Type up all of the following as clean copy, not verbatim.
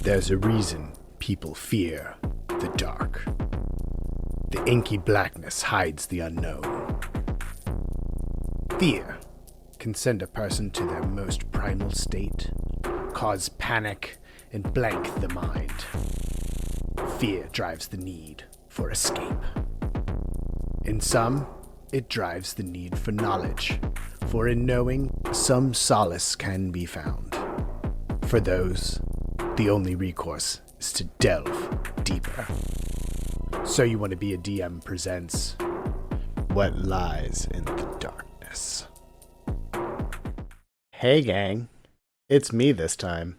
There's a reason people fear the dark. The inky blackness hides the unknown. Fear can send a person to their most primal state, cause panic, and blank the mind. Fear drives the need for escape. In some, it drives the need for knowledge, for in knowing, some solace can be found. For those, the only recourse is to delve deeper. So You Want to Be a DM presents What Lies in the Darkness. Hey gang, it's me this time.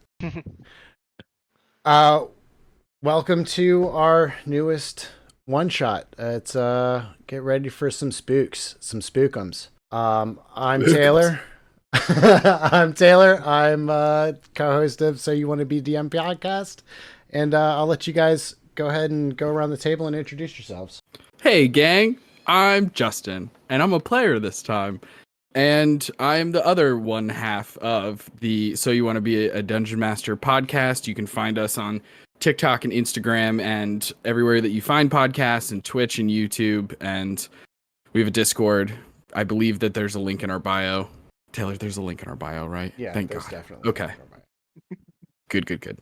Welcome to our newest one-shot. It's get ready for some spooks, some spookums. I'm Taylor. I'm Taylor. I'm co-host of So You Want to Be DM podcast, and I'll let you guys go ahead and go around the table and introduce yourselves. Hey gang, I'm Justin, and I'm a player this time. And I'm the other one half of the So You Want to Be a Dungeon Master podcast. You can find us on TikTok and Instagram and everywhere that you find podcasts, and Twitch and YouTube. And we have a Discord. I believe that there's a link in our bio. Taylor, there's a link in our bio, right? Yeah, thank there's God. Definitely. Okay. Good.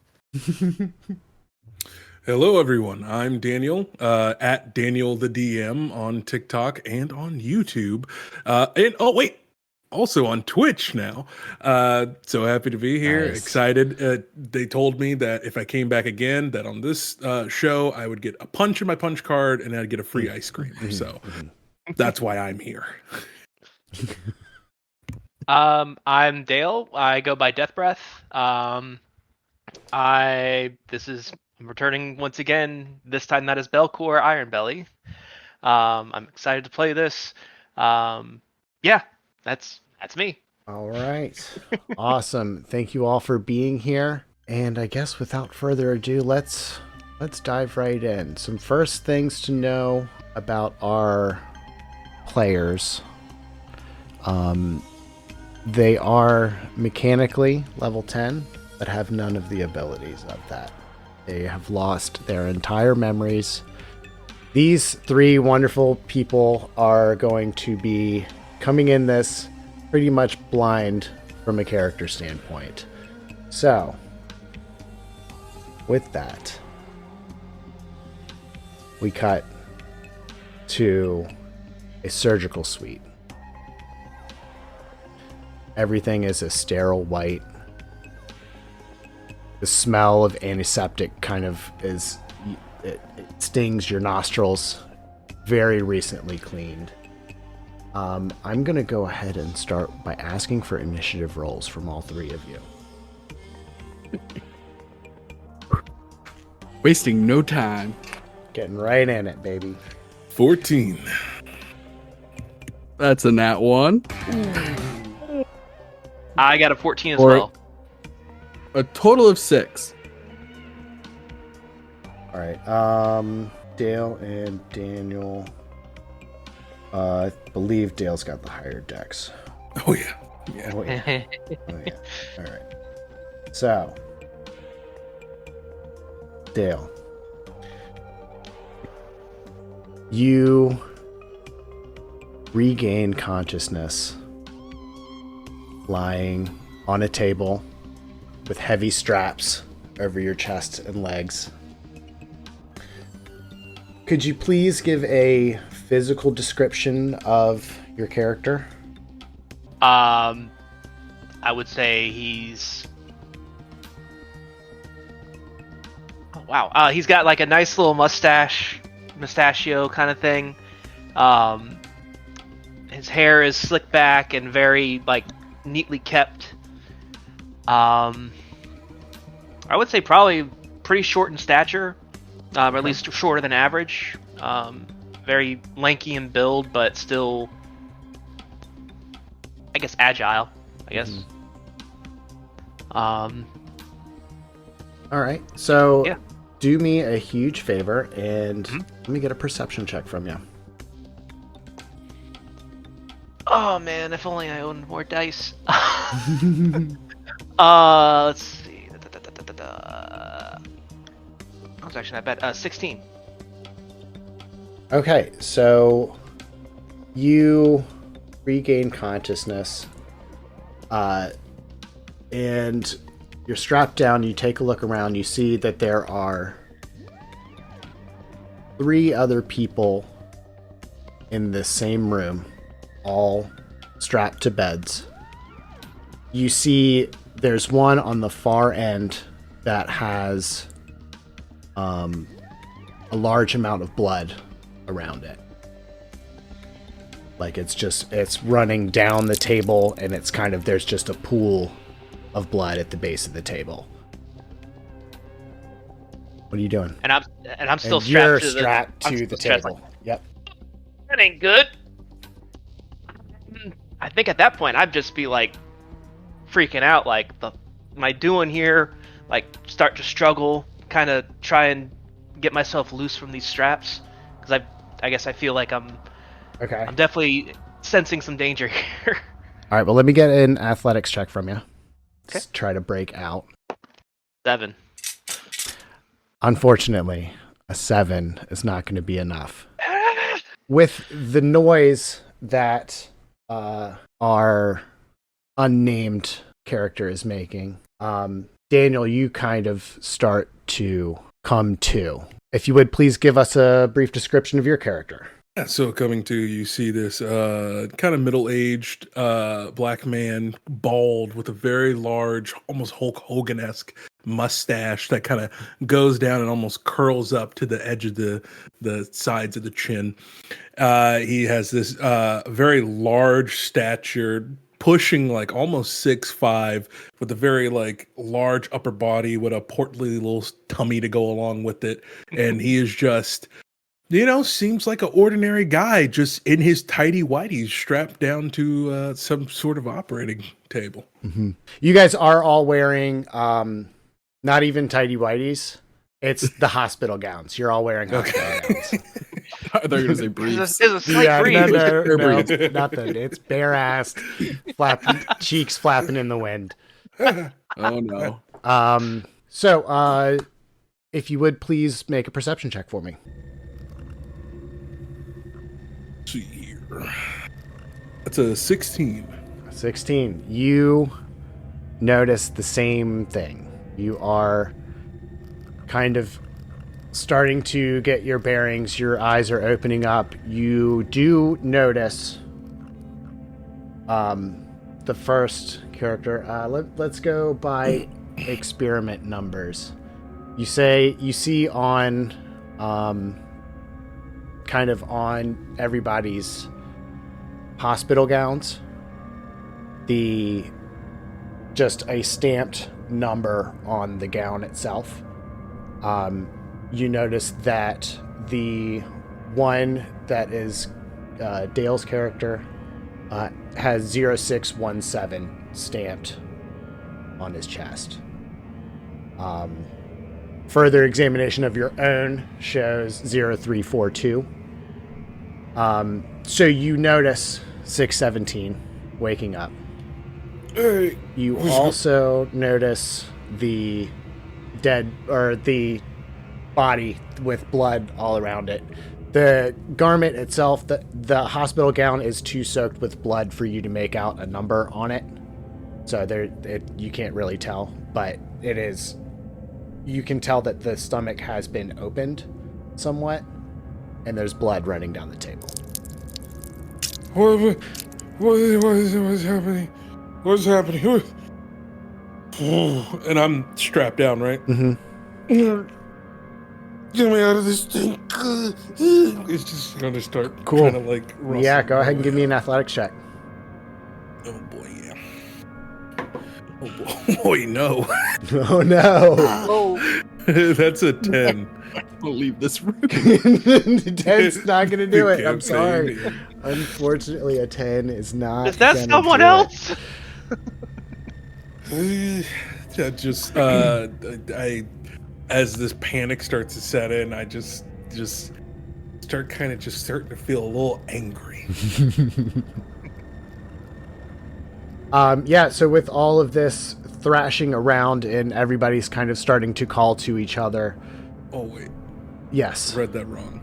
Hello, everyone. I'm Daniel, at Daniel the DM on TikTok and on YouTube. Also on Twitch now. So happy to be here. Nice. Excited. They told me that if I came back again, that on this show, I would get a punch in my punch card and I'd get a free ice cream. So that's why I'm here. I'm Dale. I go by Death Breath. I'm returning once again. This time that is Belcor Iron Belly. I'm excited to play this. Yeah, that's me. All right. Awesome. Thank you all for being here. And I guess without further ado, let's dive right in. Some first things to know about our players. They are mechanically level 10, but have none of the abilities of that. They have lost their entire memories. These three wonderful people are going to be coming in this pretty much blind from a character standpoint. So, with that, we cut to a surgical suite. Everything is a sterile white. The smell of antiseptic kind of it stings your nostrils. Very recently cleaned. I'm going to go ahead and start by asking for initiative rolls from all three of you. Wasting no time. Getting right in it, baby. 14. That's a nat 1. I got a 14 as well. A total of 6. All right. Dale and Daniel. I believe Dale's got the higher dex. Oh, yeah. Oh, yeah. Oh, yeah. All right. So, Dale, you regain consciousness lying on a table with heavy straps over your chest and legs. Could you please give a physical description of your character? I would say he's... Oh, wow. He's got like a nice little mustachio kind of thing. His hair is slicked back and very like neatly kept. I would say probably pretty short in stature, or at least shorter than average. Very lanky in build, but still, I guess, agile. I guess. All right. So, Yeah. do me a huge favor and let me get a perception check from you. Oh man, if only I owned more dice. Let's see. That was actually not bad. 16. Okay, so you regain consciousness, and you're strapped down. You take a look around. You see that there are 3 other people in this same room, all strapped to beds. You see there's one on the far end that has a large amount of blood around it. Like it's running down the table, and it's kind of, there's just a pool of blood at the base of the table. What are you doing? And I'm still And you're strapped to the table. Yep. That ain't good. I think at that point I'd just be like freaking out, like, what am I doing here? Like, start to struggle, kind of try and get myself loose from these straps, because I guess I feel like I'm definitely sensing some danger here. All right, well, let me get an athletics check from you. Okay. Let's try to break out. 7. Unfortunately, a 7 is not going to be enough. With the noise that our unnamed character is making, Daniel, you kind of start to come to. If you would please give us a brief description of your character. Yeah, so coming to, you see this kind of middle-aged black man, bald, with a very large, almost Hulk Hogan-esque mustache that kind of goes down and almost curls up to the edge of the sides of the chin. He has this very large stature, pushing like almost 6'5", with a very like large upper body with a portly little tummy to go along with it. And he is just, seems like an ordinary guy, just in his tidy whities, strapped down to some sort of operating table. Mm-hmm. You guys are all wearing not even tidy whities. It's the hospital gowns. You're all wearing hospital gowns. I thought you were going to say briefs. There's a slight breeze. No, nothing. It's bare-assed, cheeks flapping in the wind. Oh, no. So, if you would please make a perception check for me. Let's see here. That's a 16. 16. You notice the same thing. You are kind of starting to get your bearings. Your eyes are opening up. You do notice the first character. Let's go by experiment numbers. You see on kind of on everybody's hospital gowns just a stamped number on the gown itself. You notice that the one that is Dale's character has 0617 stamped on his chest. Further examination of your own shows 0342. So you notice 617 waking up. Hey. You also notice the the body with blood all around it. The garment itself, the hospital gown, is too soaked with blood for you to make out a number on it. So you can't really tell, but it is. You can tell that the stomach has been opened somewhat, and there's blood running down the table. What is happening? What's happening? And I'm strapped down, right? Mm-hmm. Get me out of this thing. It's just going to start Cool. kind of like rustling. Yeah, go ahead and give me an athletics check. Oh boy, yeah. Oh boy, no. Oh no. Oh, That's a 10. We'll leave this room. 10's not gonna do it. I'm Can't sorry. say Unfortunately, a 10 is not. is that gonna someone do it. else? Yeah, just as this panic starts to set in, I just start starting to feel a little angry. Yeah, so with all of this thrashing around and everybody's kind of starting to call to each other, Oh, wait. Yes. Read that wrong.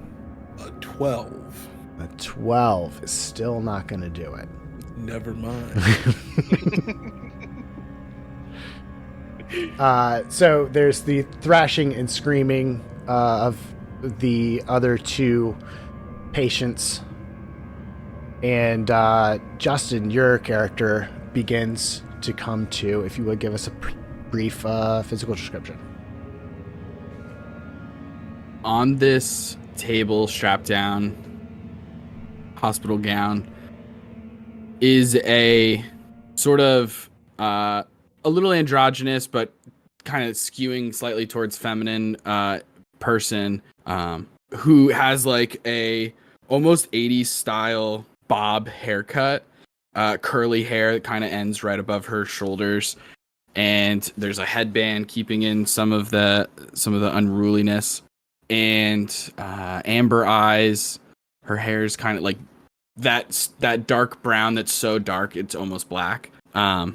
A 12. A 12 is still not going to do it. Never mind. So there's the thrashing and screaming of the other two patients. And Justin, your character begins to come to. If you would give us a brief physical description. On this table, strapped down, hospital gown, is a sort of a little androgynous, but kind of skewing slightly towards feminine person who has like a almost 80s style bob haircut, curly hair that kind of ends right above her shoulders, and there's a headband keeping in some of the unruliness, and amber eyes. Her hair is kind of like that dark brown that's so dark it's almost black. That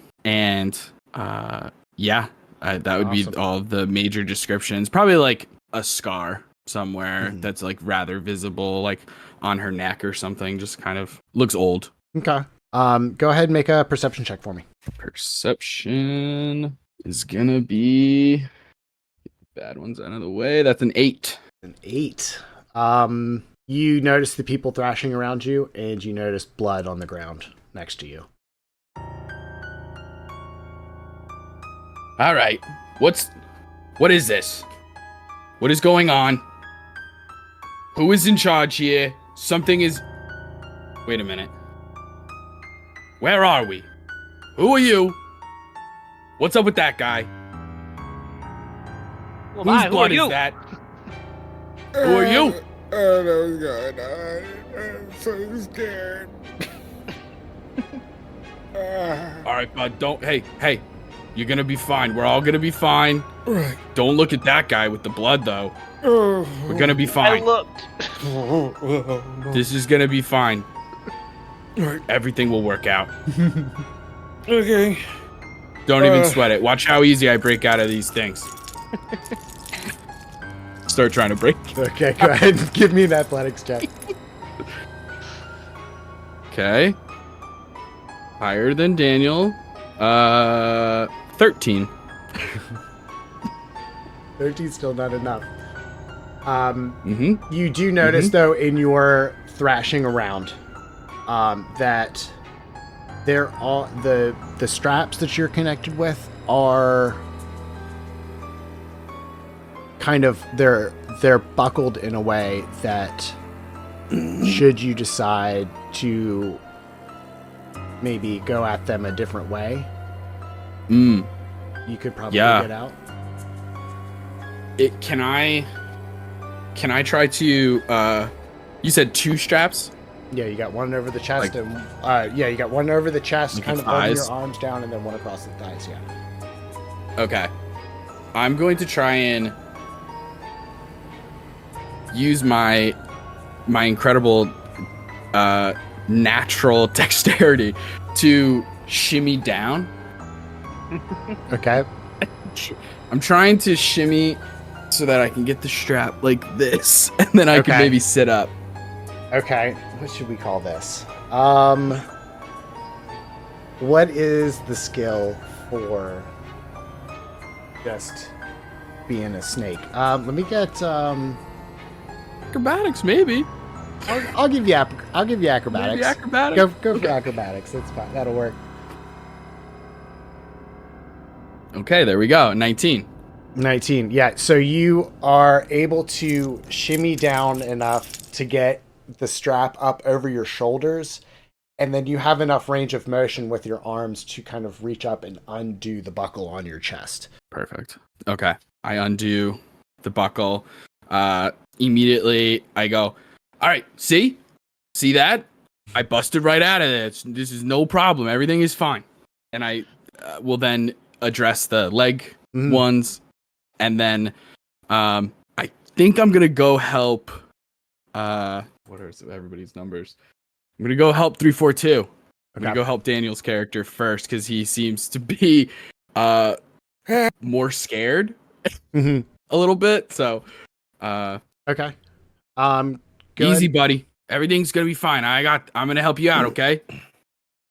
would be all of the major descriptions. Probably like a scar somewhere that's like rather visible, like on her neck or something. Just kind of looks old. Okay. Go ahead and make a perception check for me. Perception is gonna be, get the bad ones out of the way. That's an 8. An 8. You notice the people thrashing around you, and you notice blood on the ground next to you. All right. What is this? What is going on? Who is in charge here? Something is... Wait a minute. Where are we? Who are you? What's up with that guy? Well, Whose blood is that? Who are you? I don't know what's going on. I'm so scared. All right, bud. Don't... Hey. You're gonna be fine. We're all gonna be fine. Right. Don't look at that guy with the blood, though. We're gonna be I fine. looked. This is gonna be fine. Right. Everything will work out. Okay. Don't even sweat it. Watch how easy I break out of these things. Start trying to break. Okay, go ahead and give me an athletics check. Okay. Higher than Daniel. 13. 13's still not enough. Mm-hmm. You do notice, though, in your thrashing around, that they're all the straps that you're connected with are kind of they're buckled in a way that should you decide to maybe go at them a different way, you could probably get out. Can I try to you said 2 straps? Yeah, you got one over the chest, and you got one over the chest, kind of holding your arms down, and then one across the thighs. Yeah. Okay. I'm going to try and use my incredible natural dexterity to shimmy down. Okay. I'm trying to shimmy so that I can get the strap like this, and then I can maybe sit up. Okay. What should we call this? What is the skill for just being a snake? Let me get Acrobatics, maybe. I'll give you acrobatics. Maybe acrobatics. Go for acrobatics. That's fine. That'll work. Okay, there we go. 19. 19. Yeah. So you are able to shimmy down enough to get the strap up over your shoulders, and then you have enough range of motion with your arms to kind of reach up and undo the buckle on your chest. Perfect. Okay. I undo the buckle. Immediately I go, all right, see that? I busted right out of it. This is no problem. Everything is fine. And I will then address the leg ones. And then I think I'm going to go help. What are everybody's numbers? I'm going to go help 342. I'm going to go help Daniel's character first because he seems to be more scared a little bit. So Okay. Easy, Good. buddy. Everything's gonna be fine. I'm gonna help you out, okay?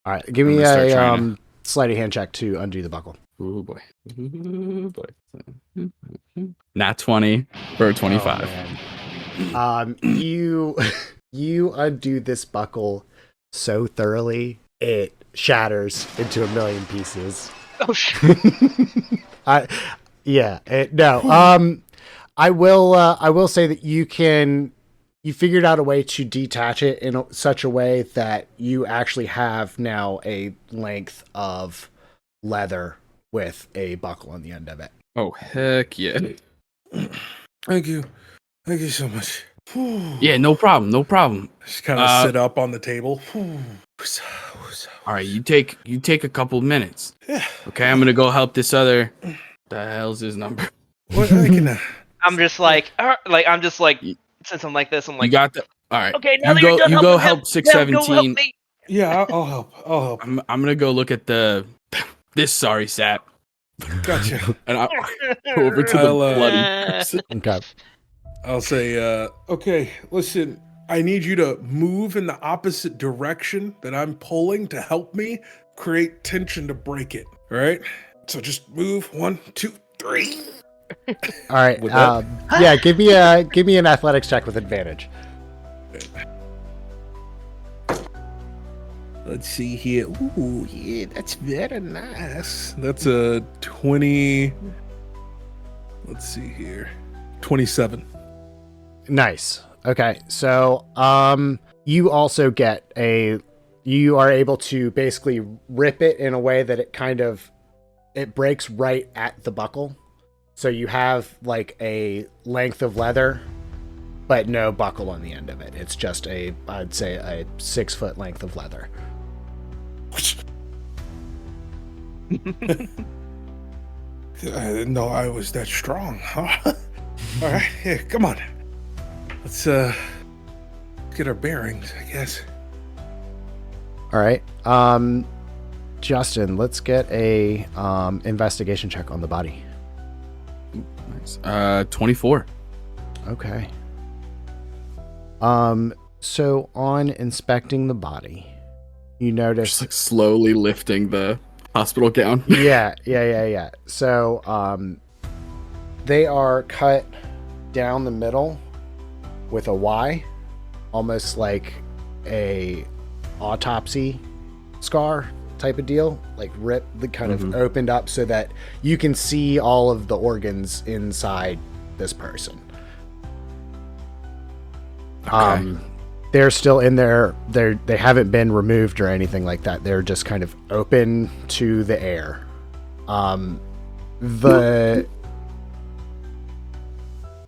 All right. Give I'm me gonna start a trying sleight of hand check to undo the buckle. Oh boy. Ooh, boy. Nat 20 for a 25. Oh, man. You you undo this buckle so thoroughly it shatters into a million pieces. Oh shit. I yeah. No. I will say that you figured out a way to detach it in such a way that you actually have now a length of leather with a buckle on the end of it. Oh heck yeah. Thank you. Thank you so much. Yeah, no problem. No problem. Just kind of sit up on the table. All right, you take a couple minutes. Yeah. Okay, I'm gonna go help this other. The hell's his number? What I can, I'm just like, I'm just like, since I'm like this, I'm You like, got the. All right. okay, now that you're done You go helping help him, six now go help 17. me. yeah, I'll help. I'll help. I'm gonna go look at this sorry sap, Gotcha. and I'll go over to the I'll, bloody person. Okay. I'll say, okay, listen, I need you to move in the opposite direction that I'm pulling to help me create tension to break it. All right? So just move 1, 2, 3. All right. With that- Yeah, give me an athletics check with advantage. Let's see here. Ooh, yeah, that's very nice. That's a 20. Let's see here. 27. Nice. Okay. So, you also you are able to basically rip it in a way that it breaks right at the buckle. So you have like a length of leather, but no buckle on the end of it. It's just I'd say a 6 foot length of leather. I didn't know I was that strong. Huh? All right, yeah, come on. Let's get our bearings, I guess. All right. Justin, let's get a investigation check on the body. Nice. 24. Okay. So on inspecting the body, you notice Just like slowly lifting the hospital gown. yeah. So they are cut down the middle with a Y, almost like a autopsy scar type of deal, like ripped, kind of opened up so that you can see all of the organs inside this person. Okay. They're still in there. They haven't been removed or anything like that. They're just kind of open to the air.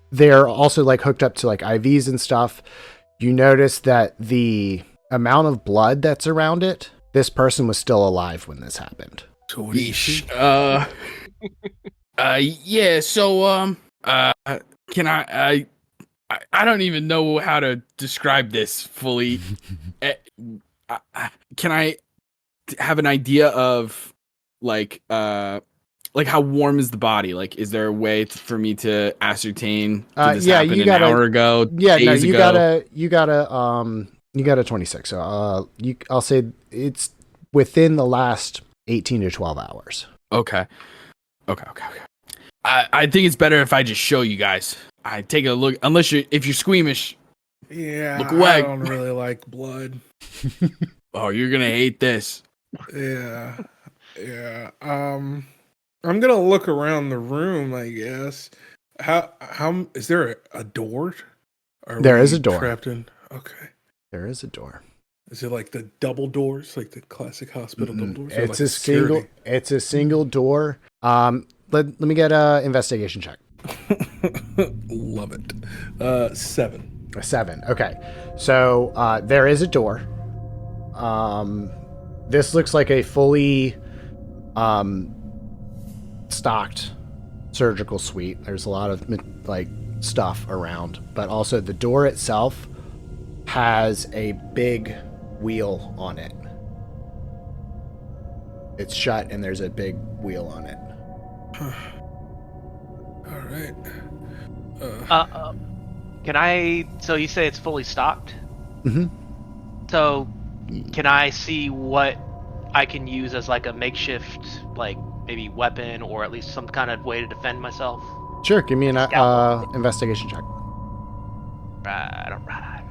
They're also like hooked up to like IVs and stuff. You notice that the amount of blood that's around it, this person was still alive when this happened. So what do you see? Yeah, so can I don't even know how to describe this fully. Can I have an idea of like how warm is the body? Like, is there a way for me to ascertain? Did this happen an hour ago? Yeah, days you ago? you got a 26. So I'll say it's within the last 18 to 12 hours. Okay. I think it's better if I just show you guys. I take a look, if you're squeamish. Yeah, Look away. I don't really like blood. Oh, you're gonna hate this. Yeah. I'm gonna look around the room, I guess. How is there a door? There is a door. Trapped in. Okay. There is a door. Is it like the double doors, like the classic hospital double doors? Or It's like a single. security? It's a single door. Let me get a investigation check. Love it. 7. A 7. Okay. So there is a door. This looks like a fully stocked surgical suite. There's a lot of like stuff around, but also the door itself has a big wheel on it. It's shut and there's a big wheel on it. All right. Can I? So you say it's fully stocked? Mhm. So, can I see what I can use as like a makeshift, like maybe weapon or at least some kind of way to defend myself? Sure, give me an Scalpel. investigation check. Right, alright.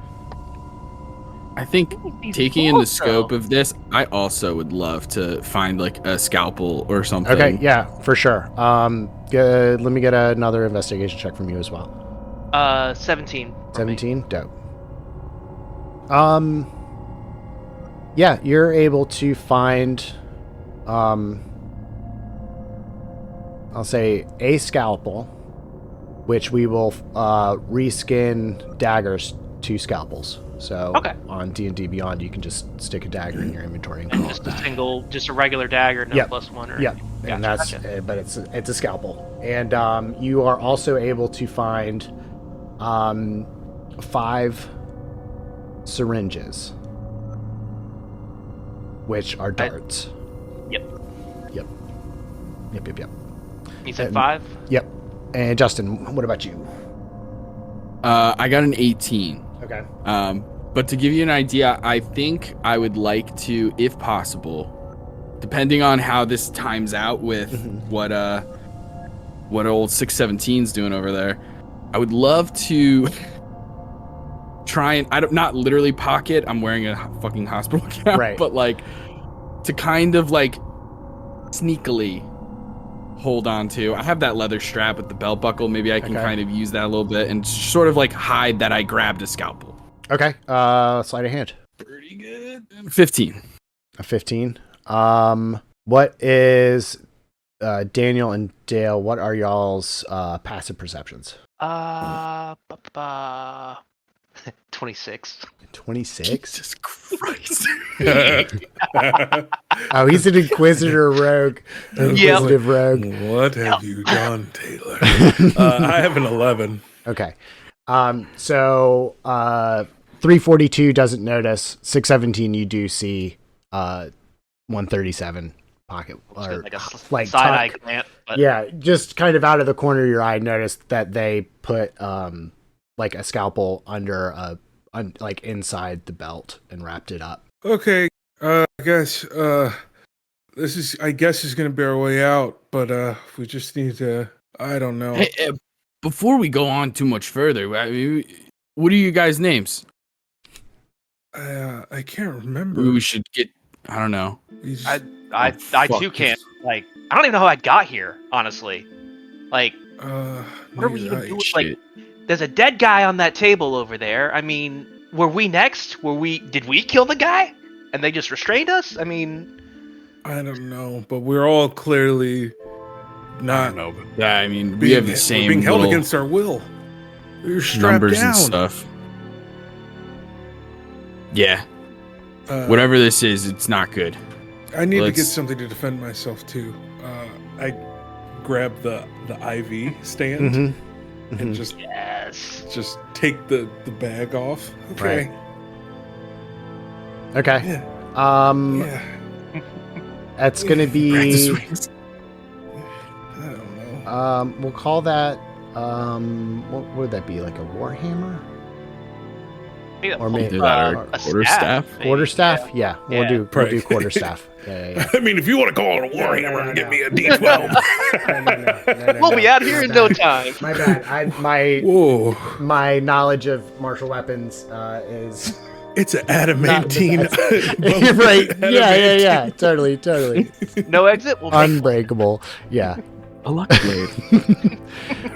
I think taking in the scope of this, I also would love to find like a scalpel or something. Okay, yeah, for sure. Let me get another investigation check from you as well. 17. 17, dope. Yeah, you're able to find, I'll say a scalpel, which we will reskin daggers to scalpels. So Okay. on D&D Beyond, you can just stick a dagger in your inventory and call it Just a that. single, just a regular dagger, no Yep. +1 or Yep, anything. and Gotcha, that's but it's a scalpel, and you are also able to find 5 syringes, which are darts. Yep. Yep. You said And- 5? Yep. And Justin, what about you? I got an 18. Okay. But to give you an idea, I think I would like to, if possible, depending on how this times out with what old 617's doing over there, I would love to try and not literally pocket. I'm wearing a fucking hospital cap, Right. but like to kind of like sneakily hold on to. I have that leather strap with the belt buckle. Maybe I can kind of use that a little bit and sort of like hide that I grabbed a scalpel. Okay. Sleight of hand. Pretty good. 15. A 15. What is Daniel and Dale? What are y'all's passive perceptions? 26. 26. Jesus Christ. Oh, he's an inquisitor rogue. Inquisitive rogue. What have you done, Taylor? I have an 11. Okay. So 342 doesn't notice. 617 you do see. 137 pocket or Like a like side eye tuck. glance. But Yeah, just kind of out of the corner of your eye, noticed that they put like a scalpel under like inside the belt and wrapped it up. Okay, I guess this is gonna be our way out, but we just need to. I don't know. Hey, before we go on too much further, I mean, what are you guys' names? I can't remember. We should get. I don't know. We just- I too can't. Like, I don't even know how I got here, honestly. Like, what are we even doing? Like, there's a dead guy on that table over there. I mean, were we next? Did we kill the guy? And they just restrained us? I mean, I don't know, but we're all clearly I not. don't know. But, I mean, we have the same being held little against our will. We're strapped numbers down. and stuff. Yeah, Uh, whatever this is, it's not good. I need to Let's- get something to defend myself too. I grab the IV stand Mm-hmm. and just yes. take the bag off. Okay. Okay. Yeah. Yeah. That's gonna be. Practice swings. I don't know. We'll call that. What would that be? Like a warhammer? Or maybe Either that or a quarterstaff. maybe. Quarterstaff? Yeah, we'll Yeah. do Right. quarterstaff. Yeah. I mean, if you want to call it a warhammer and give me a D12. We'll be out here in no time. My bad. Whoa. My knowledge of martial weapons is It's an adamantine. You're right. Yeah. Totally. No exit? We'll take Unbreakable. Yeah. A luck blade.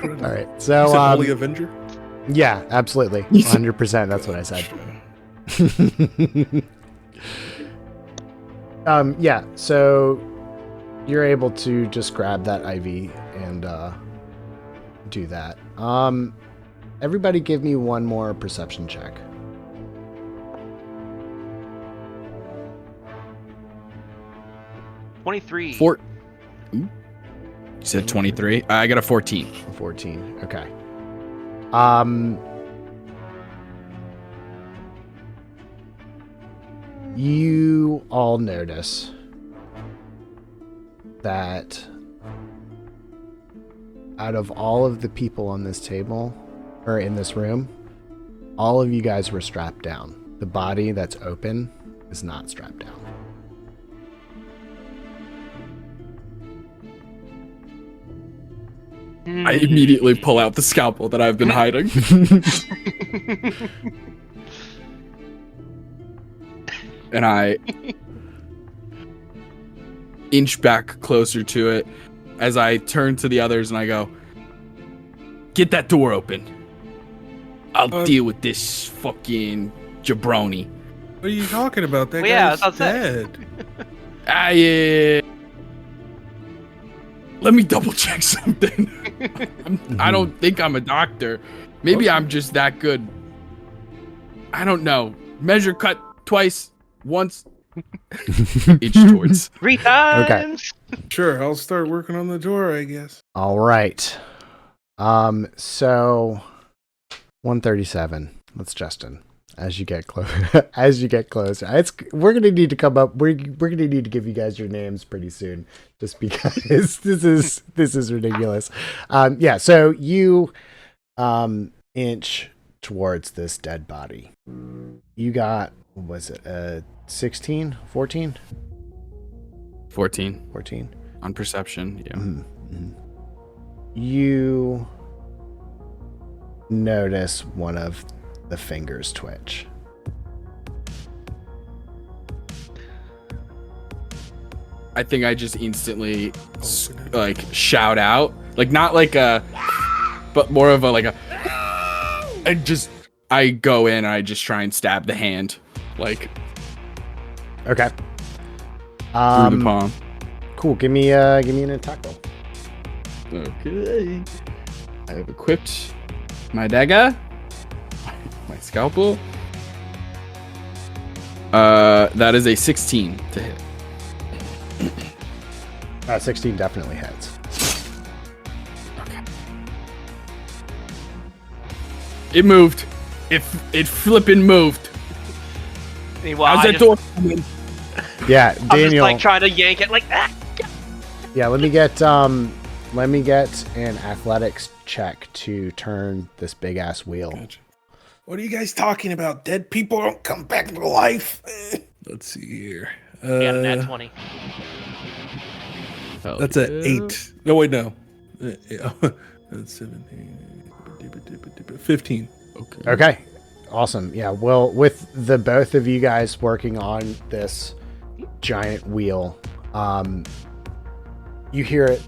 All right. You So said Holy Avenger? yeah, absolutely. 100%. That's what I said. Yeah. So you're able to just grab that IV and do that. Everybody, give me one more perception check. it. 23. You said 23. I got a 14. 14. Okay. You all notice that out of all of the people on this table or in this room, all of you guys were strapped down. The body that's open is not strapped down. I immediately pull out the scalpel that I've been hiding. And I inch back closer to it as I turn to the others and I go, "Get that door open. I'll deal with this fucking jabroni." What are you talking about? That Well, yeah, guy's that's it. dead. Let me double check something. I don't think I'm a doctor. Maybe I'm just that good. I don't know. Measure cut twice, once. Inch towards. 3 times. Sure, I'll start working on the door, I guess. All right. So 137. That's Justin. As you get close, we're gonna need to come up. We're gonna need to give you guys your names pretty soon, just because this is ridiculous. Yeah. So you inch towards this dead body. You got, what was it, 16, 14? 14 on perception. Yeah. Mm-hmm. You notice one of the fingers twitch. I think I just instantly like shout out, like not like a, but more of a like a. I go in and I just try and stab the hand, like. Okay. Through the palm. Cool. Give me an attack roll. Okay. I have equipped my dagger, my scalpel. That is a 16 to hit. 16 definitely hits. Okay. It moved. It flippin' moved. Meanwhile, How's that door coming? Yeah, I'm just Daniel. like trying to yank it like that. Yeah, let me get an athletics check to turn this big ass wheel. Gotcha. What are you guys talking about? Dead people don't come back to life. Let's see here. Yeah, nat 20. That's an 8. No, wait, no. That's 17. 15. Okay. Awesome. Yeah, well, with the both of you guys working on this giant wheel, you hear it,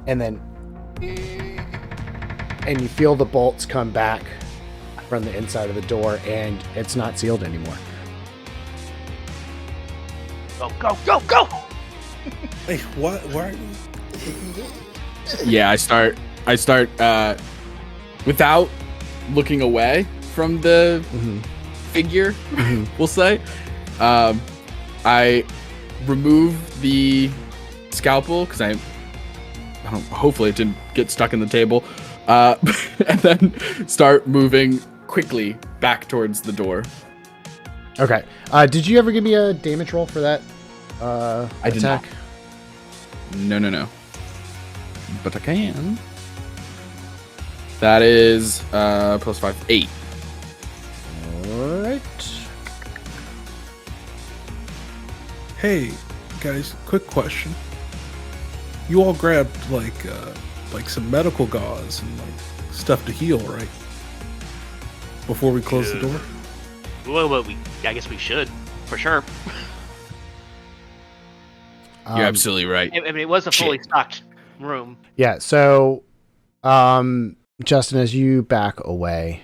and then you feel the bolts come back from the inside of the door, and it's not sealed anymore. Go! Wait, what? Why? Yeah, I start without looking away from the figure, we'll say. I remove the scalpel because hopefully it didn't get stuck in the table, and then start moving quickly back towards the door. Okay. Did you ever give me a damage roll for that I did attack? not. No. But I can. That is plus 5, 8. All right. Hey, guys, quick question. You all grabbed like some medical gauze and like stuff to heal, right? Before we close the door? Well, I guess we should, for sure. You're absolutely right. I mean, it was a fully stocked room. Yeah, so Justin, as you back away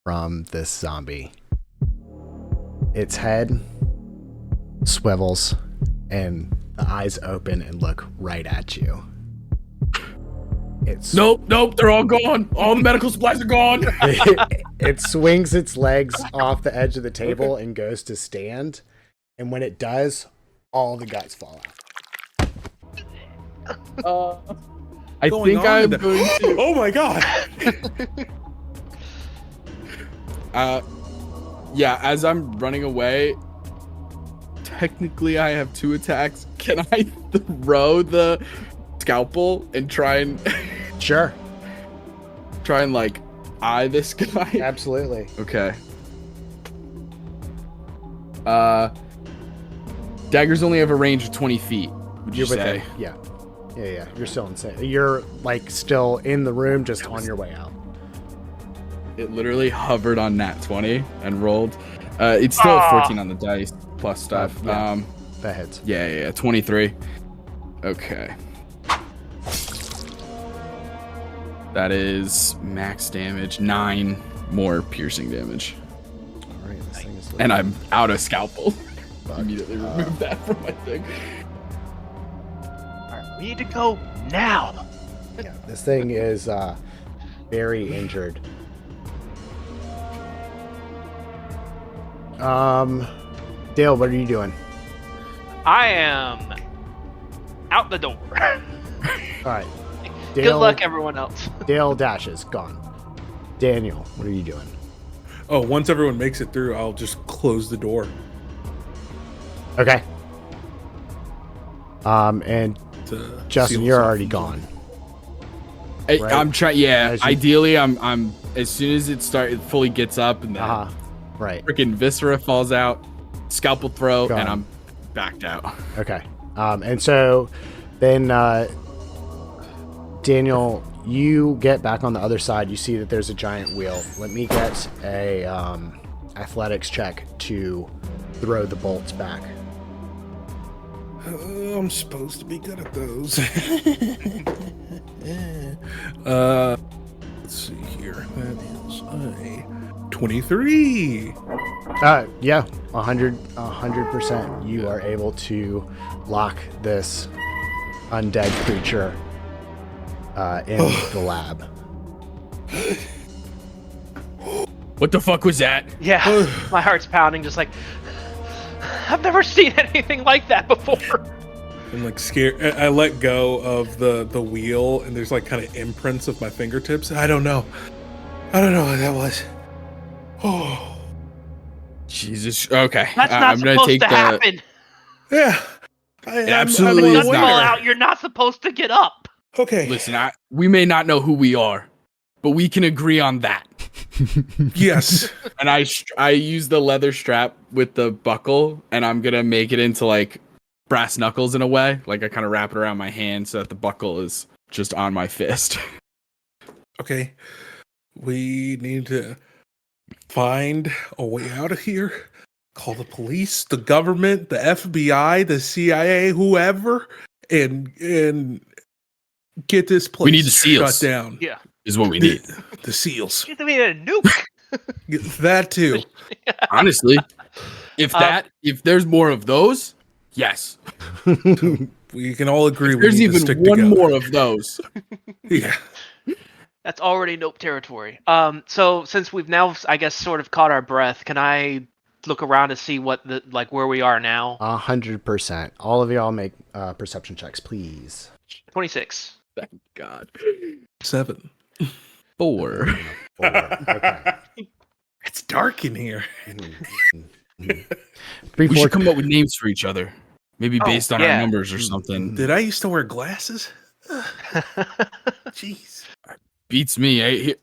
from this zombie, its head swivels and the eyes open and look right at you. It's Nope, they're all gone. All the medical supplies are gone. it swings its legs off the edge of the table and goes to stand, and when it does, all the guts fall out. I think I'm going to. Oh my god! Yeah, as I'm running away, technically I have 2 attacks. Can I throw the scalpel and try and Sure. like eye this guy? Absolutely. Okay. Daggers only have a range of 20 feet. Would you You're say? within. Yeah. Yeah. You're still insane. You're like still in the room, just on your way out. It literally hovered on nat 20 and rolled. It's still 14 on the dice plus stuff. Yeah. That hits. Yeah, 23. Okay. That is max damage, 9 more piercing damage. All right. This thing is And I'm out of scalpel. Fuck. Immediately remove that from my thing. All right, we need to go now. Yeah, this thing is very injured. Dale, what are you doing? I am out the door. All right. Good luck, everyone else. Dale dashes, gone. Daniel, what are you doing? Oh, once everyone makes it through, I'll just close the door. Okay. And to Justin, seal you're us off already from gone. Hey, Right. I'm trying. Yeah, As you- ideally, I'm as soon as it fully gets up and the Right. freaking viscera falls out, scalpel throw, Gone. and I'm backed out. Okay. And so then, Daniel, you get back on the other side. You see that there's a giant wheel. Let me get a athletics check to throw the bolts back. I'm supposed to be good at those. Let's see here. That is a 23. Yeah, 100%. You are able to lock this undead creature in the lab. What the fuck was that? Yeah, my heart's pounding, just like I've never seen anything like that before. I'm like scared. I let go of the wheel, and there's like kind of imprints of my fingertips. I don't know what that was. Oh, Jesus. Okay. That's not I'm gonna supposed take to happen. yeah. absolutely When is nuts not. fall out, you're not supposed to get up. Okay. Listen, we may not know who we are, but we can agree on that. Yes. And I use the leather strap with the buckle, and I'm gonna make it into like brass knuckles in a way. Like I kind of wrap it around my hand so that the buckle is just on my fist. Okay. We need to find a way out of here. Call the police, the government, the FBI, the CIA, whoever, and get this place We need the seals. shut down. Yeah, Is what we need. The seals. you have to be a nuke. That too. Honestly, if there's more of those, yes. We can all agree. If there's we need to even stick one together. more of those. Yeah. That's already nope territory. So since we've now, I guess, sort of caught our breath, can I look around to see what where we are now? 100%. All of y'all make perception checks, please. 26. Thank God. 7. 4. 4. Okay. It's dark in here. 3, We 4. should come up with names for each other. Maybe based on yeah. our numbers or something. Did I used to wear glasses? Jeez. Beats me. Eh?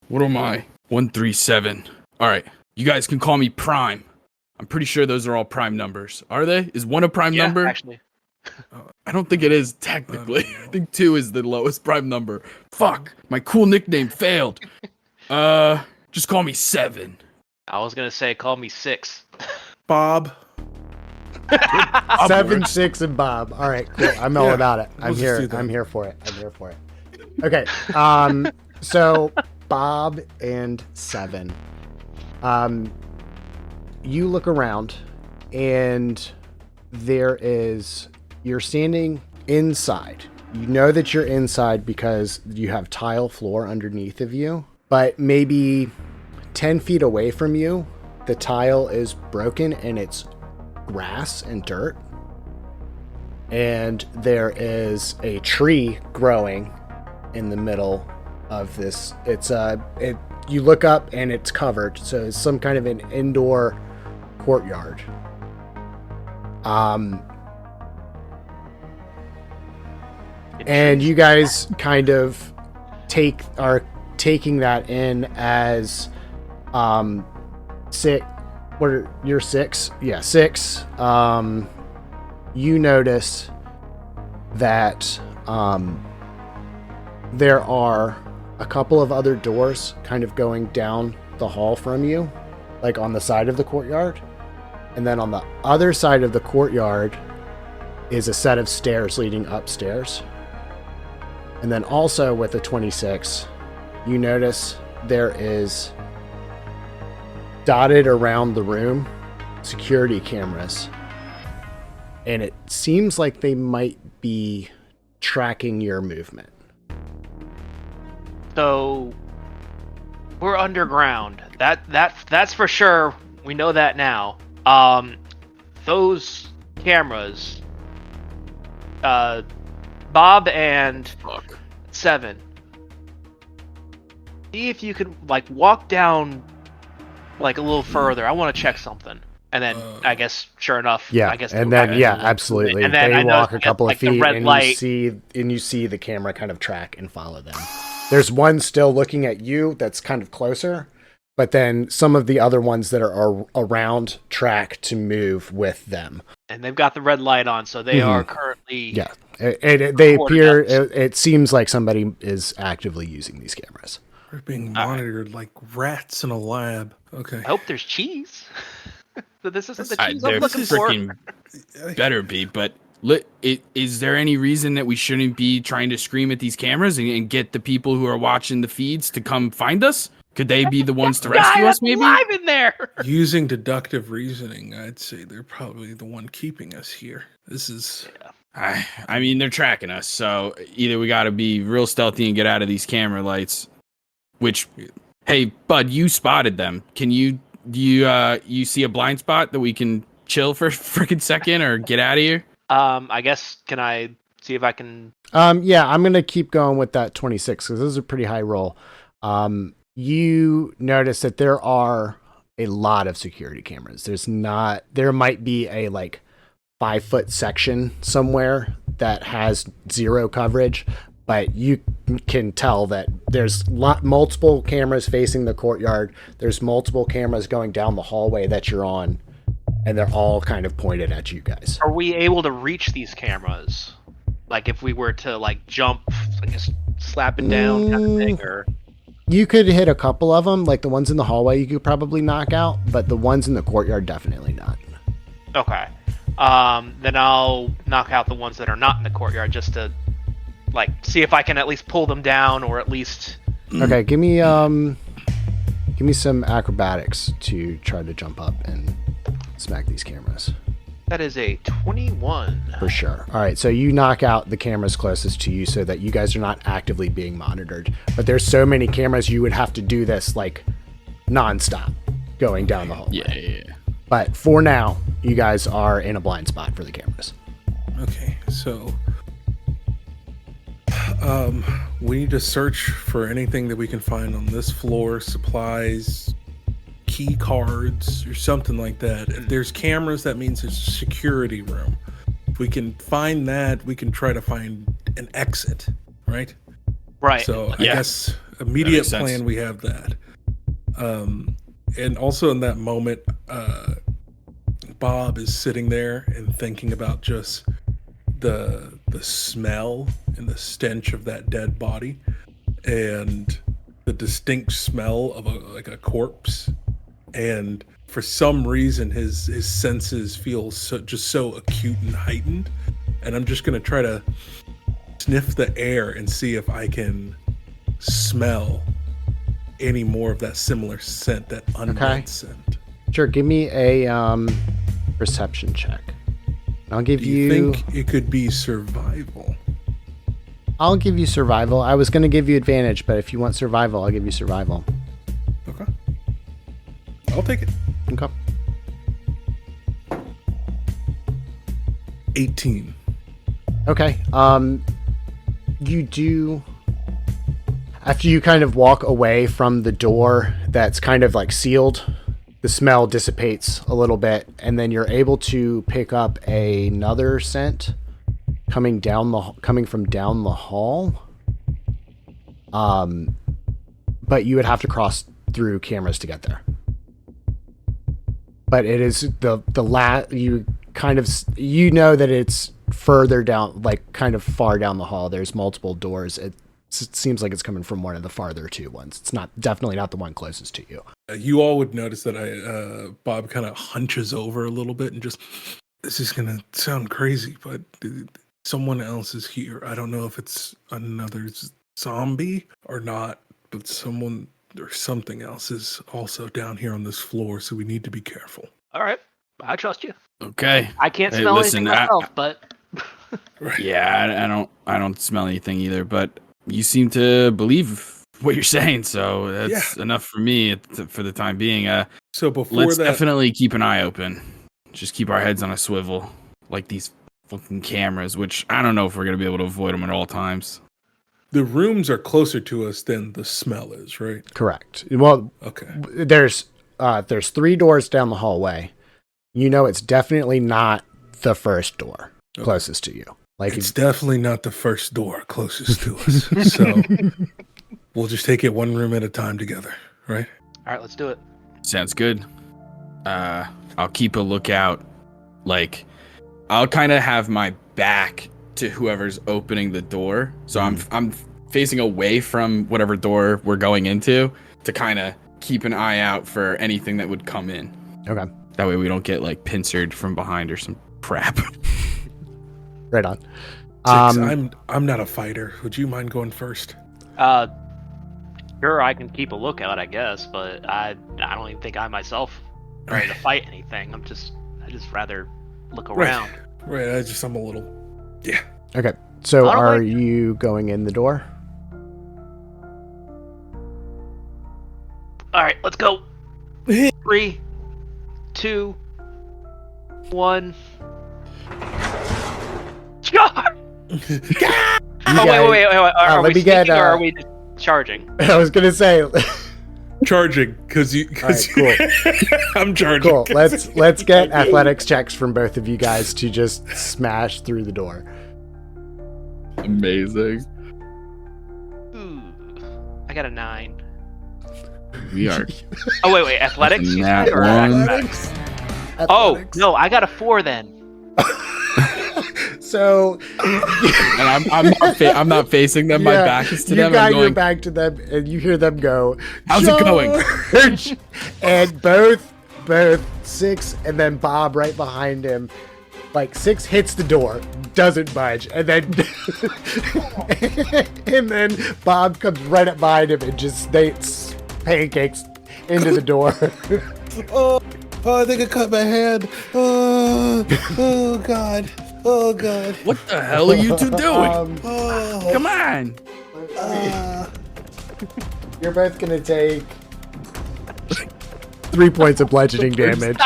What am I? 137. All right. You guys can call me Prime. I'm pretty sure those are all prime numbers. Are they? Is 1 a prime Yeah, number? actually. I don't think it is technically. I think 2 is the lowest prime number. Fuck. My cool nickname failed. Just call me 7. I was gonna say, call me 6. Bob. 7, 6, and Bob. All right, cool. I'm all Yeah, about it. we'll I'm just here. do that. I'm here for it. I'm here for it. Okay. So Bob and 7. You look around, and you're standing inside. You know that you're inside because you have tile floor underneath of you, but maybe 10 feet away from you, the tile is broken and it's grass and dirt. And there is a tree growing in the middle of this. You look up and it's covered, so it's some kind of an indoor courtyard. And you guys kind of are taking that in as six. What are you're 6? Yeah, 6. You notice that there are a couple of other doors kind of going down the hall from you, like on the side of the courtyard. And then on the other side of the courtyard is a set of stairs leading upstairs. And then also with the 26, you notice there is dotted around the room security cameras. And it seems like they might be tracking your movement. So we're underground. That's for sure. We know that now. Those cameras, Bob and Seven. See if you could like walk down like a little further. I want to check something. And then I guess sure enough, yeah. I guess and then absolutely. And then they walk a couple like, of feet and you see the camera kind of track and follow them. There's one still looking at you that's kind of closer, but then some of the other ones that are around track to move with them. And they've got the red light on, so they are currently they appear. It seems like somebody is actively using these cameras. We're being monitored like rats in a lab. Okay. I hope there's cheese. So this isn't the cheese There I'm looking for. Better be, but is there any reason that we shouldn't be trying to scream at these cameras and get the people who are watching the feeds to come find us? Could they be the ones to rescue us, maybe? Alive in there. Using deductive reasoning, I'd say they're probably the one keeping us here. This is... I mean, they're tracking us, so either we got to be real stealthy and get out of these camera lights, which, hey, Bud, you spotted them. Do you see a blind spot that we can chill for a freaking second or get out of here? I guess, can I see if I can... Yeah, I'm going to keep going with that 26 because this is a pretty high roll. You notice that there are a lot of security cameras. There might be a like 5-foot section somewhere that has 0 coverage, but you can tell that there's multiple cameras facing the courtyard. There's multiple cameras going down the hallway that you're on, and they're all kind of pointed at you guys. Are we able to reach these cameras? Like if we were to like jump, like just slap it down kind of thing, or... You could hit a couple of them, like the ones in the hallway you could probably knock out, but the ones in the courtyard, definitely not. Okay. Then I'll knock out the ones that are not in the courtyard just to, like, see if I can at least pull them down or at least... Okay, give me some acrobatics to try to jump up and smack these cameras. That is a 21. For sure. All right, so you knock out the cameras closest to you so that you guys are not actively being monitored. But there's so many cameras, you would have to do this, like, nonstop going down the hallway. Yeah. But for now, you guys are in a blind spot for the cameras. Okay, so... we need to search for anything that we can find on this floor, supplies... key cards or something like that. If there's cameras, that means it's a security room. If we can find that, we can try to find an exit, right? Right. So I guess immediate plan, we have that. And also in that moment, Bob is sitting there and thinking about just the smell and the stench of that dead body and the distinct smell of a corpse. And for some reason, his senses feel so acute and heightened. And I'm just going to try to sniff the air and see if I can smell any more of that similar scent, that undead scent. Sure, give me a perception check. I'll give you... Do you think it could be survival? I'll give you survival. I was going to give you advantage, but if you want survival, I'll give you survival. Okay. I'll take it. Okay. 18. Okay. You do... After you kind of walk away from the door that's kind of like sealed, the smell dissipates a little bit, and then you're able to pick up another scent coming from down the hall. but you would have to cross through cameras to get there. But it is you kind of, that it's further down, like kind of far down the hall. There's multiple doors. It seems like it's coming from one of the farther two ones. It's definitely not the one closest to you. You all would notice that Bob kind of hunches over a little bit and just, this is going to sound crazy, but someone else is here. I don't know if it's another zombie or not, but someone or something else is also down here on this floor, so we need to be careful. All right, I trust you. Okay. I can't smell anything myself, but Right. Yeah, I don't smell anything either, but you seem to believe what you're saying, so that's enough for me for the time being. So before let's that, definitely keep an eye open. Just keep our heads on a swivel, like these fucking cameras, which I don't know if we're going to be able to avoid them at all times. the rooms are closer to us than the smell is, right? Correct. Well, Okay. there's 3 doors down the hallway. It's definitely not the first door closest to you. Like It's definitely not the first door closest to us. So we'll just take it one room at a time together, right? all right, let's do it. Sounds good. I'll keep a lookout. Like, I'll kind of have my back to whoever's opening the door, so I'm facing away from whatever door we're going into to kind of keep an eye out for anything that would come in. Okay. That way we don't get like pincered from behind or some crap. Right on. Six, I'm not a fighter. Would you mind going first? Sure, I can keep a lookout, I guess, but I don't even think I myself am ready to fight anything. I just rather look around. Right. I'm a little. Yeah. Okay. So I don't are like- you going in the door? All right, let's go. 3, 2, 1. Charge! Wait. Are let we me get, sneaking or are we just charging? I was gonna say. Charging, because Cool. I'm charging. Cool. Let's get athletics checks from both of you guys to just smash through the door. Amazing. Ooh, I got a 9. We are. Oh wait, athletics? You Nat said, or one. acrobatics? Oh Athletics. no, I got a 4 then. So And I'm not facing them. My back is to you them. got I'm your going, back to them, and you hear them go. How's it going? "Charge!" And both Six and then Bob right behind him. Like Six hits the door, doesn't budge, and then Bob comes right up behind him and just pancakes into the door. Oh, I think I cut my hand. Oh God. Oh God. what the hell are you two doing? Oh. Come on. You're both gonna take 3 points of bludgeoning damage.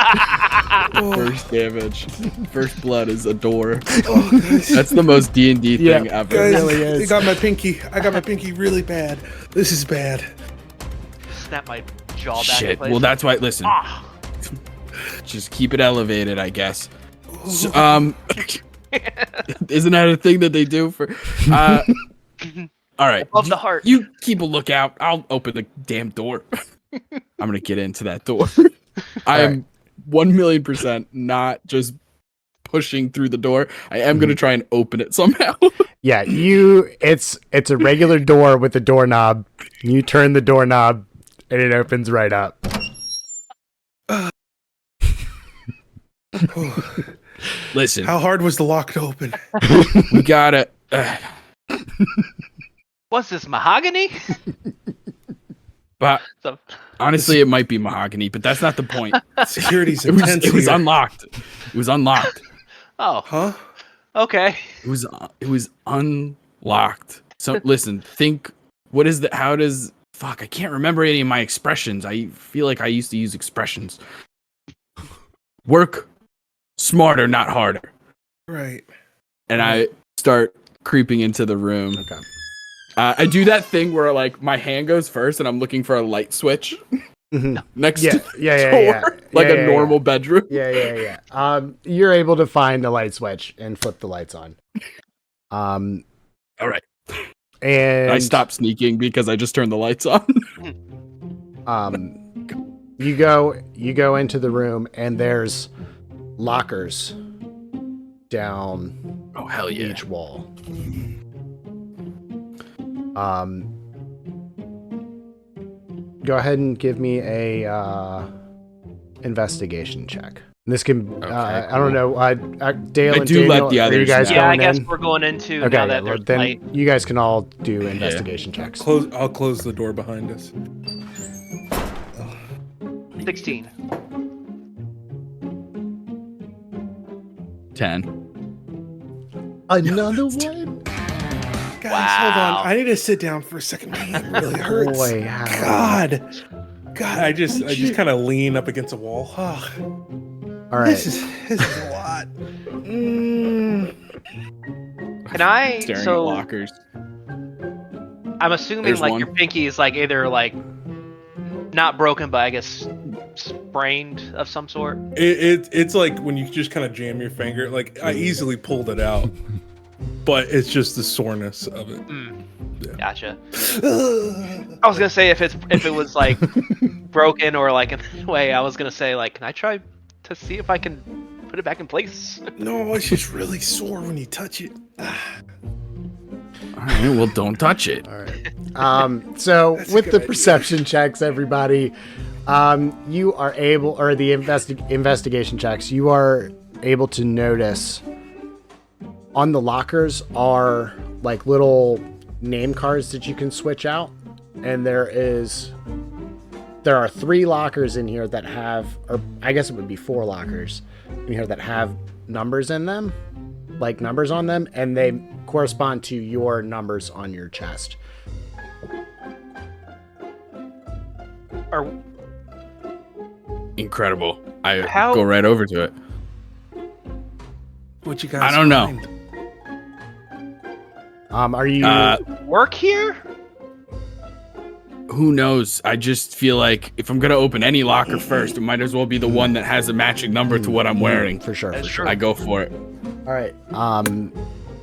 First damage. First blood is a door. That's the most D&D thing Yeah. ever. Guys, really is. I got my pinky. I got my pinky really bad. This is bad. Snap my jaw back. in Shit. place. Well, that's why. Listen, Ah. just keep it elevated, I guess. So, isn't that a thing that they do for? All right. Above the heart. You keep a lookout. I'll open the damn door. I'm gonna get into that door. I am 1,000,000% not just pushing through the door. I am gonna try and open it somehow. Yeah, it's a regular door with a doorknob. You turn the doorknob and it opens right up. Listen, How hard was the lock to open? we gotta. What's this, mahogany? But So- honestly, it might be mahogany, but that's not the point. Security's It was intense it was here. unlocked. It was unlocked. Oh, Huh? okay. It was unlocked. So listen, think. What is the? How does? Fuck, I can't remember any of my expressions. I feel like I used to use expressions. Work smarter, not harder. Right. And I start creeping into the room. Okay. I do that thing where like my hand goes first, and I'm looking for a light switch next to the door, like a normal bedroom. Yeah. You're able to find the light switch and flip the lights on. All right. And I stopped sneaking because I just turned the lights on. You go into the room, and there's lockers down Oh hell yeah! each wall. Go ahead and give me a investigation check. This can Okay, I don't know. Dale I and do Daniel, let the are you others guys know. Yeah, I going guess in? we're going into Okay, now yeah, that well, there's then light. you guys can all do investigation checks. I'll close the door behind us. 16. 10. Another one? Guys, hold Wow. on. I need to sit down for a second. My hand really hurts. Boy, how- God, I just kind of lean up against a wall. Oh, All right. this is a lot. Can I? Staring at So lockers. I'm assuming There's like one. your pinky is like either like not broken, but I guess sprained of some sort. It's like when you just kind of jam your finger. Like I easily pulled it out, but it's just the soreness of it. Gotcha. I was gonna say if it was like broken or like in a way, I was gonna say like, can I try to see if I can put it back in place? No, it's just really sore when you touch it. All right, well, don't touch it. All right. So That's a with good the idea. perception checks, everybody, you are able, or the investigation checks, you are able to notice on the lockers are like little name cards that you can switch out, and there are 3 lockers in here that have, or I guess it would be 4 lockers in here that have numbers in them, like numbers on them, and they correspond to your numbers on your chest. Or Incredible. I How- go right over to it. What you guys? I don't know. find? Are you? work here? Who knows? I just feel like if I'm gonna open any locker first, it might as well be the one that has a matching number to what I'm wearing. For sure. That's For true. sure. I go for it. All right.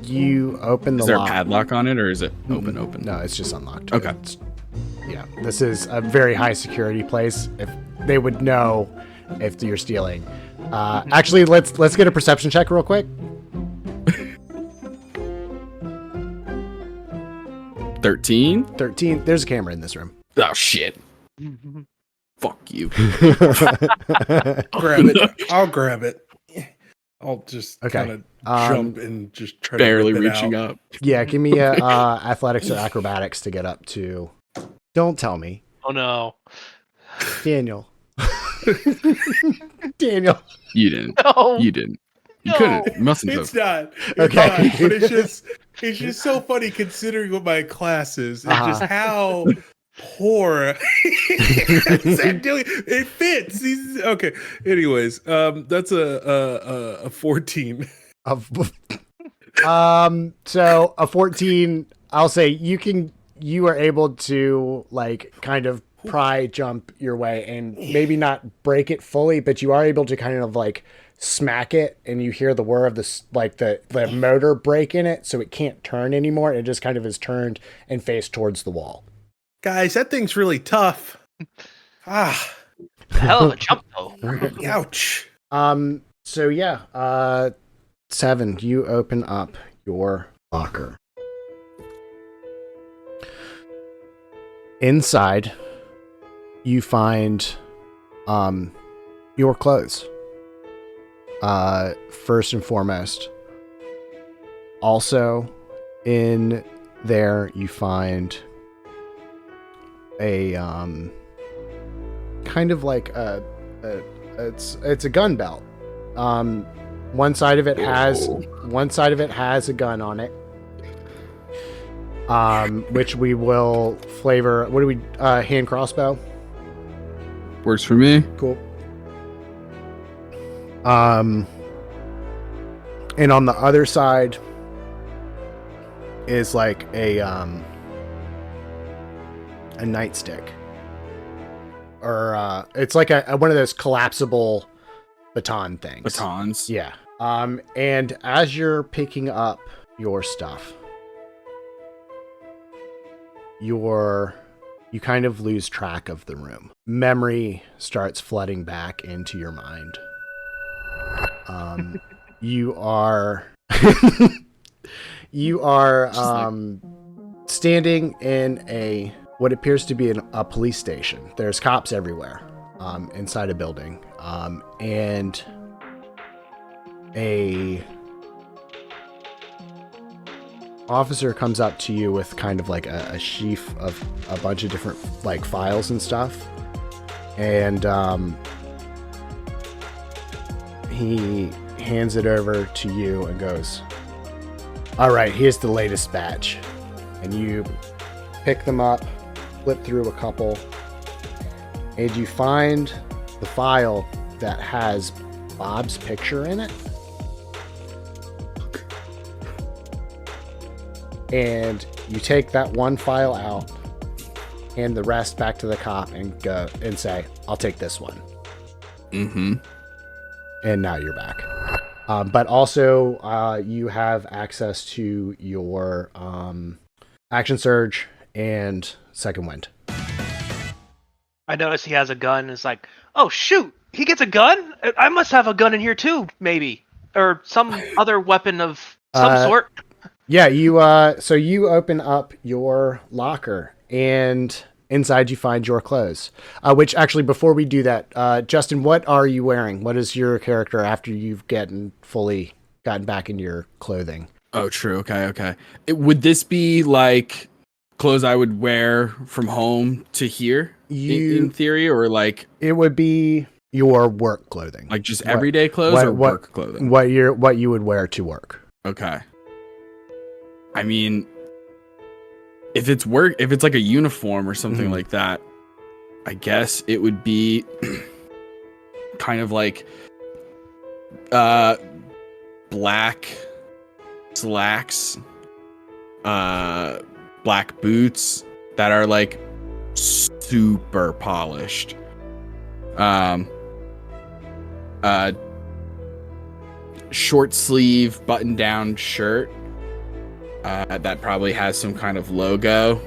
You open the Is there a lock. padlock on it, or is it open? No, it's just unlocked. Okay. Yeah, this is a very high security place. If they would know if you're stealing. Actually, let's get a perception check real quick. 13. 13. There's a camera in this room. Oh shit. Fuck you. Grab it. I'll grab it. I'll just Okay. kind of jump and just try Barely to rip it reaching out. up. Yeah, give me a athletics or acrobatics to get up to. Don't tell me, Oh no. Daniel. Daniel. You didn't. No. You didn't. You No. couldn't. You mustn't It's have. not. It's Okay. not, but it's just so funny considering what my class is and just how poor it fits. Okay. Anyways, that's a 14. So a 14. I'll say you are able to like kind of pry jump your way and maybe not break it fully, but you are able to kind of like smack it, and you hear the whir of this, like the motor break in it, so it can't turn anymore. It just kind of is turned and faced towards the wall. Guys, that thing's really tough. Ah, Hell of a jump though. ouch. So yeah, 7, you open up your locker. Inside, you find your clothes. First and foremost. Also, in there you find a kind of like it's a gun belt. One side of it has a gun on it. Which we will flavor. What do we hand crossbow? Works for me. Cool. And on the other side is like a nightstick, or it's like a one of those collapsible baton things. Batons. Yeah. And as you're picking up your stuff, your you kind of lose track of the room. Memory starts flooding back into your mind. You are standing in what appears to be a police station. There's cops everywhere inside a building, and a officer comes up to you with kind of like a sheaf of a bunch of different like files and stuff, and he hands it over to you and goes, "All right, here's the latest batch." And you pick them up, flip through a couple, and you find the file that has Bob's picture in it. And you take that one file out, hand the rest back to the cop, and go and say, "I'll take this one." Mm-hmm. And now you're back. But also, you have access to your action surge and second wind. I notice he has a gun. It's like, oh shoot, he gets a gun? I must have a gun in here too, maybe. Or some other weapon of some sort. Yeah, so you open up your locker, and inside you find your clothes. Which actually, before we do that, Justin, what are you wearing? What is your character after you've fully gotten back into your clothing? Oh, true. Okay. Would this be like clothes I would wear from home to here, in theory, or like it would be your work clothing, like just everyday clothes or work clothing? What you would wear to work? Okay. I mean, if it's like a uniform or something like that, I guess it would be kind of like black slacks, black boots that are like super polished, short sleeve button down shirt that probably has some kind of logo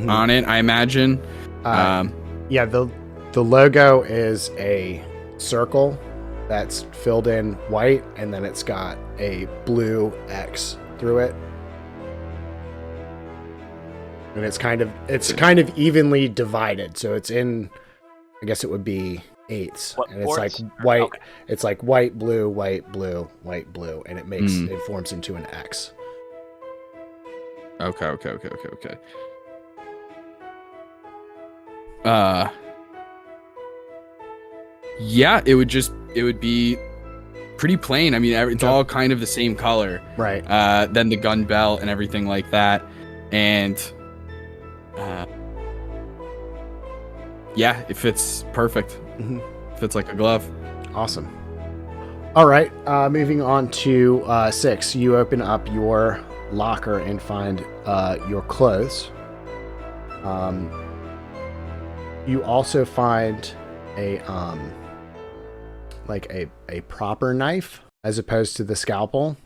on it, I imagine. Yeah, the logo is a circle that's filled in white, and then it's got a blue X through it, and it's kind of evenly divided. So it's in, I guess it would be eighths, and it's like white. Okay. It's like white, blue, white, blue, white, blue, and it forms into an X. Okay. Yeah, it would be pretty plain. I mean, it's all kind of the same color, right? Then the gun belt and everything like that, and yeah, it fits perfect. Fits like a glove. Awesome. All right, moving on to 6. You open up your locker and find your clothes. You also find a proper knife as opposed to the scalpel,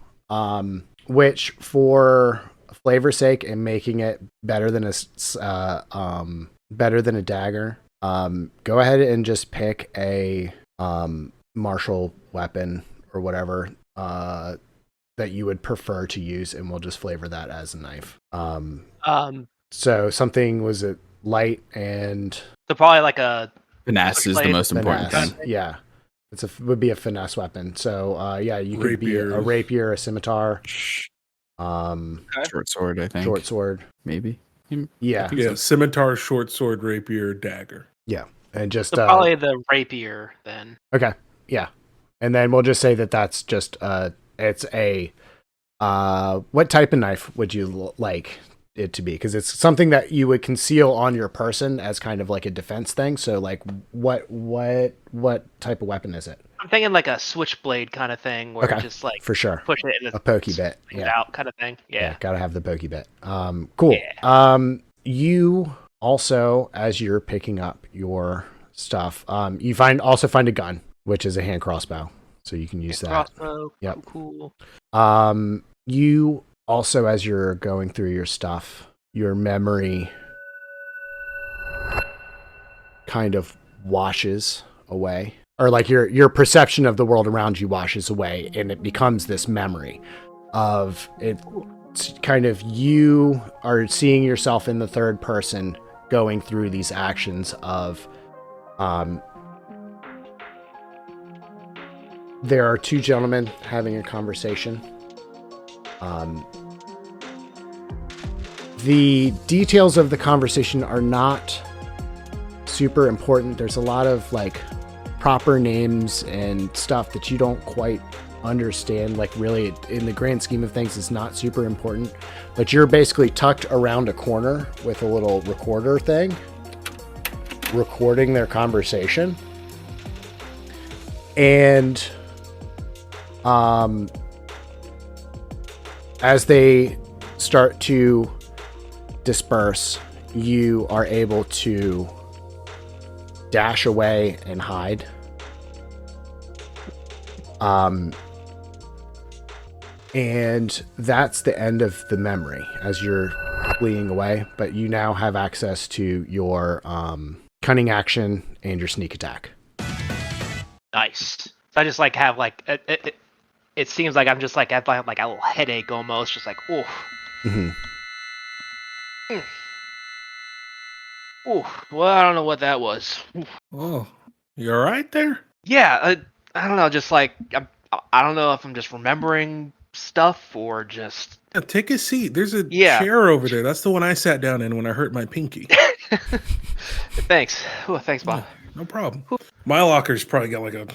which for flavor's sake and making it better than a dagger, go ahead and just pick a martial weapon or whatever that you would prefer to use, and we'll just flavor that as a knife. So something, was it light and... So probably like a... Finesse is the most important thing. Yeah. Would be a finesse weapon. So yeah, you could be a rapier, a scimitar. Short sword, I think. Short sword. Maybe. Yeah. Yeah, scimitar, short sword, rapier, dagger. Yeah. And just... So probably the rapier then. Okay. Yeah. And then we'll just say that that's just... it's a... what type of knife would you like it to be? Because it's something that you would conceal on your person as kind of like a defense thing. So like what type of weapon is it? I'm thinking like a switchblade kind of thing, where it just like for sure push it in a pokey bit, out kind of thing. Yeah, gotta have the pokey bit. Cool. Yeah. You also, as you're picking up your stuff, you also find a gun, which is a hand crossbow, so you can use that. Crossbow. Yep. Cool. You also, as you're going through your stuff, your memory kind of washes away, or like your perception of the world around you washes away, and it becomes this memory of it. It's kind of you are seeing yourself in the third person going through these actions of there are two gentlemen having a conversation. The details of the conversation are not super important. There's a lot of like proper names and stuff that you don't quite understand. Like really, in the grand scheme of things, it's not super important. But you're basically tucked around a corner with a little recorder thing, recording their conversation. And as they start to disperse, you are able to dash away and hide. And that's the end of the memory as you're fleeing away, but you now have access to your cunning action and your sneak attack. Nice. So I just like have like it seems like I'm just like I have like a little headache almost, just like oof. Mm-hmm. Oof. Well, I don't know what that was. Oh, you all right there? Yeah, I don't know. Just like I don't know if I'm just remembering stuff or just. Yeah, take a seat. There's a Yeah. chair over there. That's the one I sat down in when I hurt my pinky. Thanks. Oh, thanks, Bob. No problem. My locker's probably got like a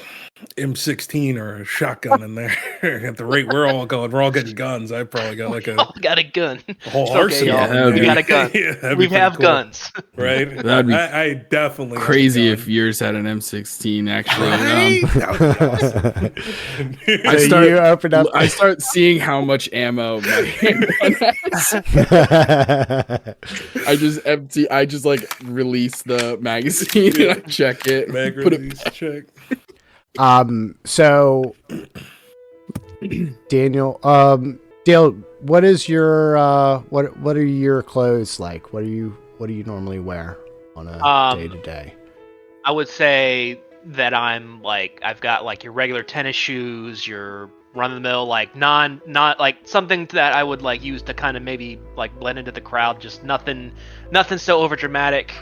M16 or a shotgun in there. At the rate we're all going, we're all getting guns. I probably got like a Got a gun. whole It's okay, arsenal. y'all. in there. We got a gun. Yeah, that'd be We pretty have cool, guns. right? That'd be I definitely have a Crazy gun. if yours had an M16 actually. Right? That would be awesome. You open up. I start seeing how much ammo my handgun has. I just like release the magazine and I check it. Mag Put it release check. So Daniel, Dale, what is your what are your clothes like? What do you normally wear on a day to day? I would say that I'm like I've got like your regular tennis shoes, your run of the mill like not like something that I would like use to kind of maybe like blend into the crowd. Just nothing so over dramatic,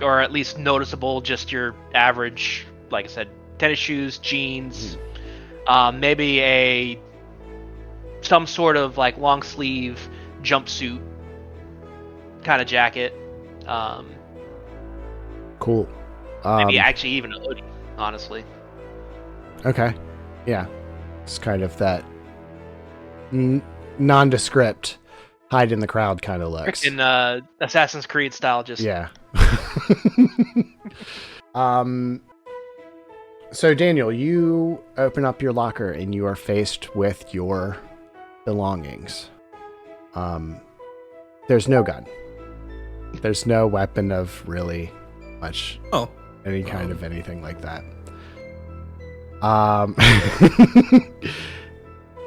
or at least noticeable. Just your average, like I said, tennis shoes, jeans, maybe some sort of like long sleeve jumpsuit kind of jacket. Cool. Maybe actually even a hoodie, honestly. Okay. Yeah. It's kind of that nondescript, hide in the crowd kind of looks. In Assassin's Creed style, just Yeah. So Daniel, you open up your locker and you are faced with your belongings. There's no gun. There's no weapon of really much any kind of anything like that.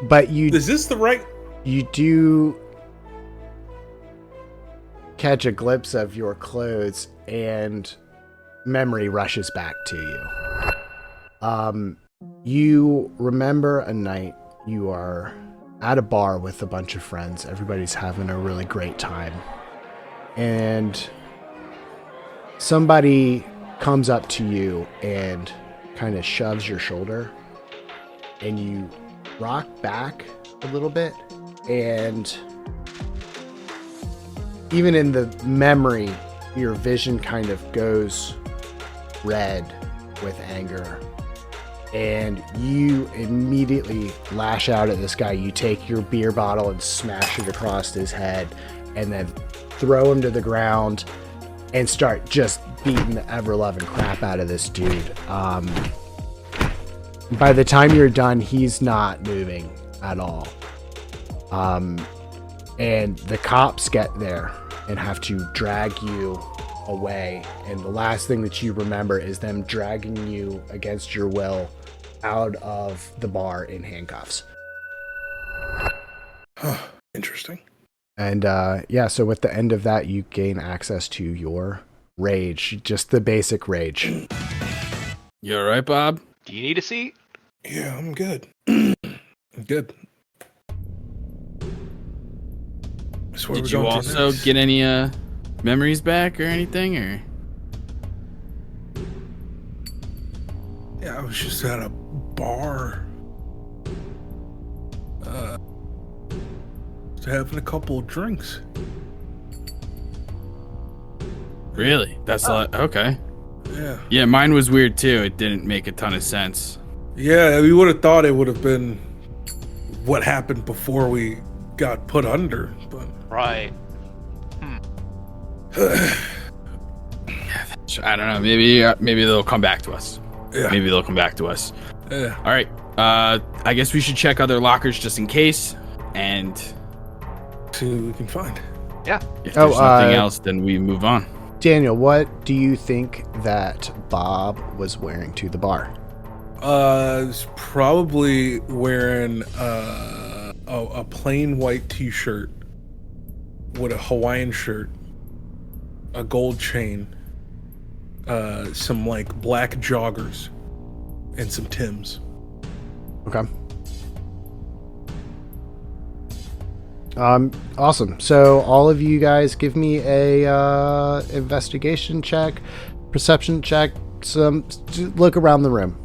But Is this the right? you do catch a glimpse of your clothes and memory rushes back to you. You remember a night you are at a bar with a bunch of friends. Everybody's having a really great time. And somebody comes up to you and kind of shoves your shoulder. And you rock back a little bit. And even in the memory, your vision kind of goes red with anger. And you immediately lash out at this guy. You take your beer bottle and smash it across his head and then throw him to the ground and start just beating the ever-loving crap out of this dude. By the time you're done, he's not moving at all. And the cops get there and have to drag you away. And the last thing that you remember is them dragging you against your will out of the bar in handcuffs. Interesting. And so with the end of that, you gain access to your rage, just the basic rage. You all right, Bob? Do you need a seat? Yeah, I'm good. I'm good. So Did you also get any memories back or anything, or? Yeah, I was just at a bar. Having a couple of drinks. Really? That's a lot. Okay. Yeah. Yeah, mine was weird too. It didn't make a ton of sense. Yeah, we would have thought it would have been what happened before we got put under, but Right. I don't know. Maybe they'll come back to us. yeah. Maybe they'll come back to us. Yeah. All right. I guess we should check other lockers just in case. And See what we can find. Yeah. if there's nothing else, then we move on. Daniel, what do you think that Bob was wearing to the bar? He's probably wearing a plain white t-shirt with a Hawaiian shirt, a gold chain, some like black joggers, and some Timbs. Okay. Awesome. So all of you guys give me a investigation check, perception check, look around the room.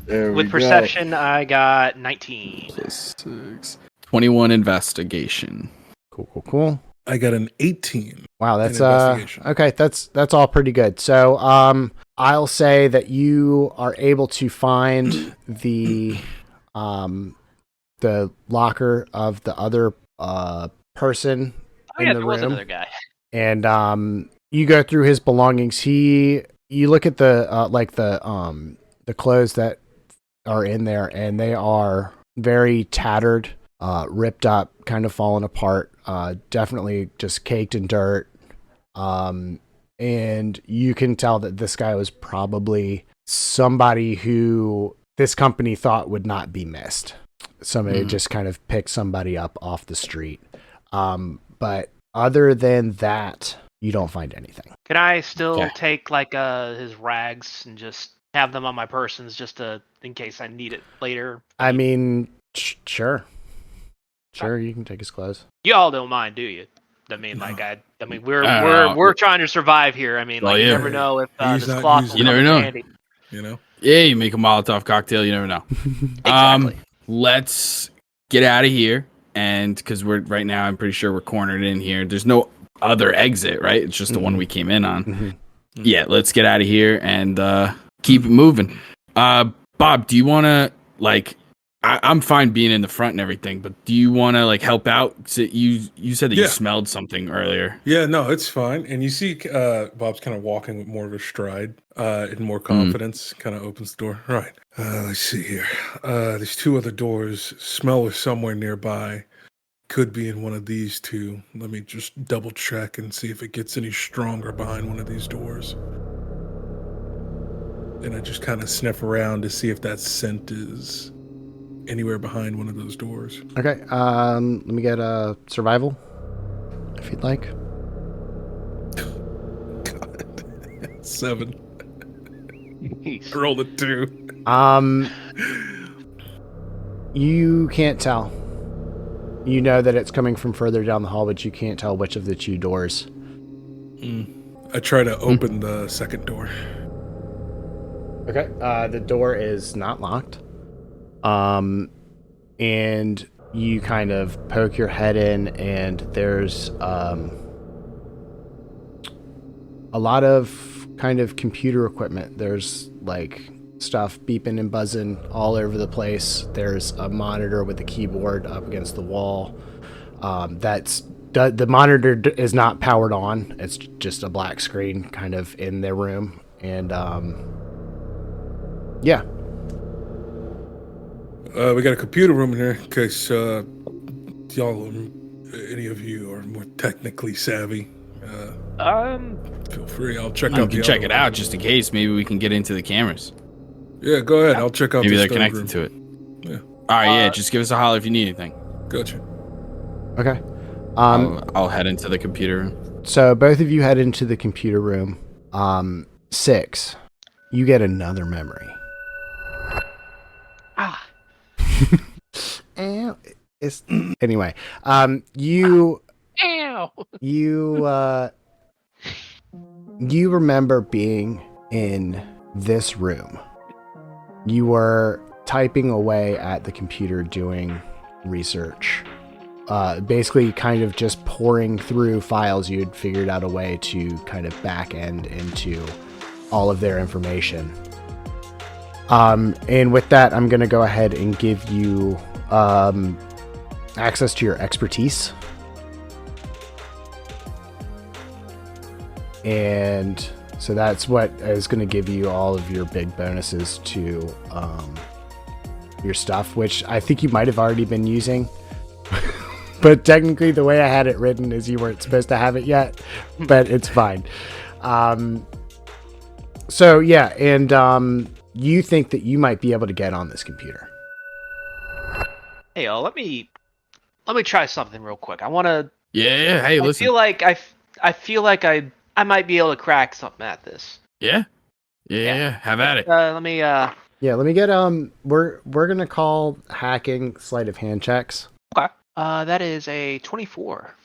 With perception, I got 19. Plus 6. 21 investigation. Cool. I got an 18. Wow, that's investigation. okay. That's all pretty good. So I'll say that you are able to find the locker of the other person in the There was room, another guy. and you go through his belongings. You look at the clothes that are in there, and they are very tattered, ripped up, kind of fallen apart, definitely just caked in dirt. And you can tell that this guy was probably somebody who this company thought would not be missed. Somebody just kind of picked somebody up off the street. But other than that, you don't find anything. Can I still take like his rags and just have them on my persons just in case I need it later? I mean, sure, you can take his clothes. You all don't mind, do you? I mean, we're trying to survive here. I mean, you never know if He's this not cloth using will come it. in You never know. handy. You know? Yeah, you make a Molotov cocktail. You never know. Exactly. Let's get out of here. And because right now, I'm pretty sure we're cornered in here. There's no other exit, right? It's just the one we came in on. Mm-hmm. Yeah, let's get out of here and keep it moving. Bob, do you want to I'm fine being in the front and everything, but do you want to help out? So you said that you smelled something earlier. Yeah, no, it's fine. And you see Bob's kind of walking with more of a stride and more confidence, kind of opens the door. Right. Let's see here. There's two other doors. Smell is somewhere nearby. Could be in one of these two. Let me just double check and see if it gets any stronger behind one of these doors. And I just kind of sniff around to see if that scent is anywhere behind one of those doors. Okay. Let me get a survival, if you'd like. God. 7. Jeez. I rolled a 2. You can't tell. You know that it's coming from further down the hall, but you can't tell which of the two doors. I try to open the second door. Okay. The door is not locked. And you kind of poke your head in, and there's a lot of kind of computer equipment. There's stuff beeping and buzzing all over the place. There's a monitor with a keyboard up against the wall. The monitor is not powered on. It's just a black screen kind of in their room. And yeah. We got a computer room in here in case y'all, any of you are more technically savvy. Feel free. I'll check out. You can check it out just in case. Maybe we can get into the cameras. Yeah, go ahead. I'll check out. Maybe the they're stove connected room. to it. Yeah. All right, yeah. Just give us a holler if you need anything. Gotcha. Okay. I'll head into the computer room. So both of you head into the computer room. 6, you get another memory. Ah. Anyway, you Ow. you remember being in this room. You were typing away at the computer doing research. Basically kind of just pouring through files. You had figured out a way to kind of back end into all of their information. And with that, I'm going to go ahead and give you access to your expertise. And so that's what is going to give you all of your big bonuses to your stuff, which I think you might have already been using. But technically the way I had it written is you weren't supposed to have it yet, but it's fine. So yeah, and you think that you might be able to get on this computer. Hey, let me try something real quick. I want to. Yeah. Hey, listen. I feel like I might be able to crack something at this. Yeah. Have at it. Let me. Yeah, let me get we're gonna call hacking sleight of hand checks. Okay. That is a 24.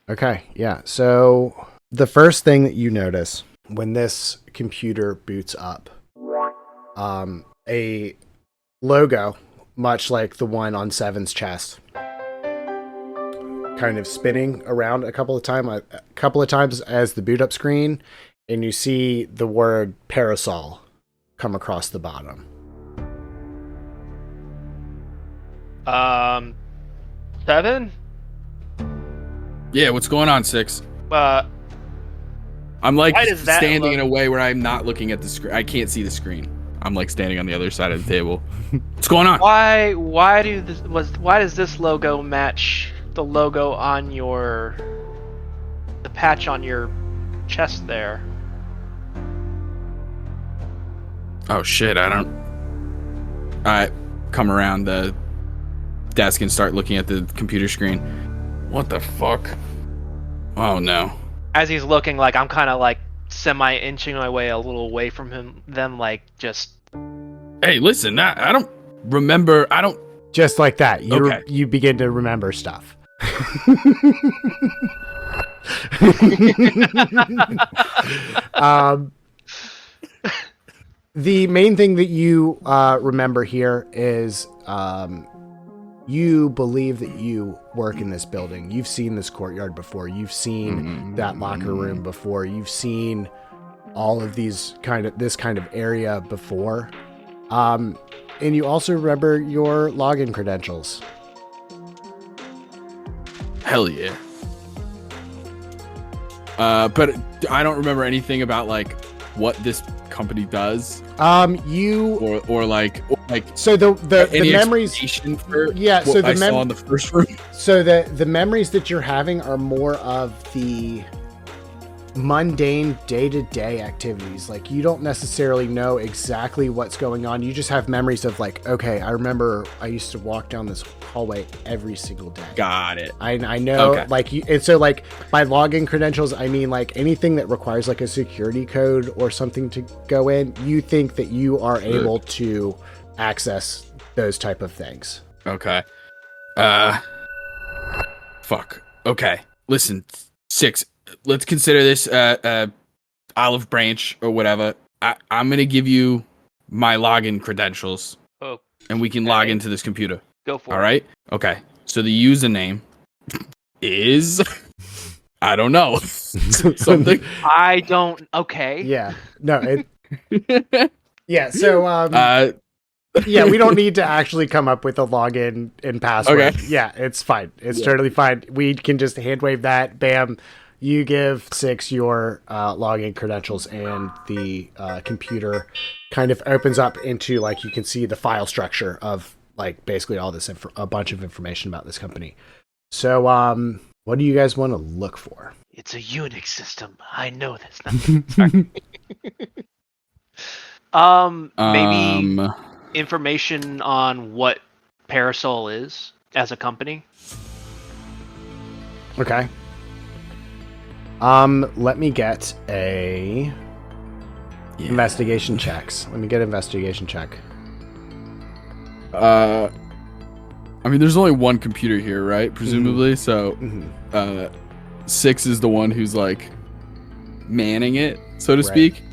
Okay, yeah. So the first thing that you notice when this computer boots up, a logo, much like the one on Seven's chest, kind of spinning around a couple of times as the boot up screen, and you see the word parasol come across the bottom. 7? Yeah, what's going on, 6? I'm like standing in a way where I'm not looking at the screen. I can't see the screen. I'm like standing on the other side of the table. What's going on? Why does this logo match the logo on the patch on your chest there? Oh shit, I come around the desk and start looking at the computer screen. What the fuck? Oh no. As he's looking, like, I'm kind of like semi-inching my way a little away from them, like, just... Hey, listen, I don't remember, Just like that, Okay. You begin to remember stuff. The main thing that you remember here is you believe that you work in this building. You've seen this courtyard before. You've seen that locker room before. You've seen all of this kind of area before. And you also remember your login credentials. Hell yeah. But I don't remember anything about like what this company does. You or like so the any memories. For Yeah, so what the I saw in the first room. So the memories that you're having are more of the mundane day-to-day activities. Like, you don't necessarily know exactly what's going on. You just have memories of like, okay, I remember I used to walk down this hallway every single day. Got it. I know, Okay. like, and so like by login credentials, I mean like anything that requires like a security code or something to go in. You think that you are able to access those type of things. Okay. Fuck. Okay. Listen, 6. Let's consider this olive branch or whatever. I'm gonna give you my login credentials. Oh. And we can log into this computer. Go for it. All right. Okay. So the username is I don't know. Something. I don't. Okay. Yeah. No. Yeah. So yeah, we don't need to actually come up with a login and password. Okay. Yeah, it's fine. It's totally fine. We can just hand wave that. Bam. You give 6 your login credentials, and the computer kind of opens up into, like, you can see the file structure of like basically all this a bunch of information about this company. So what do you guys want to look for? It's a Unix system. I know this. Sorry. Maybe information on what Parasol is as a company. Okay. Let me get a investigation checks. Let me get investigation check. I mean, there's only one computer here, right? Presumably, so Mhm. 6 is the one who's like manning it, so to Right. speak.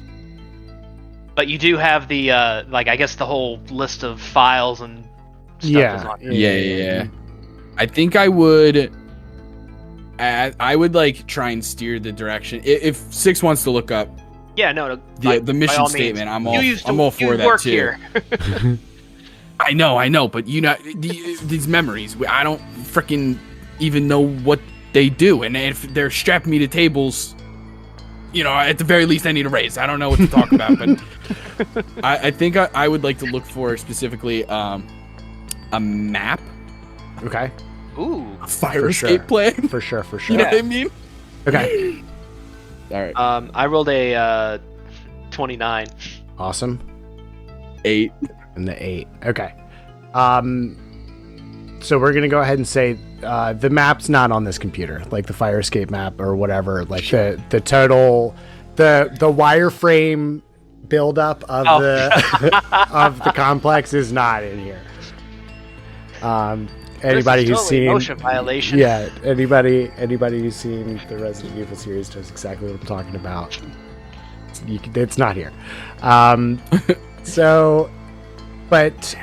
But you do have the like I guess the whole list of files and stuff is on. Yeah. I think I would like try and steer the direction. If 6 wants to look up Yeah, no, the by mission all statement, means. I'm You all for that work too. Here. I know, but you know these memories. I don't freaking even know what they do, and if they're strapping me to tables, you know, at the very least, I need a raise. I don't know what to talk about, but I think I would like to look for specifically a map, Okay. Ooh. fire sure. escape plan. For sure. You know what I mean? Okay. All right, I rolled a 29. Awesome. 8. And the 8. Okay. So we're gonna go ahead and say the map's not on this computer, like the fire escape map or whatever. Like the total, the wireframe buildup of the of the complex is not in here. Anybody This is who's totally seen motion violation. Yeah, anybody who's seen the Resident Evil series knows exactly what I'm talking about. It's not here. So, but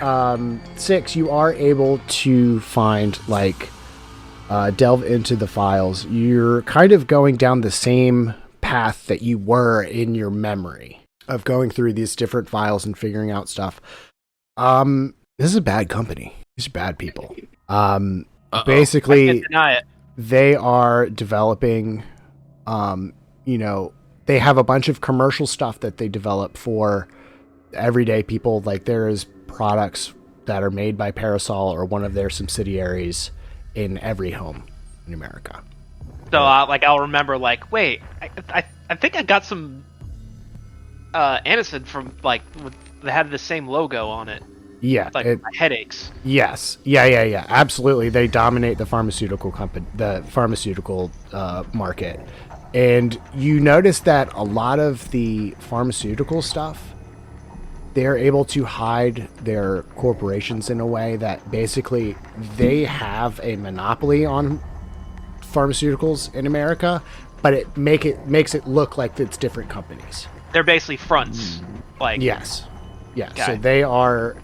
6, you are able to find delve into the files. You're kind of going down the same path that you were in your memory of going through these different files and figuring out stuff. This is a bad company. These are bad people. Uh-oh. Basically, I can't deny it. they are developing, they have a bunch of commercial stuff that they develop for everyday people. Like there's products that are made by Parasol or one of their subsidiaries in every home in America. So I'll remember wait, I think I got some Anacid from they had the same logo on it. Yeah, My headaches. Yes. Yeah. Absolutely. They dominate the pharmaceutical market. And you notice that a lot of the pharmaceutical stuff, they're able to hide their corporations in a way that basically they have a monopoly on pharmaceuticals in America, but it makes it look like it's different companies. They're basically fronts. Yes. Yeah. Okay. So they are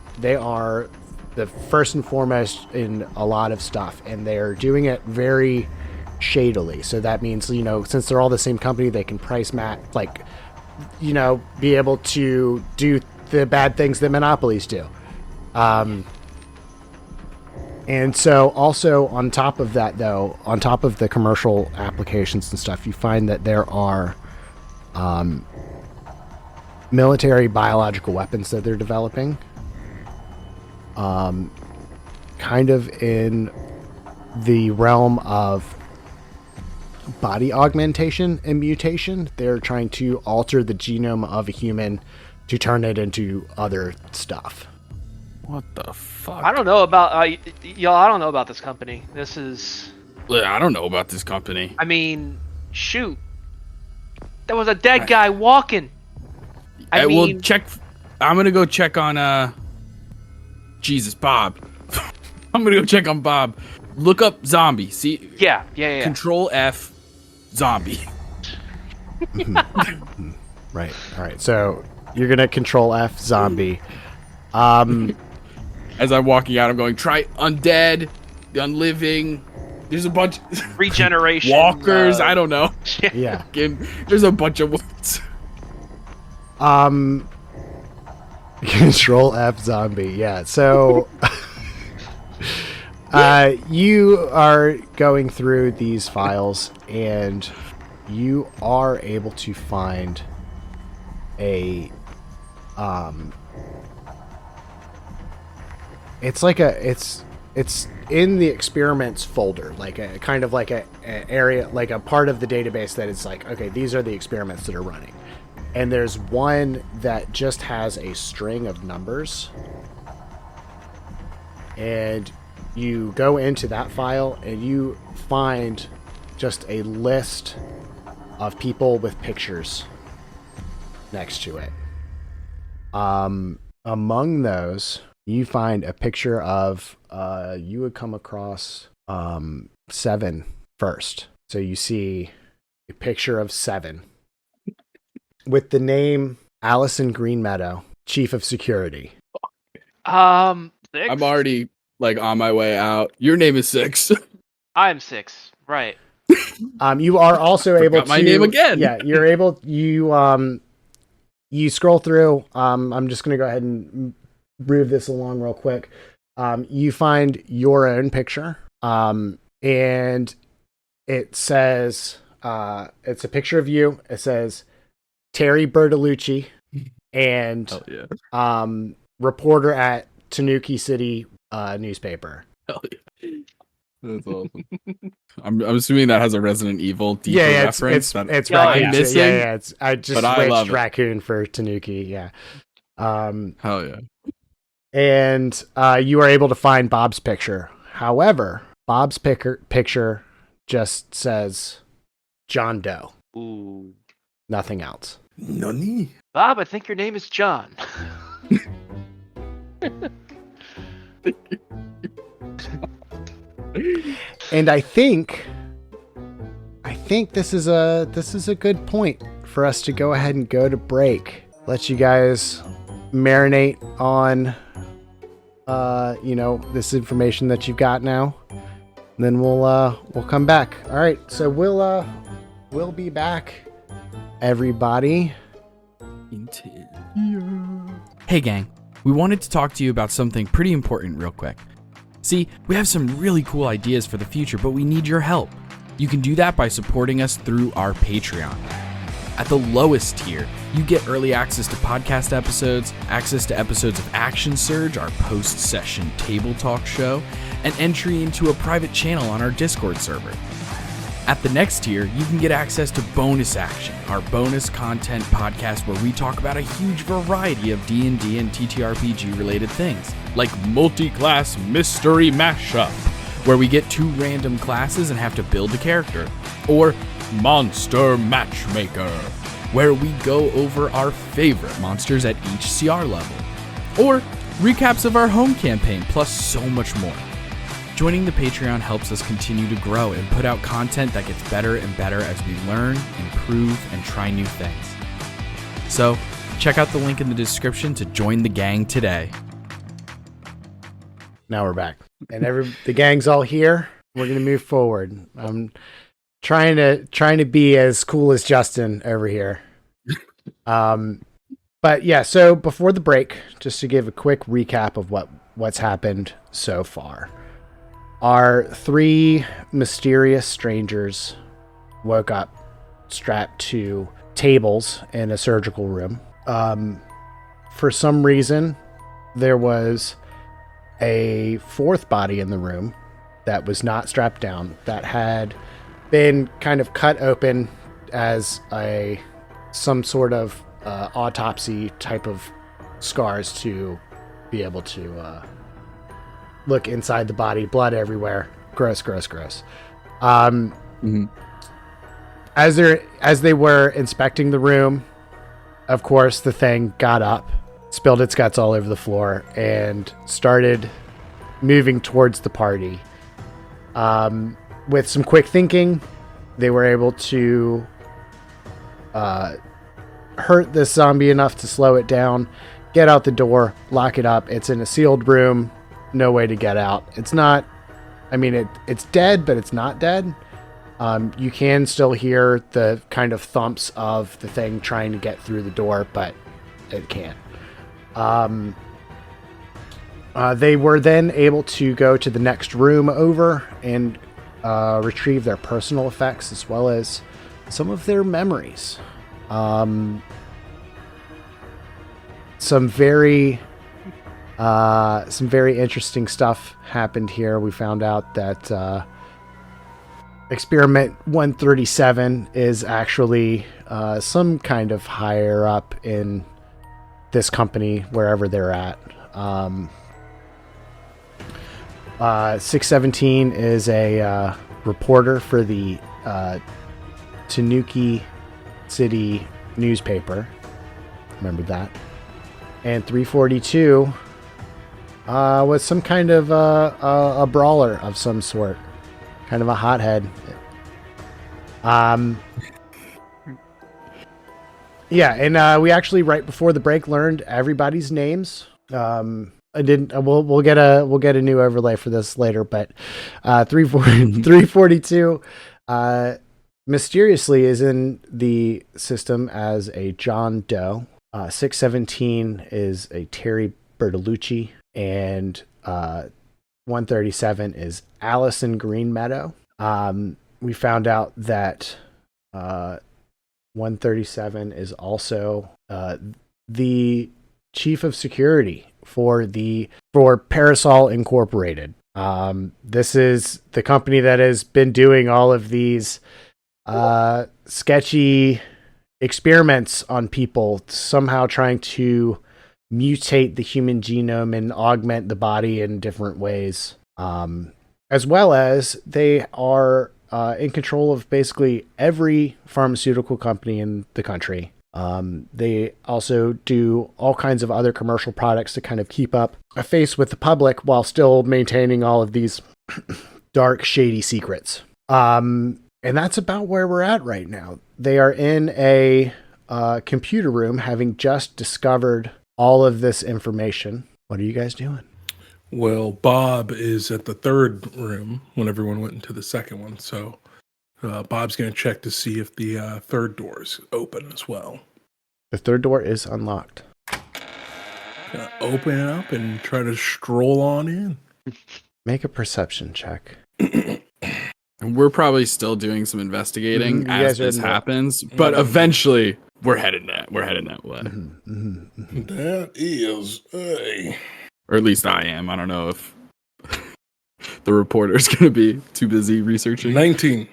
the first and foremost in a lot of stuff, and they're doing it very shadily. So that means, since they're all the same company, they can price match, be able to do the bad things that monopolies do. And so also on top of that, though, on top of the commercial applications and stuff, you find that there are military biological weapons that they're developing. Kind of in the realm of body augmentation and mutation. They're trying to alter the genome of a human to turn it into other stuff. What the fuck? I don't know about y'all. I don't know about this company. This is. I don't know about this company. I mean, shoot. There was a dead guy walking. We'll check. I'm gonna go check on Jesus, Bob. I'm gonna go check on Bob. Look up zombie. See? Yeah. Control F, zombie. Right. All right. So you're gonna Control F zombie. As I'm walking out, I'm going try undead, the unliving. There's a bunch Regeneration. walkers. I don't know. Yeah. There's a bunch of words. Control F zombie. Yeah. So you are going through these files and you are able to find a it's in the experiments folder, like a kind of like a area, like a part of the database that it's like, okay, these are the experiments that are running. And there's one that just has a string of numbers. And you go into that file and you find just a list of people with pictures next to it. Among those, you find a picture of, you would come across 7 first. So you see a picture of 7 with the name Allison Greenmeadow, Chief of Security. 6? I'm already like on my way out. Your name is 6. I'm 6. Right. You are also able to my name again. Yeah, you're able. You scroll through. I'm just gonna go ahead and move this along real quick. You find your own picture, and it says it's a picture of you. It says Terry Bertolucci and reporter at Tanuki City newspaper. Hell yeah. That's awesome. I'm assuming that has a Resident Evil deeper reference. It's raccoon. I'm missing. Yeah, I just switched raccoon for Tanuki. Yeah. Hell yeah. And you are able to find Bob's picture. However, Bob's picture just says John Doe. Ooh. Nothing else. Nani? Bob, I think your name is John. And I think this is a good point for us to go ahead and go to break. Let you guys marinate on this information that you've got now. And then we'll come back. All right, so we'll be back, everybody. Hey gang, we wanted to talk to you about something pretty important real quick. See, we have some really cool ideas for the future, but we need your help. You can do that by supporting us through our Patreon. At the lowest tier, you get early access to podcast episodes, access to episodes of Action Surge, our post-session table talk show, and entry into a private channel on our Discord server. At the next tier, you can get access to Bonus Action, our bonus content podcast where we talk about a huge variety of D&D and TTRPG related things, like Multi-Class Mystery Mashup, where we get 2 random classes and have to build a character, or Monster Matchmaker, where we go over our favorite monsters at each CR level, or recaps of our home campaign, plus so much more. Joining the Patreon helps us continue to grow and put out content that gets better and better as we learn, improve, and try new things. So, check out the link in the description to join the gang today. Now we're back, and the gang's all here. We're gonna move forward. I'm trying to be as cool as Justin over here. But yeah, so before the break, just to give a quick recap of what's happened so far. Our 3 mysterious strangers woke up strapped to tables in a surgical room. For some reason, there was a 4th body in the room that was not strapped down, that had been kind of cut open as some sort of autopsy type of scars to be able to look inside the body, blood everywhere. Gross. As they were inspecting the room, of course, the thing got up, spilled its guts all over the floor, and started moving towards the party. With some quick thinking, they were able to hurt this zombie enough to slow it down, get out the door, lock it up. It's in a sealed room. No way to get out. It's dead, but it's not dead. You can still hear the kind of thumps of the thing trying to get through the door, but it can't. They were then able to go to the next room over and retrieve their personal effects as well as some of their memories. Some very interesting stuff happened here. We found out that Experiment 137 is actually some kind of higher up in this company, wherever they're at. 617 is a reporter for the Tanuki City newspaper. Remember that. And 342 was some kind of a brawler of some sort. Kind of a hothead. Yeah, and we actually right before the break learned everybody's names. I didn't. We'll get a new overlay for this later, but 342 mysteriously is in the system as a John Doe. 617 is a Terry Bertolucci, and 137 is Allison Greenmeadow. We found out that 137 is also the chief of security for Parasol Incorporated. This is the company that has been doing all of these sketchy experiments on people, somehow trying to mutate the human genome and augment the body in different ways. As well as they are in control of basically every pharmaceutical company in the country. They also do all kinds of other commercial products to kind of keep up a face with the public while still maintaining all of these dark, shady secrets. And that's about where we're at right now. They are in a computer room, having just discovered all of this information. What are you guys doing? Well, Bob is at the third room when everyone went into the second one. So Bob's going to check to see if the third door is open as well. The third door is unlocked. Gonna open it up and try to stroll on in. Make a perception check. We're probably still doing some investigating You as guys are this in the- happens, but eventually we're heading that way. That is a... Or at least I am. I don't know if the reporter's going to be too busy researching. 19.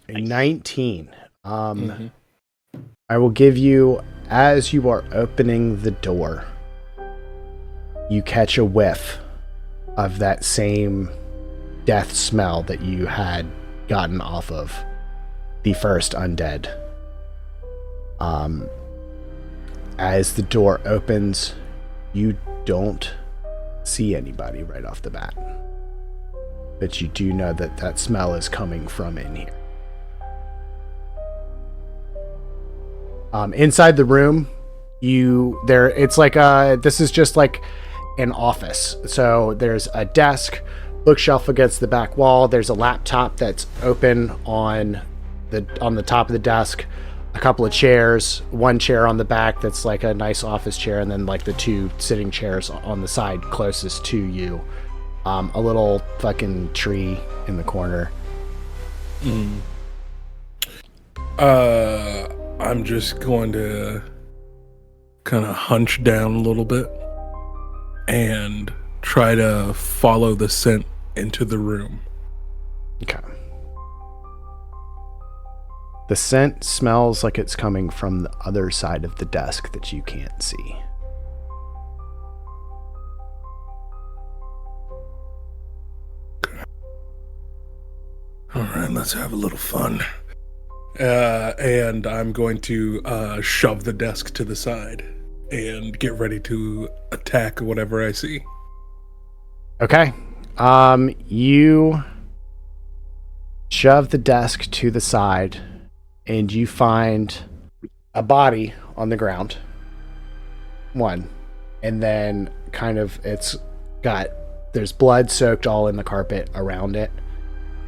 A 19. I will give you, as you are opening the door, you catch a whiff of that same death smell that you had gotten off of the first undead. As the door opens, you don't see anybody right off the bat, but you do know that that smell is coming from in here. Inside the room, it's like this is just like an office. So there's a desk, bookshelf against the back wall. There's a laptop that's open on the top of the desk. A couple of chairs, one chair on the back that's like a nice office chair, and then like the two sitting chairs on the side closest to you. A little fucking tree in the corner. I'm just going to kind of hunch down a little bit and try to follow the scent into the room. Okay. The scent smells like it's coming from the other side of the desk that you can't see. All right, let's have a little fun. And I'm going to shove the desk to the side and get ready to attack whatever I see. Okay. You shove the desk to the side and you find a body on the ground. One. And then kind of there's blood soaked all in the carpet around it.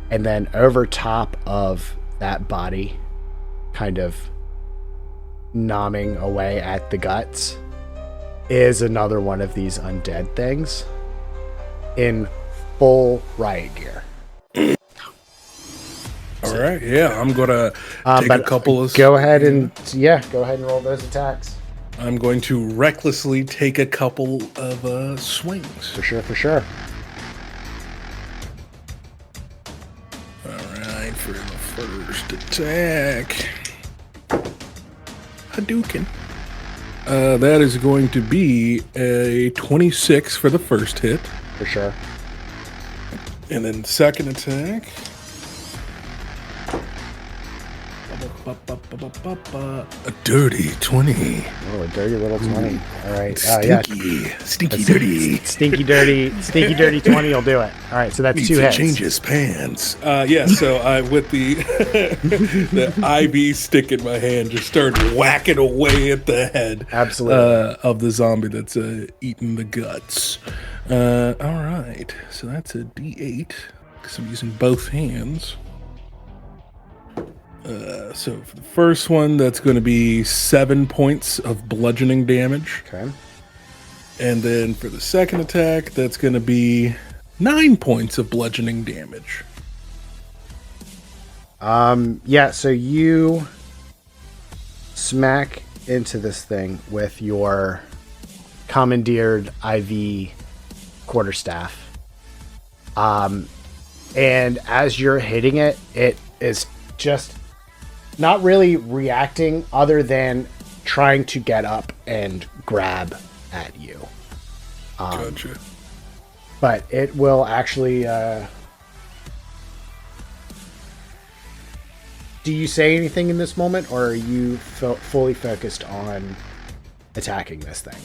And then over top of that body, kind of nomming away at the guts, is another one of these undead things in full riot gear. All right, yeah, I'm gonna take a couple of... Go ahead and roll those attacks. I'm going to recklessly take a couple of swings. For sure. All right, for the first attack. Hadouken. That is going to be a 26 for the first hit. For sure. And then second attack. A dirty 20. Oh, a dirty little 20. All right. Stinky dirty. Stinky dirty 20 will do it. All right, so that's Needs 2 to hits. change his pants. So I, with the the IV stick in my hand, just started whacking away at the head. Absolutely. Of the zombie that's eating the guts. All right, so that's a D8 because I'm using both hands. So for the first one, that's going to be 7 points of bludgeoning damage. Okay. And then for the second attack, that's going to be 9 points of bludgeoning damage. So you smack into this thing with your commandeered IV quarterstaff. And as you're hitting it, it is just not really reacting other than trying to get up and grab at you. Gotcha. But it will actually... do you say anything in this moment, or are you fully focused on attacking this thing?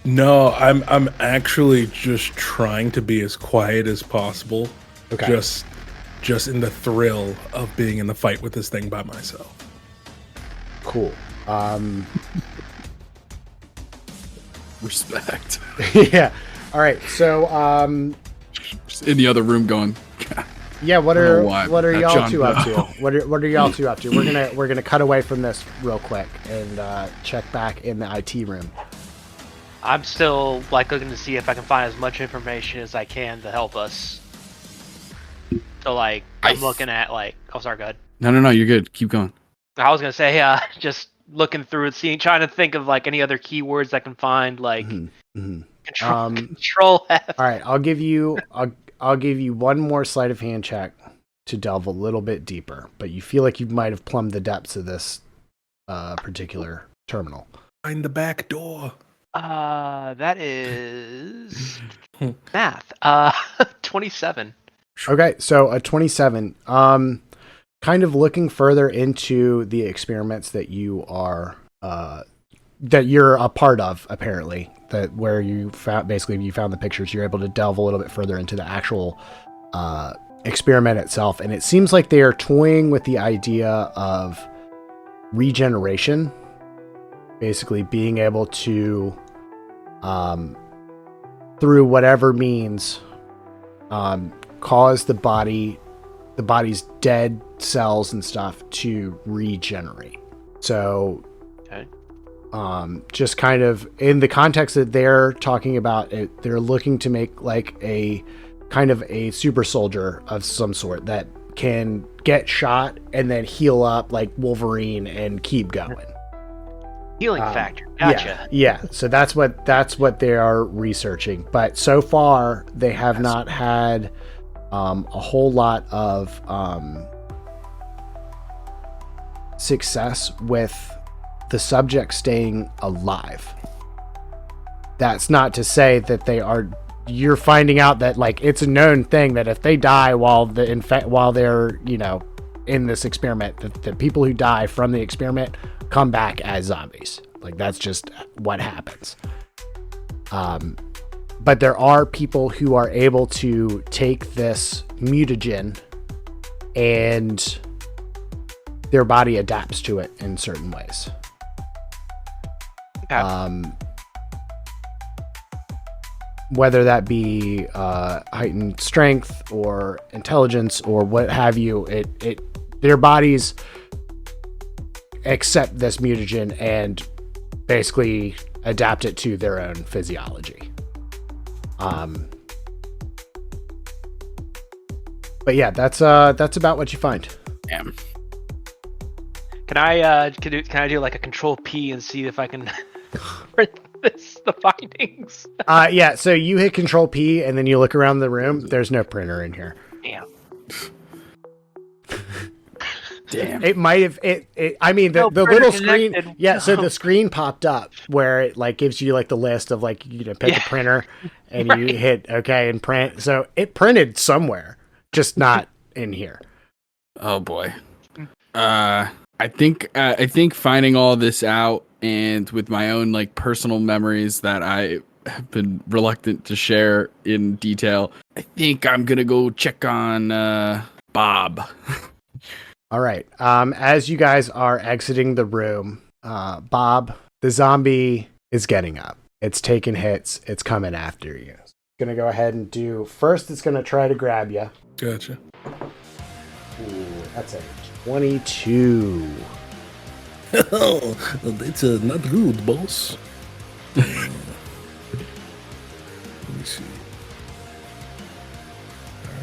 No, I'm actually just trying to be as quiet as possible. Okay. Just in the thrill of being in the fight with this thing by myself. Cool. Respect. Yeah. All right. So, Just in the other room going, yeah. What I don't are know why, what are but y'all John two up to? Doe. What are y'all two up to? We're gonna cut away from this real quick and check back in the IT room. I'm still looking to see if I can find as much information as I can to help us. So I'm looking at oh, sorry, go ahead. No, you're good. Keep going. I was gonna say just looking through and trying to think of any other keywords I can find control F. All right. I'll give you one more sleight of hand check to delve a little bit deeper, but you feel like you might have plumbed the depths of this particular terminal. Find the back door. That is math. 27. Okay, so a 27. Kind of looking further into the experiments that you are that you're a part of, apparently, that where you found the pictures, you're able to delve a little bit further into the actual experiment itself, and it seems like they are toying with the idea of regeneration, basically being able to through whatever means cause the body's dead cells and stuff to regenerate. So okay. Just kind of in the context that they're talking about it, they're looking to make a kind of a super soldier of some sort that can get shot and then heal up like Wolverine and keep going. Healing factor. Gotcha. Yeah. So that's what they are researching. But so far they have not had a whole lot of success with the subject staying alive. That's not to say that you're finding out that it's a known thing that if they die while they're in this experiment, that the people who die from the experiment come back as zombies. That's just what happens. But there are people who are able to take this mutagen and their body adapts to it in certain ways. Okay. Whether that be heightened strength or intelligence or what have you, their bodies accept this mutagen and basically adapt it to their own physiology. But yeah, that's about what you find. Damn. Can I do a control P and see if I can print the findings? Yeah, so you hit control P and then you look around the room. There's no printer in here. Damn. Damn. It might have I mean the little screen. Yeah, so the screen popped up where it gives you the list of pick a printer and right. You hit okay and print. So it printed somewhere, just not in here. Oh boy. I think finding all this out, and with my own like personal memories that I have been reluctant to share in detail, I think I'm gonna go check on Bob. All right. As you guys are exiting the room, Bob, the zombie is getting up. It's taking hits. It's coming after you. It's gonna go ahead and do first. It's gonna try to grab you. Gotcha. Ooh, that's a 22. Oh, that's not good, boss. Let me see.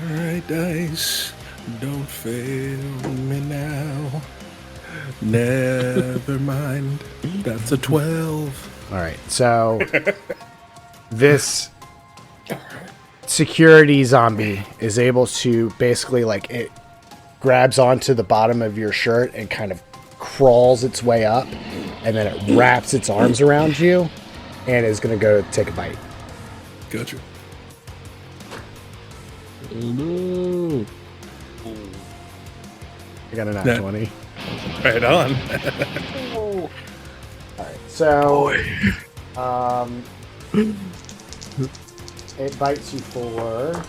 All right, dice. Don't fail me now. Never mind. That's a 12. All right. So this security zombie is able to basically it grabs onto the bottom of your shirt and kind of crawls its way up, and then it wraps its arms around you and is going to go take a bite. Gotcha. Oh no. I got a nat That- 20. Right on. All right. So it bites you for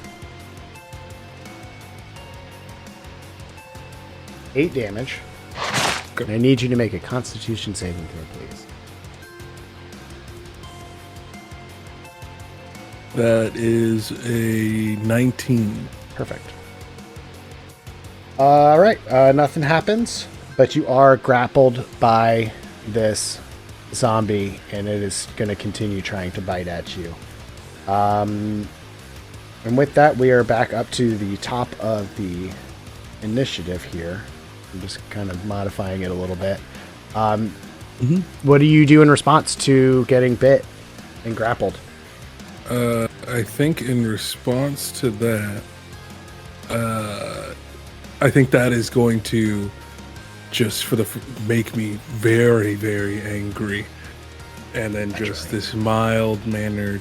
8 damage. Okay. And I need you to make a Constitution saving throw, please. That is a 19. Perfect. All right. Nothing happens, but you are grappled by this zombie, and it is going to continue trying to bite at you. And with that, we are back up to the top of the initiative here. I'm just kind of modifying it a little bit. What do you do in response to getting bit and grappled? I think in response to that, I think that is going to just make me very, very angry. And then just this mild-mannered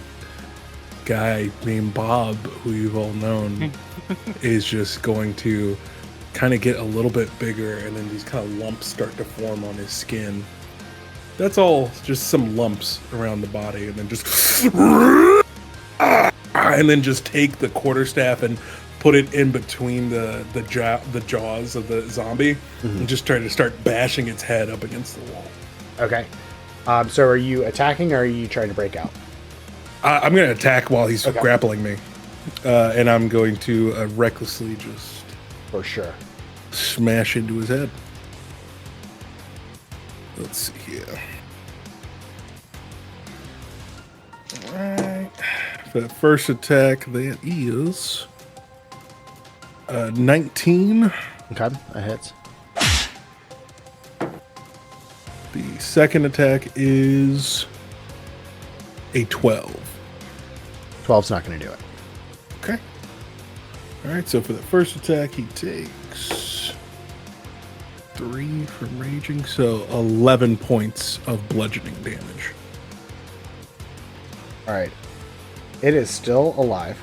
guy named Bob, who you've all known, is just going to kind of get a little bit bigger, and then these kind of lumps start to form on his skin. That's all, just some lumps around the body, and then just and then just take the quarterstaff and put it in between the jaws of the zombie, and just try to start bashing its head up against the wall. Okay. So are you attacking, or are you trying to break out? I'm going to attack while he's Okay. grappling me, and I'm going to recklessly just For sure. smash into his head. Let's see here. Alright. For the first attack, that is 19. Okay, that hits. The second attack is a 12. 12's not going to do it. Okay. Alright, so for the first attack, he takes 3 from raging, so 11 points of bludgeoning damage. All right. It is still alive.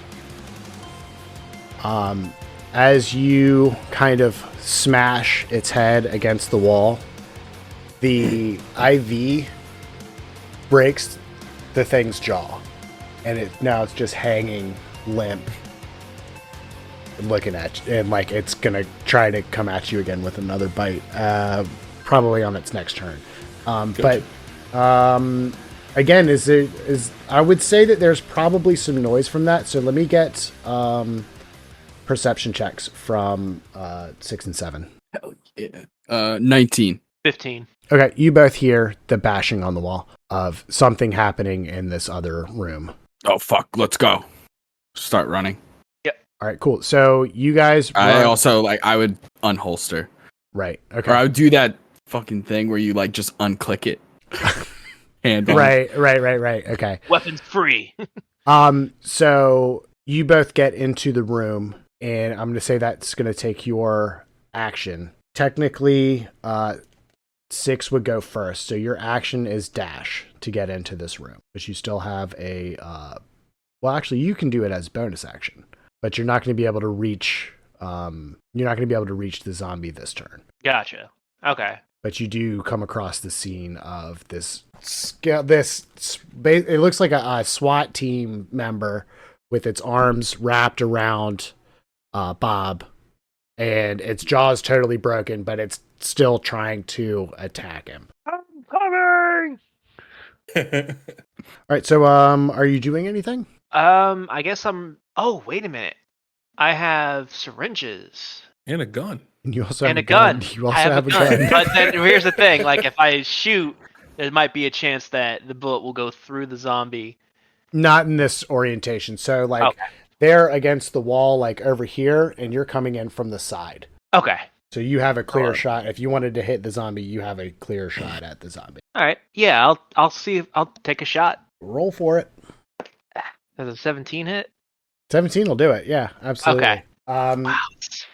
As you kind of smash its head against the wall, the IV breaks the thing's jaw, and it's just hanging limp, and looking at you, and it's gonna try to come at you again with another bite, probably on its next turn. But again, I would say that there's probably some noise from that. So let me get perception checks from 6 and 7. Hell yeah. 19. 15. Okay, you both hear the bashing on the wall of something happening in this other room. Oh fuck, let's go. Start running. All right, cool. So you guys I run- also I would unholster. right. Or I Okay. would do that fucking thing where you just unclick it. Hand on. Right. Okay. Weapons free. So you both get into the room, and I'm going to say that's going to take your action. Technically, 6 would go first. So your action is dash to get into this room, but you still have a, well, actually you can do it as bonus action, but you're not going to be able to reach, the zombie this turn. Gotcha. Okay. but you do come across the scene of this. It looks like a SWAT team member with its arms wrapped around Bob, and its jaw's totally broken, but it's still trying to attack him. I'm coming. All right, so are you doing anything? I guess I'm. Oh, wait a minute. I have syringes. And a gun. And you also And have a gun. You also I have a gun. But then here's the thing: like, if I shoot, there might be a chance that the bullet will go through the zombie. Not in this orientation. So, like, Okay. they're against the wall, like over here, and you're coming in from the side. Okay. So you have a clear shot. If you wanted to hit the zombie, you have a clear shot at the zombie. All right. Yeah, I'll see. I'll take a shot. Roll for it. Does a 17 hit? 17 will do it. Yeah, absolutely. Okay. Wow. Six.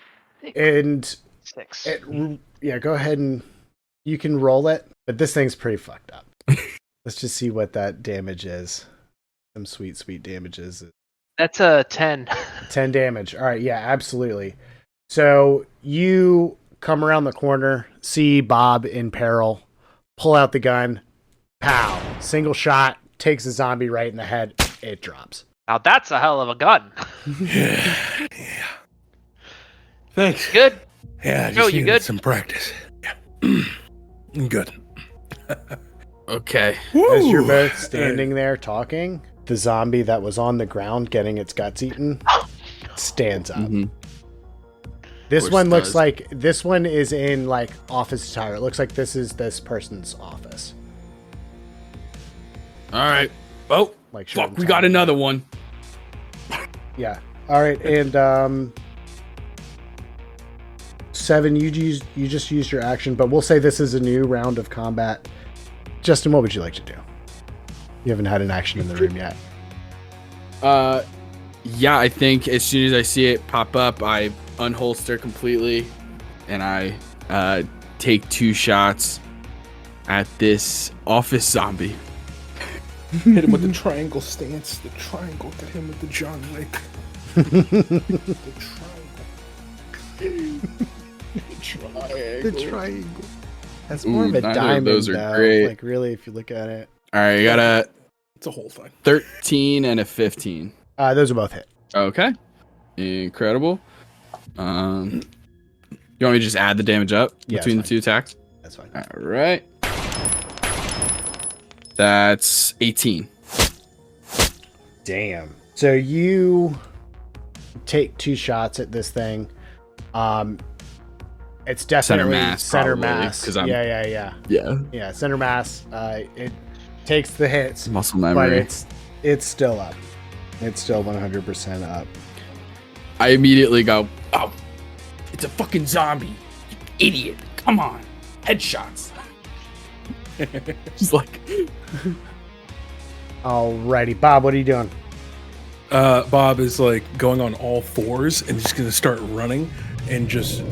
And 6. yeah, go ahead and you can roll it. But this thing's pretty fucked up. Let's just see what that damage is. Some sweet, sweet damages. That's a 10. 10 damage. All right. Yeah, absolutely. So you come around the corner, see Bob in peril, pull out the gun, pow, single shot, takes the zombie right in the head. It drops. Now that's a hell of a gun. Yeah. Thanks. Good. Yeah, I Joe, just you needed good? some practice. Yeah. I'm good. Okay. As you're Woo! both standing there talking, the zombie that was on the ground getting its guts eaten stands up. Mhm. This Course one it looks does. like this one is in like office attire. It looks like this is this person's office. All right. Oh, Like shirt fuck, and we tie. got another one. Yeah. All right, and 7, you just used your action, but we'll say this is a new round of combat. Justin, what would you like to do? You haven't had an action in the room yet. Yeah, I think as soon as I see it pop up, I unholster completely, and I take 2 shots at this office zombie. Hit him with the triangle stance. The triangle. Get him with the John Wick. The triangle. The triangle. That's more of a neither of diamond, those are though. great. Like, really, if you look at it. All right, I got a It's a whole thing. 13 and a 15. Those are both hit. Okay, incredible. You want me to just add the damage up Yeah, between the that's 2 attacks? That's fine. All right. That's 18. Damn. So you take 2 shots at this thing. It's definitely center probably, mass. 'cause I'm- Yeah. Yeah. Center mass. It takes the hits, Muscle but memory. it's still up. It's still 100% up. I immediately go, oh, it's a fucking zombie. You idiot. Come on. Headshots. Just like, Alrighty, Bob, what are you doing? Bob is like going on all 4s and he's gonna start running and just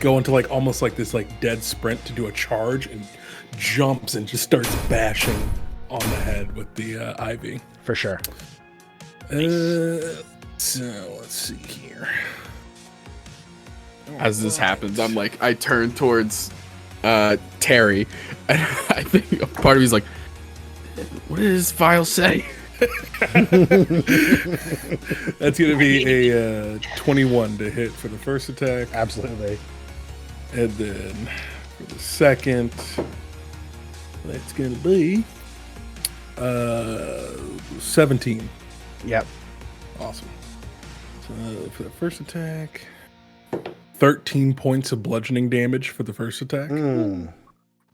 go into like almost like this like dead sprint to do a charge and jumps and just starts bashing on the head with the IV. For sure. So let's see here. as this happens, I'm like, I turn towards Terry, and I think part of me's like, what did his file say? That's gonna be a 21 to hit for the first attack, Absolutely. and then for the second, that's gonna be 17. Yep. Awesome. So for the first attack, 13 points of bludgeoning damage for the first attack, Mm.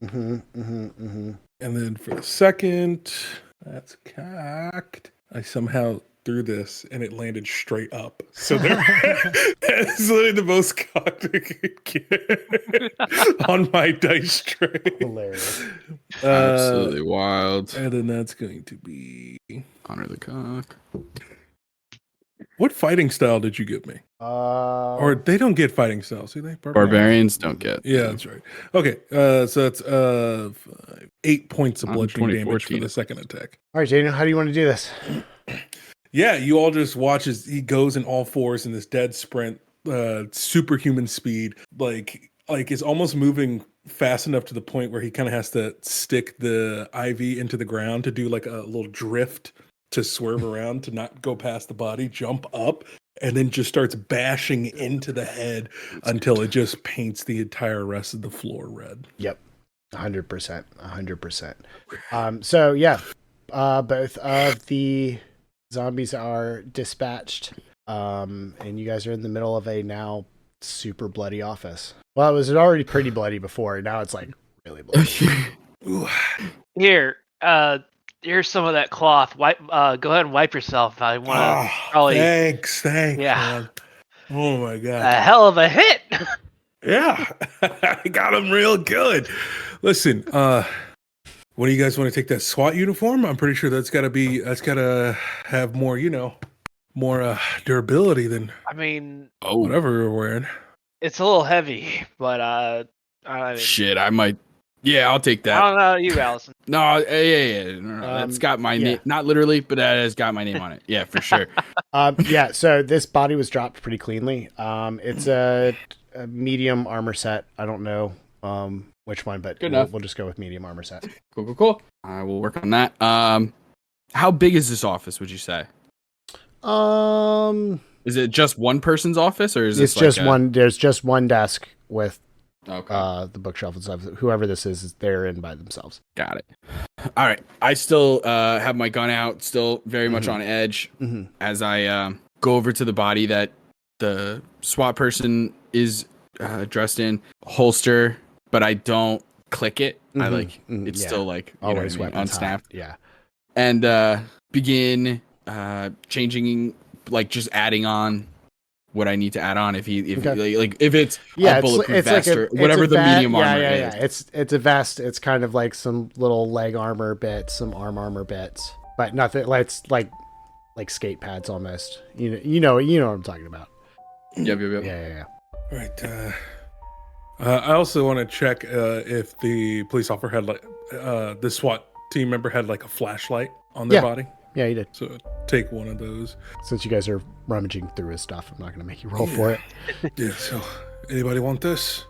and then for the second, that's cocked. I somehow threw this and it landed straight up. So that's literally the most cocked I could get on my dice tray. Hilarious. Absolutely wild. And then that's going to be, Honor the cock. what fighting style did you give me? Or they don't get fighting styles, do they? Barbarians don't get. Yeah, that's right. Okay, so that's 8 points of I'm bludgeoning damage for 2014. the second attack. All right, Daniel, how do you want to do this? Yeah, you all just watch as he goes in all 4s in this dead sprint, superhuman speed. Like, like is almost moving fast enough to the point where he kind of has to stick the IV into the ground to do like a little drift to swerve around to not go past the body, jump up, and then just starts bashing into the head until it just paints the entire rest of the floor red. Yep. 100%. 100%. So yeah, both of the zombies are dispatched. And you guys are in the middle of a now super bloody office. Well, it was already pretty bloody before. Now it's like really bloody. Here, here's some of that cloth. Wipe. Go ahead and wipe yourself. I want to probably. Thanks, Yeah. man. Oh my god. A hell of a hit. Yeah, I got him real good. Listen, what do you guys want to take that SWAT uniform? I'm pretty sure that's got to have more, more durability than I mean, whatever we're wearing. it's a little heavy, but I mean, Shit, I might. Yeah, I'll take I that. don't know you, Allison. No, yeah. No. That's got my name, not literally, but that has got my name on it. Yeah, for sure. Yeah. So this body was dropped pretty cleanly. It's a medium armor set. I don't know which one, but we'll just go with medium armor set. Cool. I will work on that. How big is this office? Would you say? Is it just one person's office, or is it's this just one? There's just one desk with the bookshelf and stuff. Whoever this is they're in by themselves. Got it. All right. I still have my gun out, still very much on edge as I go over to the body that the SWAT person is dressed in, holster, but I don't click it. I it's still like always unsnapped. Yeah. And begin changing, like just adding on what I need to add on if it's a bulletproof vest or whatever the medium armor is. It's a vest. It's kind of like some little leg armor bits, some arm armor bits, but nothing. It's like skate pads almost. You know what I'm talking about. Yep. Yeah. All right. I also want to check if the police officer had the SWAT team member had like a flashlight on their body. Yeah, he did. So take one of those. Since you guys are rummaging through his stuff, I'm not going to make you roll for it. Yeah. So anybody want this?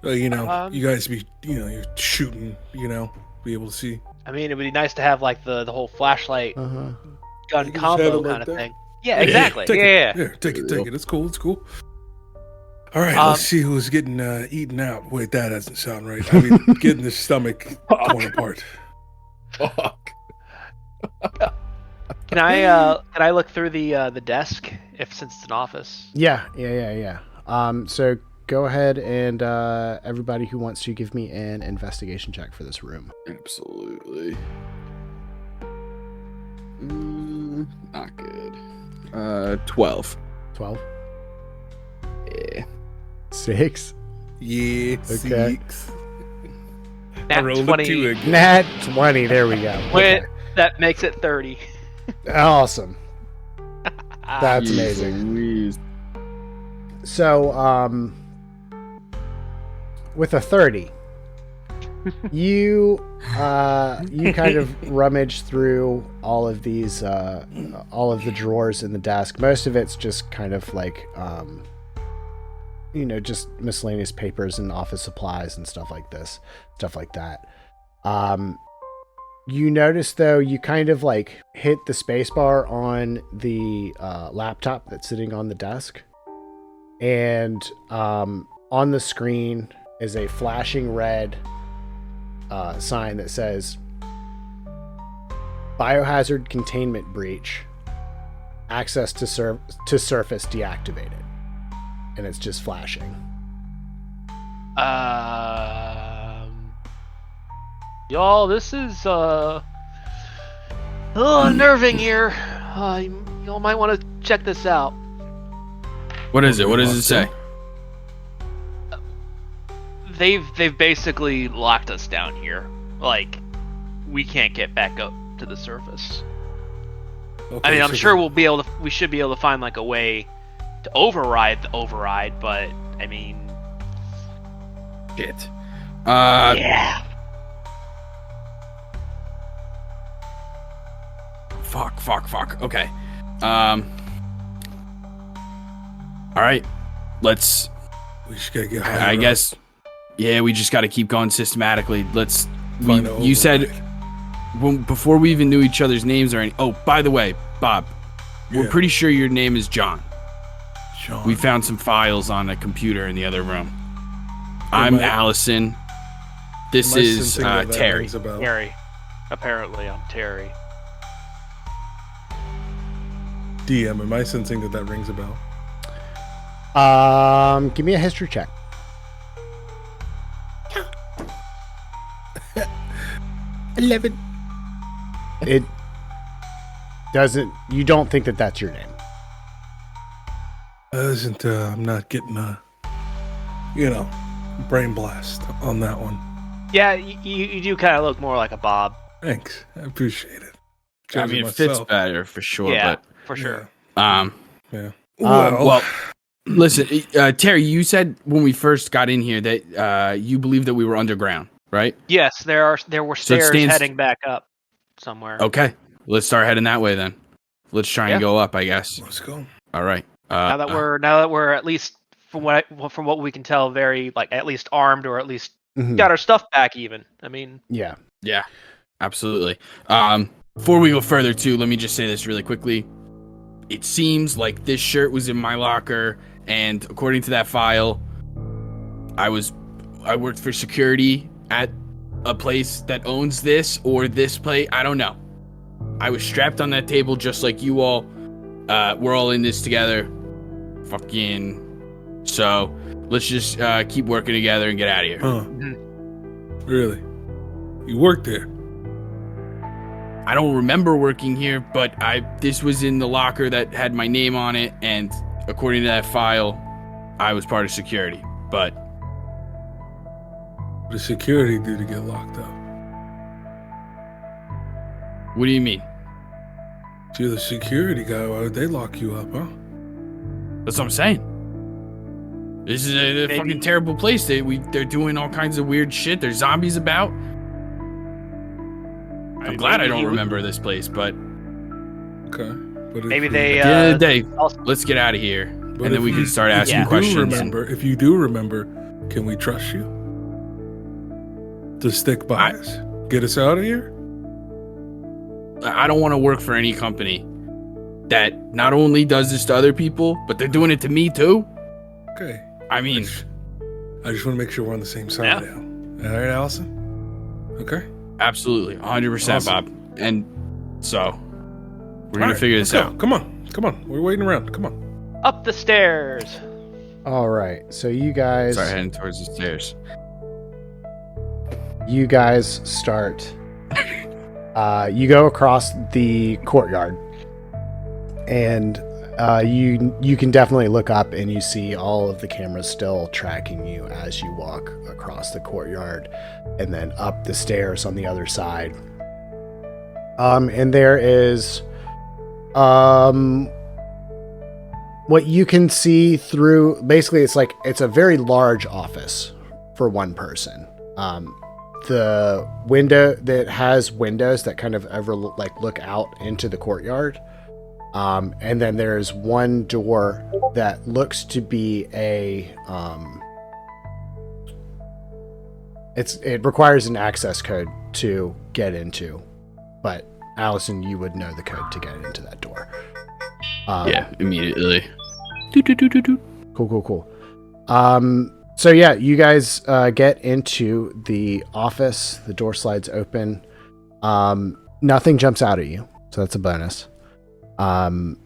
You guys be you're shooting. Be able to see. I mean, it would be nice to have like the whole flashlight gun just combo have it kind like of that. thing. Yeah, exactly. Take Yeah. it. Take it. It's cool. All right, let's see who's getting eaten out. Wait, that doesn't sound right. I mean, getting the stomach torn apart. Fuck. Can I look through the desk since it's an office? Yeah. So go ahead and everybody who wants to give me an investigation check for this room. Absolutely. Not good. 12. 12. Yeah. 6. Yeah. Okay. 6. Nat I rolled 20. a 2 again. Nat 20. There we go. Wait, that makes it 30. Awesome. That's amazing. Louise. So, with a 30, you kind of rummage through all of these, all of the drawers in the desk. Most of it's just kind of like, just miscellaneous papers and office supplies and stuff like that. You notice though, you kind of like hit the spacebar on the laptop that's sitting on the desk, and on the screen is a flashing red sign that says biohazard containment breach, access to surface deactivated, and it's just flashing. Y'all, this is a little unnerving here. Y'all might want to check this out. What is it? What does it say? They've basically locked us down here. Like, we can't get back up to the surface. Okay, I mean, I'm so sure we should be able to find like a way to override the override, but I mean, Shit. yeah. Fuck. Okay. All right. Let's We just gotta get higher. I guess. Yeah, we just got to keep going systematically. You said before we even knew each other's names or any. Oh, by the way, Bob, we're pretty sure your name is John. John. We found some files on a computer in the other room. I'm Allison. This is Terry. Terry. Apparently, I'm Terry. DM, am I sensing that rings a bell? Give me a history check. 11. It doesn't. You don't think that that's your name? I'm not getting a, brain blast on that one. Yeah, you do kind of look more like a Bob. Thanks, I appreciate it. I mean, it fits better for sure. Yeah, but, for sure. Yeah. Well, listen, Terry, you said when we first got in here that you believed that we were underground, right? Yes, there were stairs heading back up somewhere. Okay, let's start heading that way then. Let's try and go up, I guess. Let's go. All right. Now that we're at least from what we can tell, very at least armed, or at least got our stuff back. Even, I mean, yeah, absolutely. Before we go further, too, let me just say this really quickly. It seems like this shirt was in my locker, and according to that file, I worked for security at a place that owns this or this place. I don't know. I was strapped on that table just like you all. We're all in this together. So let's just keep working together and get out of here. Huh. Really? You worked there? I don't remember working here, but this was in the locker that had my name on it, and according to that file, I was part of security. But what does security do to get locked up? What do you mean? If you're the security guy, why would they lock you up, huh? That's what I'm saying. This is a fucking terrible place. They're doing all kinds of weird shit. There's zombies about. I'm glad I don't remember this place, but okay. But maybe they. At the end of the day, let's get out of here, and then we can start asking questions. If you do remember, can we trust you to stick by us, get us out of here? I don't want to work for any company that not only does this to other people, but they're doing it to me too. Okay. I mean, I just want to make sure we're on the same side now. All right, Allison? Okay. Absolutely. 100%, awesome. Bob. And so, we're going to figure this out. Come on. We're waiting around. Come on. Up the stairs. All right. So you guys start heading towards the stairs. You guys start. You go across the courtyard, and you can definitely look up and you see all of the cameras still tracking you as you walk across the courtyard and then up the stairs on the other side. And there is what you can see through. Basically, it's a very large office for one person. The window that has windows that kind of look out into the courtyard. And then there's one door that looks to be it requires an access code to get into, but Allison, you would know the code to get into that door. Yeah, immediately. Cool. So yeah, you guys get into the office. The door slides open. Nothing jumps out at you, so that's a bonus. And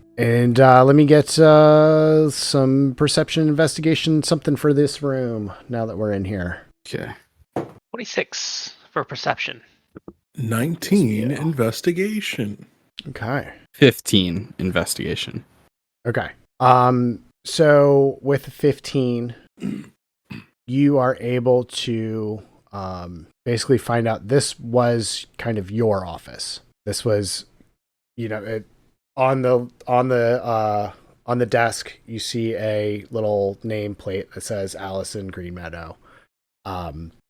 let me get some perception investigation, something for this room now that we're in here. Okay. 26 for perception. 19 investigation. Okay. 15 investigation. Okay. So with 15, you are able to basically find out this was kind of your office. This was, on the desk, you see a little nameplate that says Allison Greenmeadow.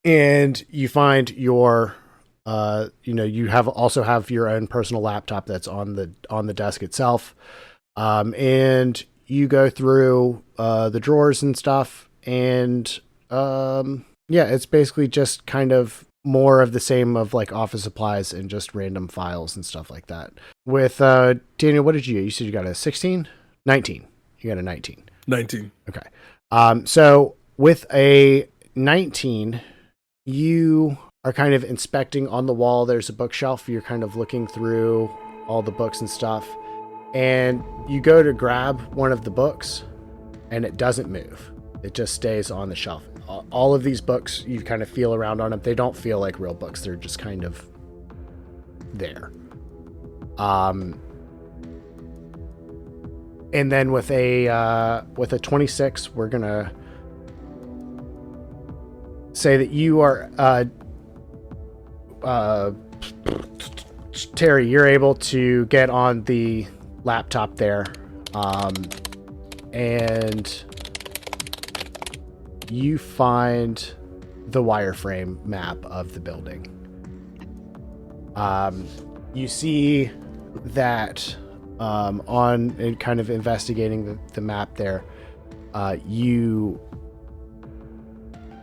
And you find your, you also have your own personal laptop that's on the desk itself. And you go through the drawers and stuff, and yeah, it's basically just kind of more of the same of like office supplies and just random files and stuff like that. With Daniel, what did you get? You said you got a 16? 19. You got a 19. 19. Okay. So with a 19, you are kind of inspecting on the wall. There's a bookshelf. You're kind of looking through all the books and stuff. And you go to grab one of the books and it doesn't move. It just stays on the shelf. All of these books, you kind of feel around on them. They don't feel like real books. They're just kind of there. And then with a 26, we're gonna say that you are Terry. You're able to get on the laptop there, and you find the wireframe map of the building. You see that on kind of investigating the map there, you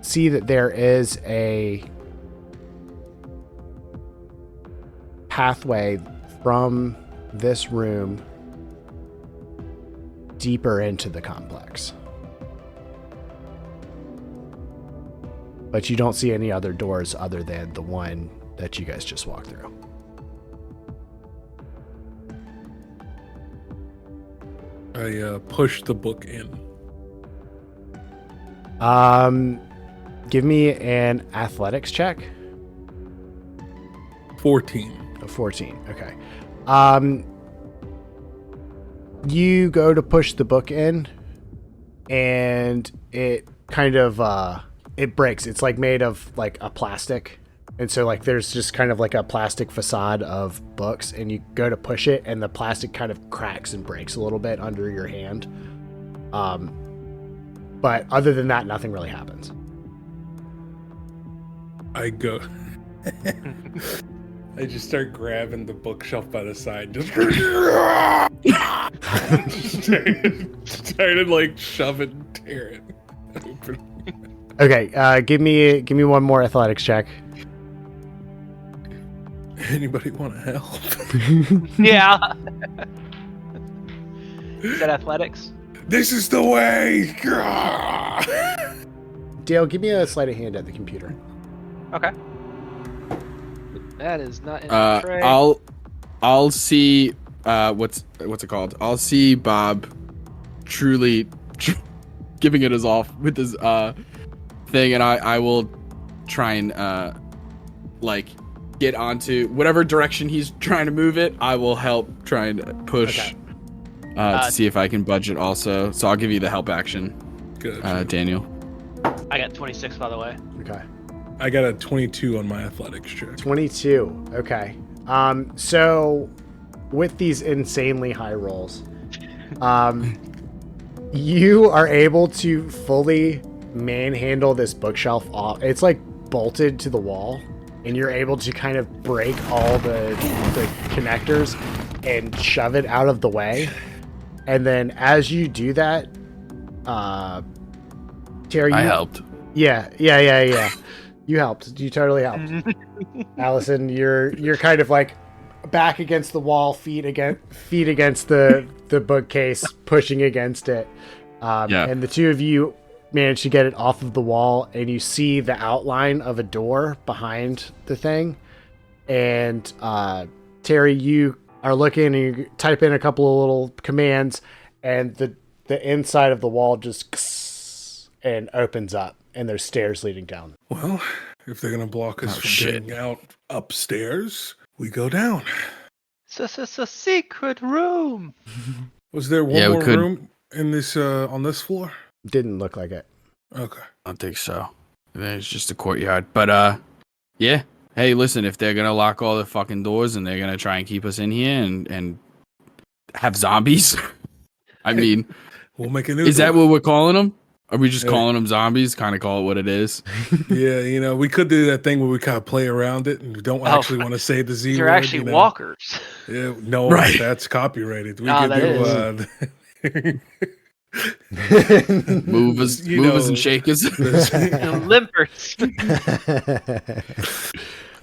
see that there is a pathway from this room deeper into the complex. But you don't see any other doors other than the one that you guys just walked through. I push the book in. Give me an athletics check. 14. A 14. Okay. You go to push the book in, and it kind of it breaks. It's like made of like a plastic, and so like there's just kind of like a plastic facade of books, and you go to push it, and the plastic kind of cracks and breaks a little bit under your hand. But other than that, nothing really happens. I go. I just start grabbing the bookshelf by the side. Just trying to like shove it and tear it open. Okay, give me one more athletics check. Anybody want to help? Yeah. Is that athletics? This is the way. Dale, give me a sleight of hand at the computer. Okay. That is not in the tray. I'll see what's it called? I'll see Bob truly giving it his all with his thing, and I will try and like get onto whatever direction he's trying to move it. I will help try and push to see if I can budge it also. So I'll give you the help action. Good. Daniel. I got 26, by the way. Okay. I got a 22 on my athletics check. 22. Okay. So with these insanely high rolls, you are able to fully manhandle this bookshelf off. It's like bolted to the wall, and you're able to kind of break all the connectors and shove it out of the way. And then as you do that, Terry, I helped. Yeah. You helped. You totally helped. Allison, you're kind of like back against the wall, feet against the bookcase, pushing against it. And the two of you manage to get it off of the wall, and you see the outline of a door behind the thing. And Terry, you are looking and you type in a couple of little commands, and the inside of the wall just and opens up, and there's stairs leading down. Well, if they're gonna block us from getting out upstairs, we go down. It's a secret room. Was there one more room in this on this floor? Didn't look like it. Okay. I don't think so. I think it's just a courtyard. But yeah. Hey, listen, if they're gonna lock all the fucking doors and they're gonna try and keep us in here and have zombies, I mean, we'll make a new. Is that what we're calling them? Are we just calling them zombies? Kind of call it what it is. Yeah, we could do that thing where we kind of play around it and don't actually want to say the Z word. They're actually walkers. Yeah, no, right. That's copyrighted. We could do. Move us and shake us. Limpers.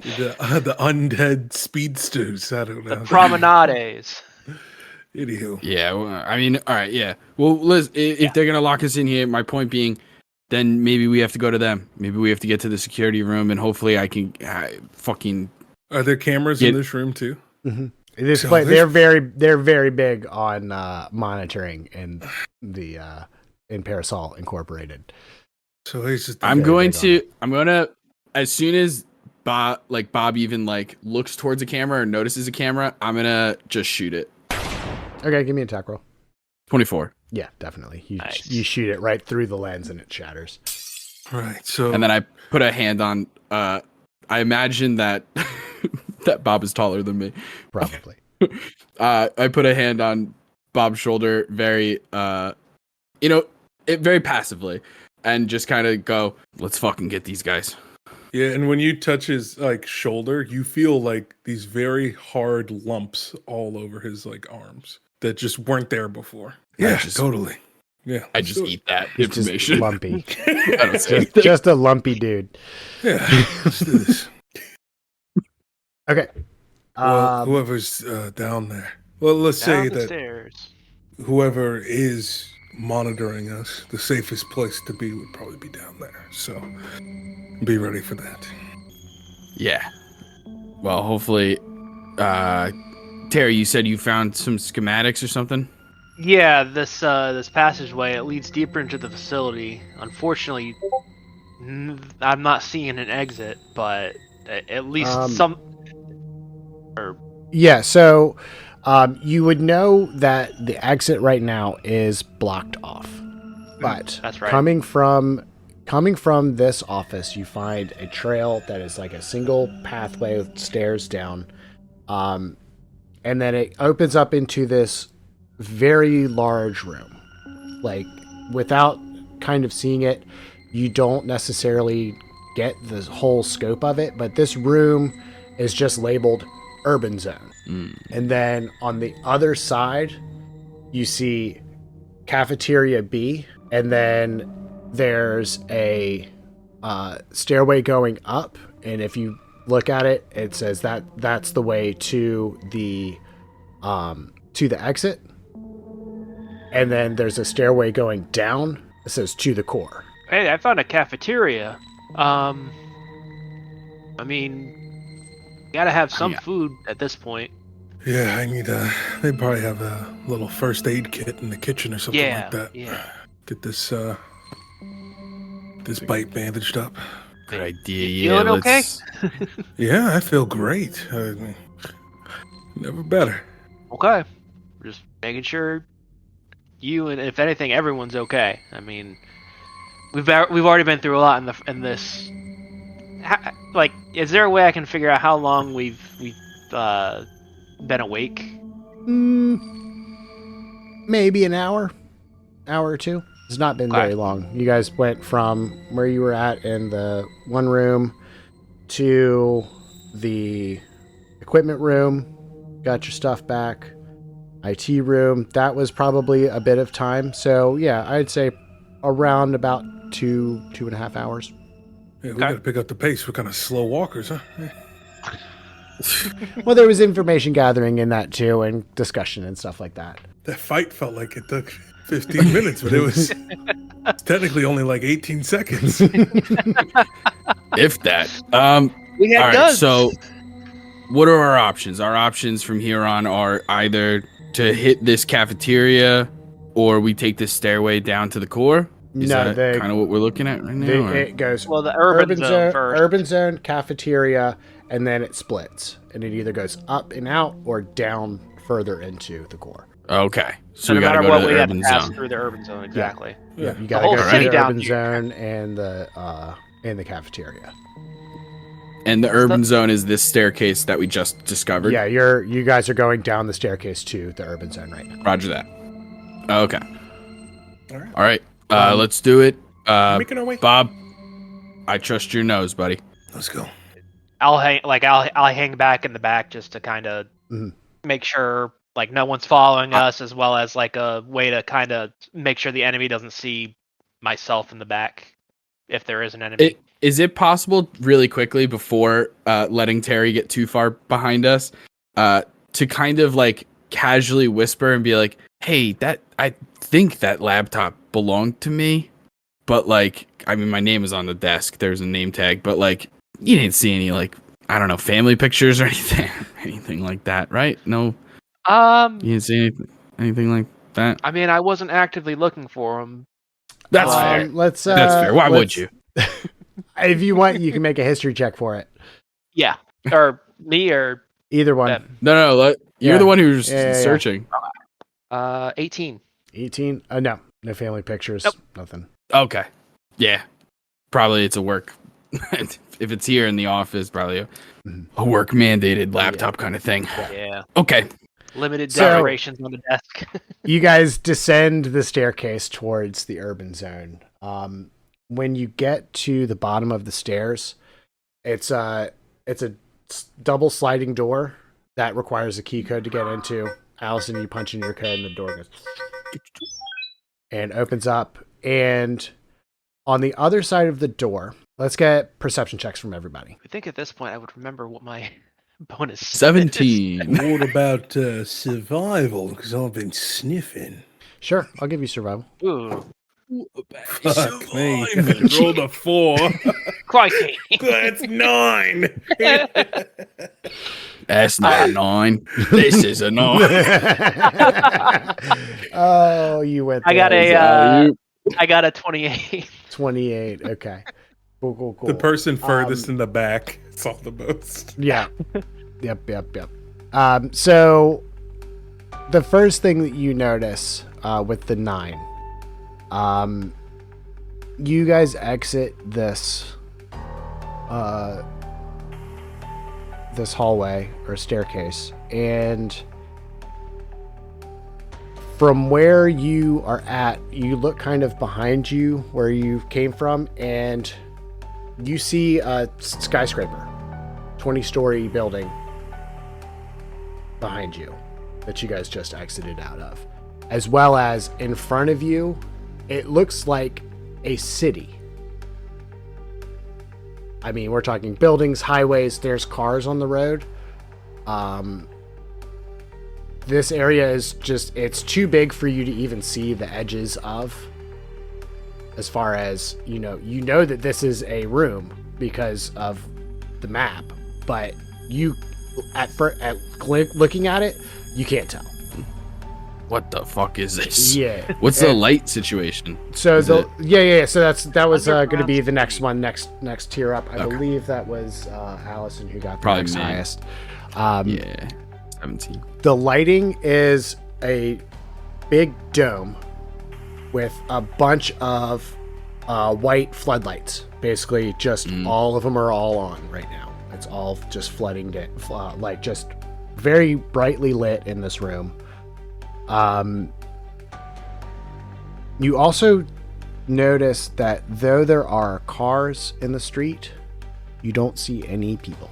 The undead speedsters. I don't know. The promenades. Anywho. Yeah, well, I mean, all right, yeah. Well, Liz, if they're gonna lock us in here, my point being, then maybe we have to go to them. Maybe we have to get to the security room, and hopefully I can fucking. Are there cameras in this room too? Mm-hmm. They're very big on monitoring in the in Parasol Incorporated. So he's just I'm gonna as soon as Bob even like looks towards a camera or notices a camera, I'm gonna just shoot it. Okay, give me an attack roll. 24. Yeah, definitely. Nice. You shoot it right through the lens and it shatters. Right. So and then I put a hand on. I imagine that that Bob is taller than me. Probably. I put a hand on Bob's shoulder, very very passively, and just kind of go, "Let's fucking get these guys." yeah, and when you touch his like shoulder, you feel like these very hard lumps all over his like arms that just weren't there before. Yeah, totally. Yeah, I just eat that It's just information. lumpy. I don't say anything. Just a lumpy dude. Yeah, let's do this. Okay. Well, whoever's down there. Well, let's say Down the that stairs. whoever is monitoring us, the safest place to be would probably be down there. So be ready for that. Yeah. Well, hopefully, Terry, you said you found some schematics or something. Yeah, this passageway, it leads deeper into the facility. Unfortunately, I'm not seeing an exit, but at least some. Yeah, so you would know that the exit right now is blocked off. But That's right. coming from this office, you find a trail that is like a single pathway with stairs down. And then it opens up into this very large room. Like, without kind of seeing it, you don't necessarily get the whole scope of it, but this room is just labeled Urban Zone. And then on the other side, you see Cafeteria B, and then there's a stairway going up, and if you look at it, it says that that's the way to the exit. And then there's a stairway going down. It says to the core. Hey, I found a cafeteria. I mean, gotta have some food at this point. Yeah, I need they probably have a little first aid kit in the kitchen or something like that. Yeah. Get this bite bandaged up. Good idea. You Yeah. feeling okay? Yeah, I feel great. Never better. Okay. Just making sure you and, if anything, everyone's okay. I mean, we've already been through a lot in this. Like, is there a way I can figure out how long we've been awake? Maybe an hour or two. It's not been very long. You guys went from where you were at in the one room to the equipment room, got your stuff back, IT room. That was probably a bit of time. So yeah, I'd say around about 2.5 hours. Yeah, we gotta pick up the pace. We're kind of slow walkers, huh? Well, there was information gathering in that too, and discussion and stuff like that. That fight felt like it took 15 minutes, but it was technically only like 18 seconds. If that. We had All right, guns. so what are our options? Our options from here on are either to hit this cafeteria or we take this stairway down to the core. Is that kind of what we're looking at right now? It goes Well, the urban zone first. urban zone, cafeteria, and then it splits, and it either goes up and out or down further into the core. Okay, so no we gotta matter go what, to we the have to urban pass zone. through the urban zone. Exactly. Yeah, you The gotta whole go to city the down urban here. zone and the cafeteria. And the urban zone is this staircase that we just discovered. Yeah, you guys are going down the staircase to the urban zone right now. Roger that. Okay. All right. All right. Let's do it. Making our way. Bob, I trust your nose, buddy. Let's go. I'll hang back in the back just to kind of Mhm. make sure like no one's following us, as well as like a way to kind of make sure the enemy doesn't see myself in the back, if there is an enemy. Is it possible, really quickly, before letting Terry get too far behind us, to kind of like casually whisper and be like, "Hey, I think that laptop belonged to me, but like, I mean, my name is on the desk. There's a name tag, but like, you didn't see any like, I don't know, family pictures or anything like that, right? No, you didn't see anything like that. I mean, I wasn't actively looking for them. That's fair. That's fair. Why would you? If you want, you can make a history check for it. Yeah, or me or Either one. them. No. You're Yeah. the one who's Yeah. searching. 18. 18? No family pictures. Nope. Nothing. Okay. Yeah. Probably it's a work. If it's here in the office, probably a work mandated laptop kind of thing. Yeah. Okay. Limited So- decorations on the desk. You guys descend the staircase towards the urban zone. When you get to the bottom of the stairs, it's a double sliding door that requires a key code to get into. Allison, you punch in your code and the door goes and opens up. And on the other side of the door, let's get perception checks from everybody. I think at this point I would remember what my bonus is. 17. What about survival? Because I've been sniffing. Sure, I'll give you survival. Ooh, Fuck me. Rolled a 4. crikey. That's 9. That's not a 9. This is a 9. Oh, you went I got there. I got a 28. 28. Okay. Cool. The person furthest in the back saw the most. Yeah. Yep. So the first thing that you notice with the 9, you guys exit this this hallway or staircase, and from where you are at, you look kind of behind you where you came from, and you see a skyscraper, 20-story building behind you that you guys just exited out of. As well as in front of you, it looks like a city. I mean, we're talking buildings, highways, there's cars on the road. This area is just, it's too big for you to even see the edges of. As far as, you know that this is a room because of the map, but you, looking at it, you can't tell. What the fuck is this? Yeah. What's the light situation? So Is it- yeah. So that was going to Underground be the next one, next tier up. I Okay. believe that was Allison who got the Probably next me. highest. Yeah. 17. The lighting is a big dome with a bunch of white floodlights. Basically, just all of them are all on right now. It's all just flooding it, like just very brightly lit in this room. You also notice that though there are cars in the street, you don't see any people.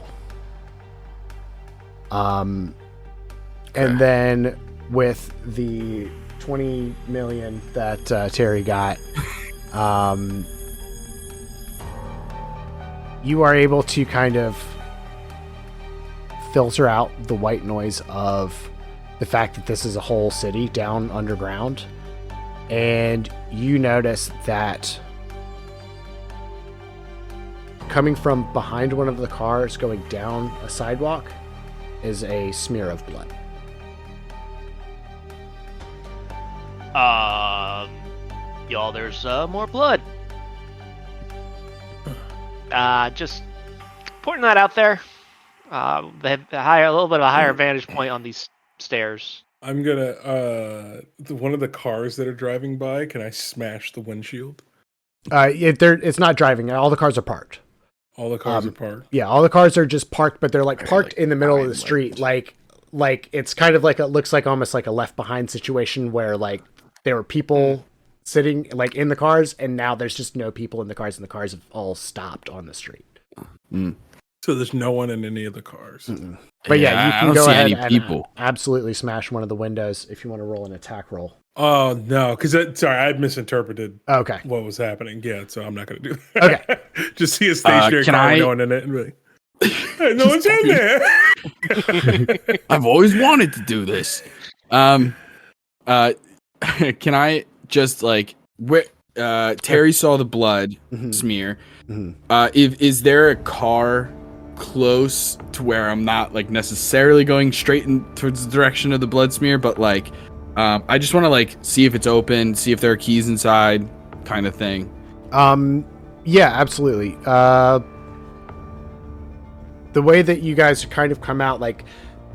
And then with the 20 million that Terry got, you are able to kind of filter out the white noise of the fact that this is a whole city down underground. And you notice that coming from behind one of the cars going down a sidewalk is a smear of blood. Y'all, there's more blood. Just pointing that out there. They have a little bit of a higher vantage point on these stairs. I'm gonna one of the cars that are driving by, can I smash the windshield? It's not driving. All the cars are parked. All the cars are parked. Yeah, all the cars are just parked, but they're like parked in the middle of the street. Like it's kind of like, it looks like almost like a Left Behind situation where like there were people sitting like in the cars, and now there's just no people in the cars, and the cars have all stopped on the street. So there's no one in any of the cars. But yeah, you I can don't go see ahead any and people. absolutely smash one of the windows if you want to roll an attack roll. Oh no, because sorry, I misinterpreted Okay. what was happening. Yeah, so I'm not going to do that. Okay. Just see a stationary can car with I- no one in it and be like, hey, no one's in there. I've always wanted to do this. Can I just like Terry saw the blood smear. Is there a car close to where I'm not like necessarily going straight towards the direction of the blood smear, but like I just want to like see if it's open, see if there are keys inside, kind of thing. Yeah, absolutely. The way that you guys kind of come out, like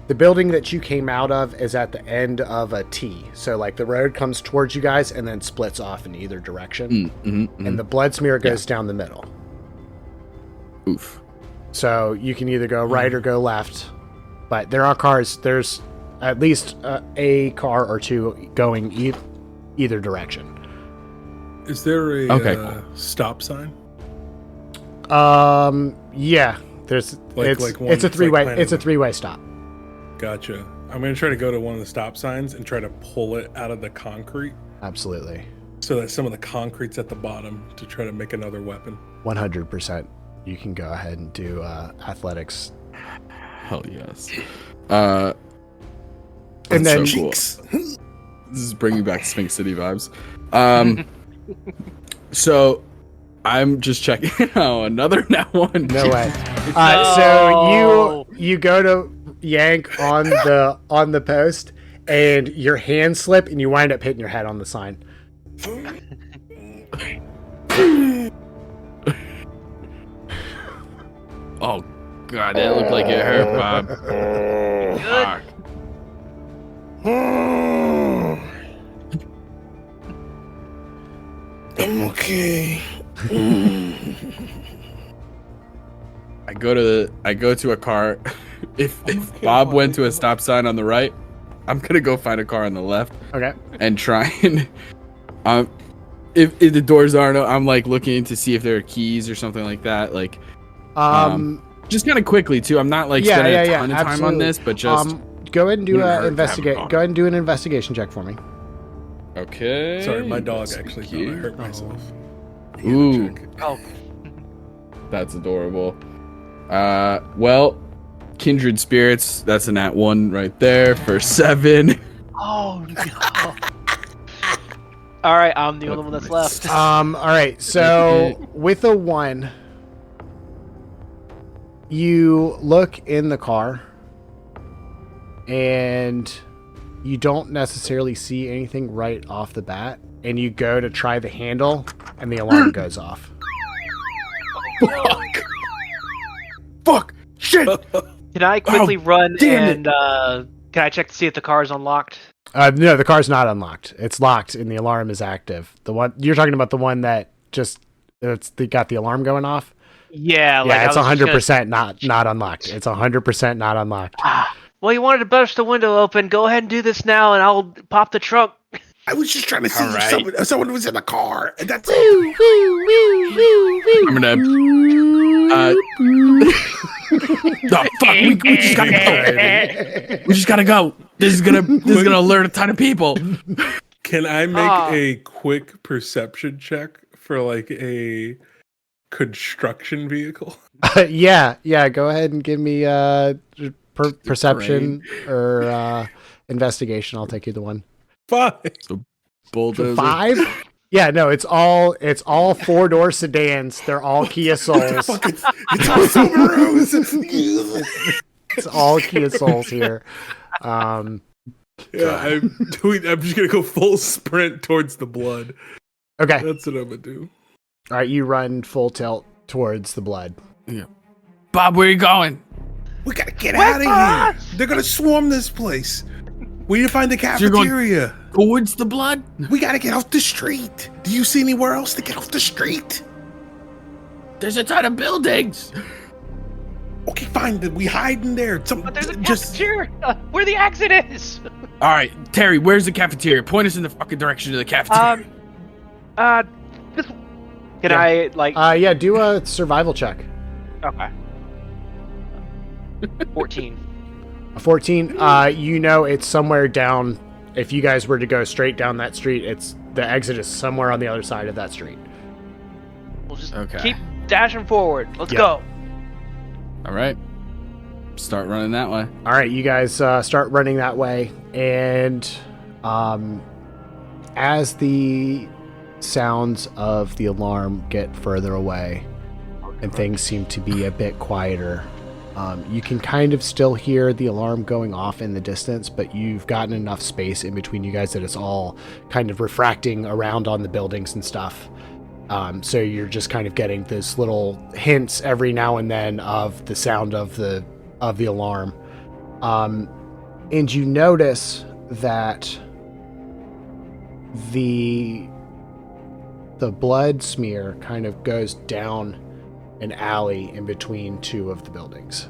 the building that you came out of is at the end of a T. So like the road comes towards you guys and then splits off in either direction. And the blood smear goes down the middle. Oof. So you can either go right or go left. But there are cars. There's at least a car or two going either direction. Is there a cool. stop sign? Yeah. There's Like one it's a that's three-way like it's a three-way stop. Gotcha. I'm going to try to go to one of the stop signs and try to pull it out of the concrete Absolutely. so that some of the concrete's at the bottom to try to make another weapon. 100%. You can go ahead and do athletics. Hell yes. And then So cool. This is bringing back Sphinx City vibes. So I'm just checking out another net one. no way. So you go to yank on the post and your hand slip and you wind up hitting your head on the sign. Oh god, that looked like it hurt, Bob. Fuck. I'm okay. I go to a car. If Bob went to a stop sign on the right, I'm gonna go find a car on the left Okay. and try and if the doors aren't, I'm like looking to see if there are keys or something like that. Like just kind of quickly too. I'm not like spending a ton of time on absolutely. this, but just go ahead and do wouldn't hurt a to have investigate. a car. Go ahead and do an investigation check for me. okay. Sorry, my dog Let's actually see. thought I hurt myself. Ooh, Oh, that's adorable. Well, kindred spirits. That's an at one right there for 7. oh no. All right, I'm the only one that's left. All right. So with a 1, you look in the car and you don't necessarily see anything right off the bat, and you go to try the handle and the alarm goes off. Fuck. Shit. Can I quickly run damn and can I check to see if the car is unlocked? No, the car's not unlocked. It's locked and the alarm is active. The one you're talking about, the one that just got the alarm going off. Yeah, like Yeah, it's I was just 100% not unlocked. It's 100% not unlocked. Well, you wanted to burst the window open. Go ahead and do this now, and I'll pop the trunk. I was just trying to see All if someone was in the car. And that's I'm gonna. No, fuck. We just gotta go. We just gotta go. This is gonna alert a ton of people. Can I make a quick perception check for like a construction vehicle? Yeah. Go ahead and give me perception or investigation. I'll take either one. 5. Bulldozer. 5? Yeah, no, it's all 4-door sedans. They're all Kia Souls. It's all Subarus. It's all Kia Souls here. Yeah, I'm just gonna go full sprint towards the blood. Okay. That's what I'm gonna do. All right, you run full tilt towards the blood. Yeah. Bob, where are you going? We gotta get out of here. They're gonna swarm this place. We need to find the you're going- cafeteria. Towards the blood? We gotta get off the street. Do you see anywhere else to get off the street? There's a ton of buildings. Okay, fine. Then we hide in there. But there's a cafeteria where the exit is. All right, Terry, where's the cafeteria? Point us in the fucking direction of the cafeteria. This, can I like? Yeah, do a survival check. Okay. 14. A 14. You know it's somewhere down. If you guys were to go straight down that street, the exit is somewhere on the other side of that street. We'll just Okay. keep dashing forward. Let's Yep. go. All right. Start running that way. All right, you guys start running that way, and as the sounds of the alarm get further away and things seem to be a bit quieter, you can kind of still hear the alarm going off in the distance, but you've gotten enough space in between you guys that it's all kind of refracting around on the buildings and stuff. So you're just kind of getting this little hints every now and then of the sound of the alarm. And you notice that the blood smear kind of goes down an alley in between two of the buildings.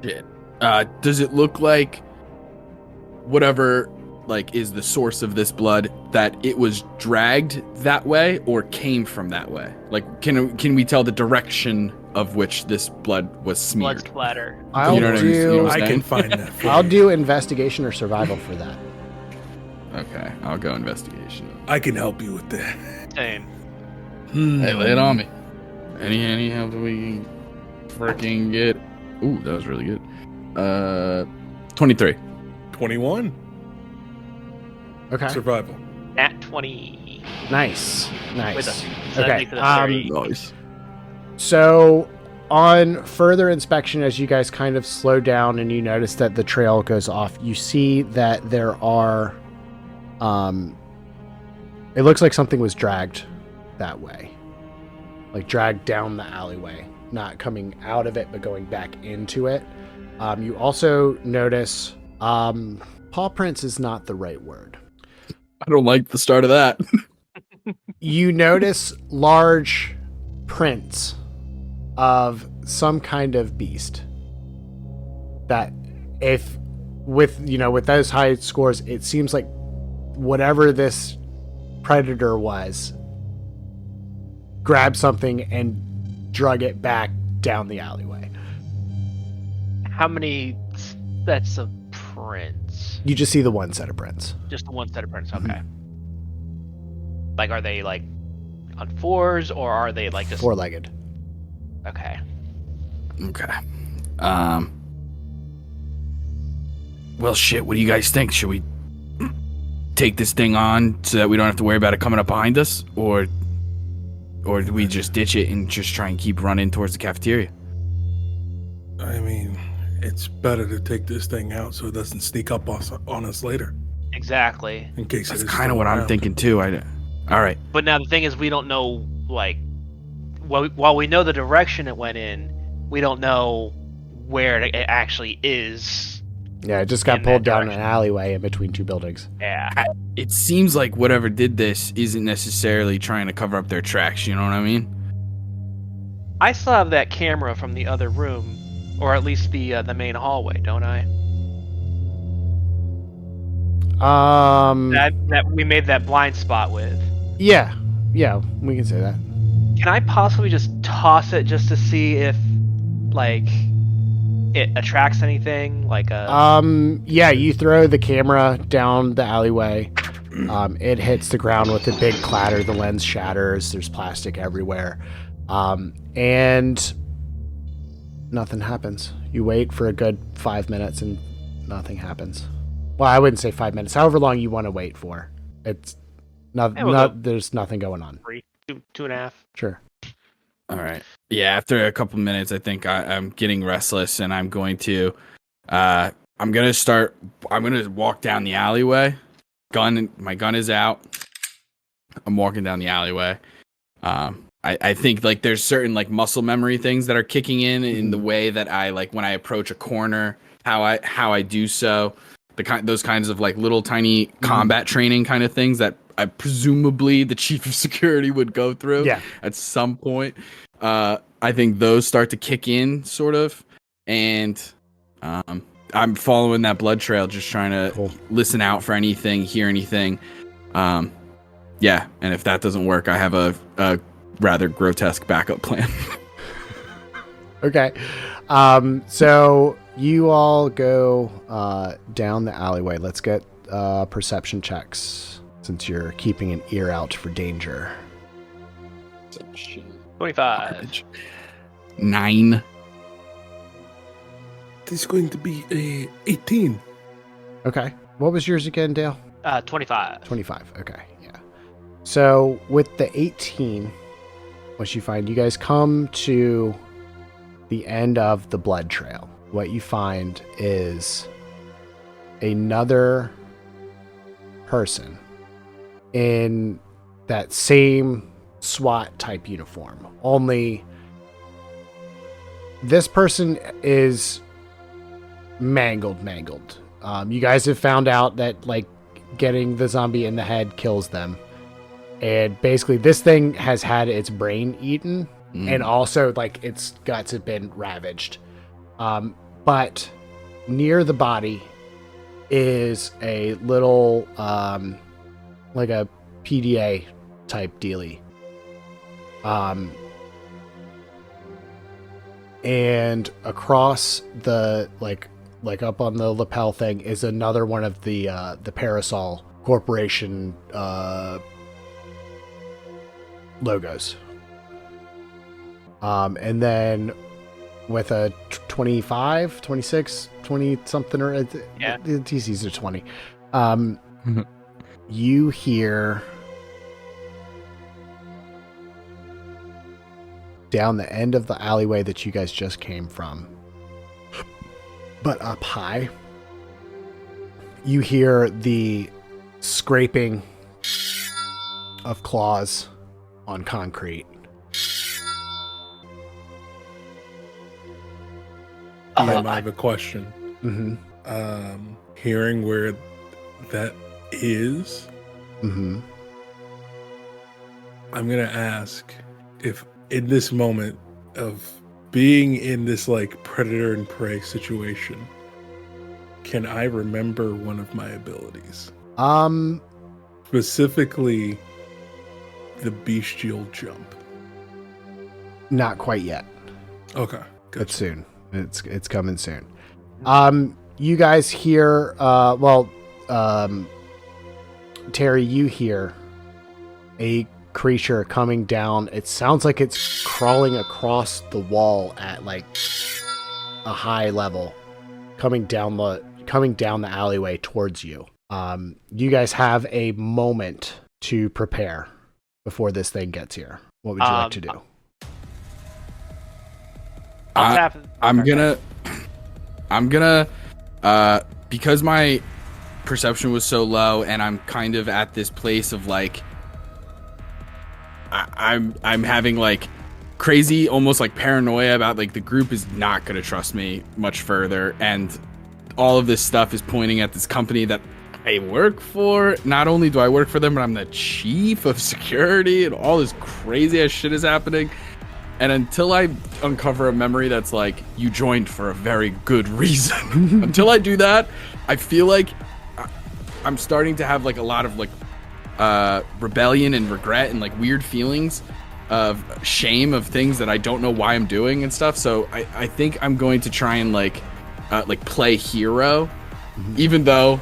Shit. Does it look like whatever is the source of this blood, that it was dragged that way or came from that way? Like, can we tell the direction of which this blood was smeared? Blood splatter. I'll You know what I mean? You know do what I'm I saying? can find that for I'll you. do investigation or survival for that. Okay, I'll go investigation. I can help you with that. Same. Hey, lay it on me. Any help that we can freaking get? Ooh, that was really good. 23. 21. Okay. Survival. Nat 20. Nice. With Nice. a, so that Okay. makes it a 30. Nice. So, on further inspection, as you guys kind of slow down and you notice that the trail goes off, you see that there are, it looks like something was dragged that way. Like dragged down the alleyway, not coming out of it, but going back into it. You also notice, paw prints is not the right word. I don't like the start of that. You notice large prints of some kind of beast that, if with those high scores, it seems like whatever this predator was grabbed something and drug it back down the alleyway. How many sets of prints? You just see the one set of prints. Just the one set of prints. Mm-hmm. Okay. Like, are they like on fours, or are they like just Four-legged. Okay. Okay. Well, shit. What do you guys think? Should we take this thing on so that we don't have to worry about it coming up behind us, or do we just ditch it and just try and keep running towards the cafeteria? I mean, it's better to take this thing out so it doesn't sneak up on us later. Exactly. In case That's it is kind of still what I'm around. thinking too. All right. But now the thing is, we don't know, like, while we know the direction it went in, we don't know where it actually is. Yeah, it just got In pulled that down an direction. alleyway in between two buildings. Yeah. It seems like whatever did this isn't necessarily trying to cover up their tracks. You know what I mean? I still have that camera from the other room, or at least the main hallway, don't I? That we made that blind spot with. Yeah, we can say that. Can I possibly just toss it just to see if, like, it attracts anything? Like a. Yeah, you throw the camera down the alleyway. It hits the ground with a big clatter. The lens shatters. There's plastic everywhere. And nothing happens. You wait for a good 5 minutes and nothing happens. Well, I wouldn't say 5 minutes. However long you want to wait for. It's not, Yeah, we'll go. there's nothing going on. 2.5. Sure. All right. Yeah. After a couple minutes, I think I'm getting restless, and I'm going to walk down the alleyway. My gun is out. I'm walking down the alleyway. I think like there's certain like muscle memory things that are kicking in the way that I like when I approach a corner, how I do so, those kinds of like little tiny combat training kind of things that I presumably the chief of security would go through at some point. I think those start to kick in sort of, and I'm following that blood trail, just trying to listen out for anything, hear anything. Yeah, and if that doesn't work, I have a rather grotesque backup plan. Okay. So you all go down the alleyway. Let's get perception checks since you're keeping an ear out for danger. 25. 9. This is going to be a 18. Okay. What was yours again, Dale? 25. 25. Okay. Yeah. So with the 18, what you find, you guys come to the end of the blood trail. What you find is another person in that same SWAT type uniform. Only this person is mangled. You guys have found out that like getting the zombie in the head kills them. And basically this thing has had its brain eaten and also like its guts have been ravaged. But near the body is a little like a PDA type dealie. And across the like up on the lapel thing is another one of the Parasol Corporation logos. And then with a 25, 26, 20 something or Yeah. the TCs are 20. You hear down the end of the alleyway that you guys just came from, but up high, you hear the scraping of claws on concrete. I have a question. Mm-hmm. Hearing where that is, Mm-hmm. I'm gonna ask if in this moment of being in this like predator and prey situation, can I remember one of my abilities? Specifically the bestial jump. Not quite yet. Okay. But soon. It's coming soon. You guys hear Terry, you hear a creature coming down. It sounds like it's crawling across the wall at like a high level, coming down the alleyway towards you. You guys have a moment to prepare before this thing gets here. What would you like to do? I'm gonna because my perception was so low and I'm kind of at this place of like I'm having like crazy almost like paranoia about like the group is not gonna trust me much further, and all of this stuff is pointing at this company that I work for. Not only do I work for them, but I'm the chief of security and all this crazy ass shit is happening. And until I uncover a memory that's like, you joined for a very good reason, until I do that, I feel like I'm starting to have like a lot of like rebellion and regret and like weird feelings of shame of things that I don't know why I'm doing and stuff. So I think I'm going to try and like play hero, even though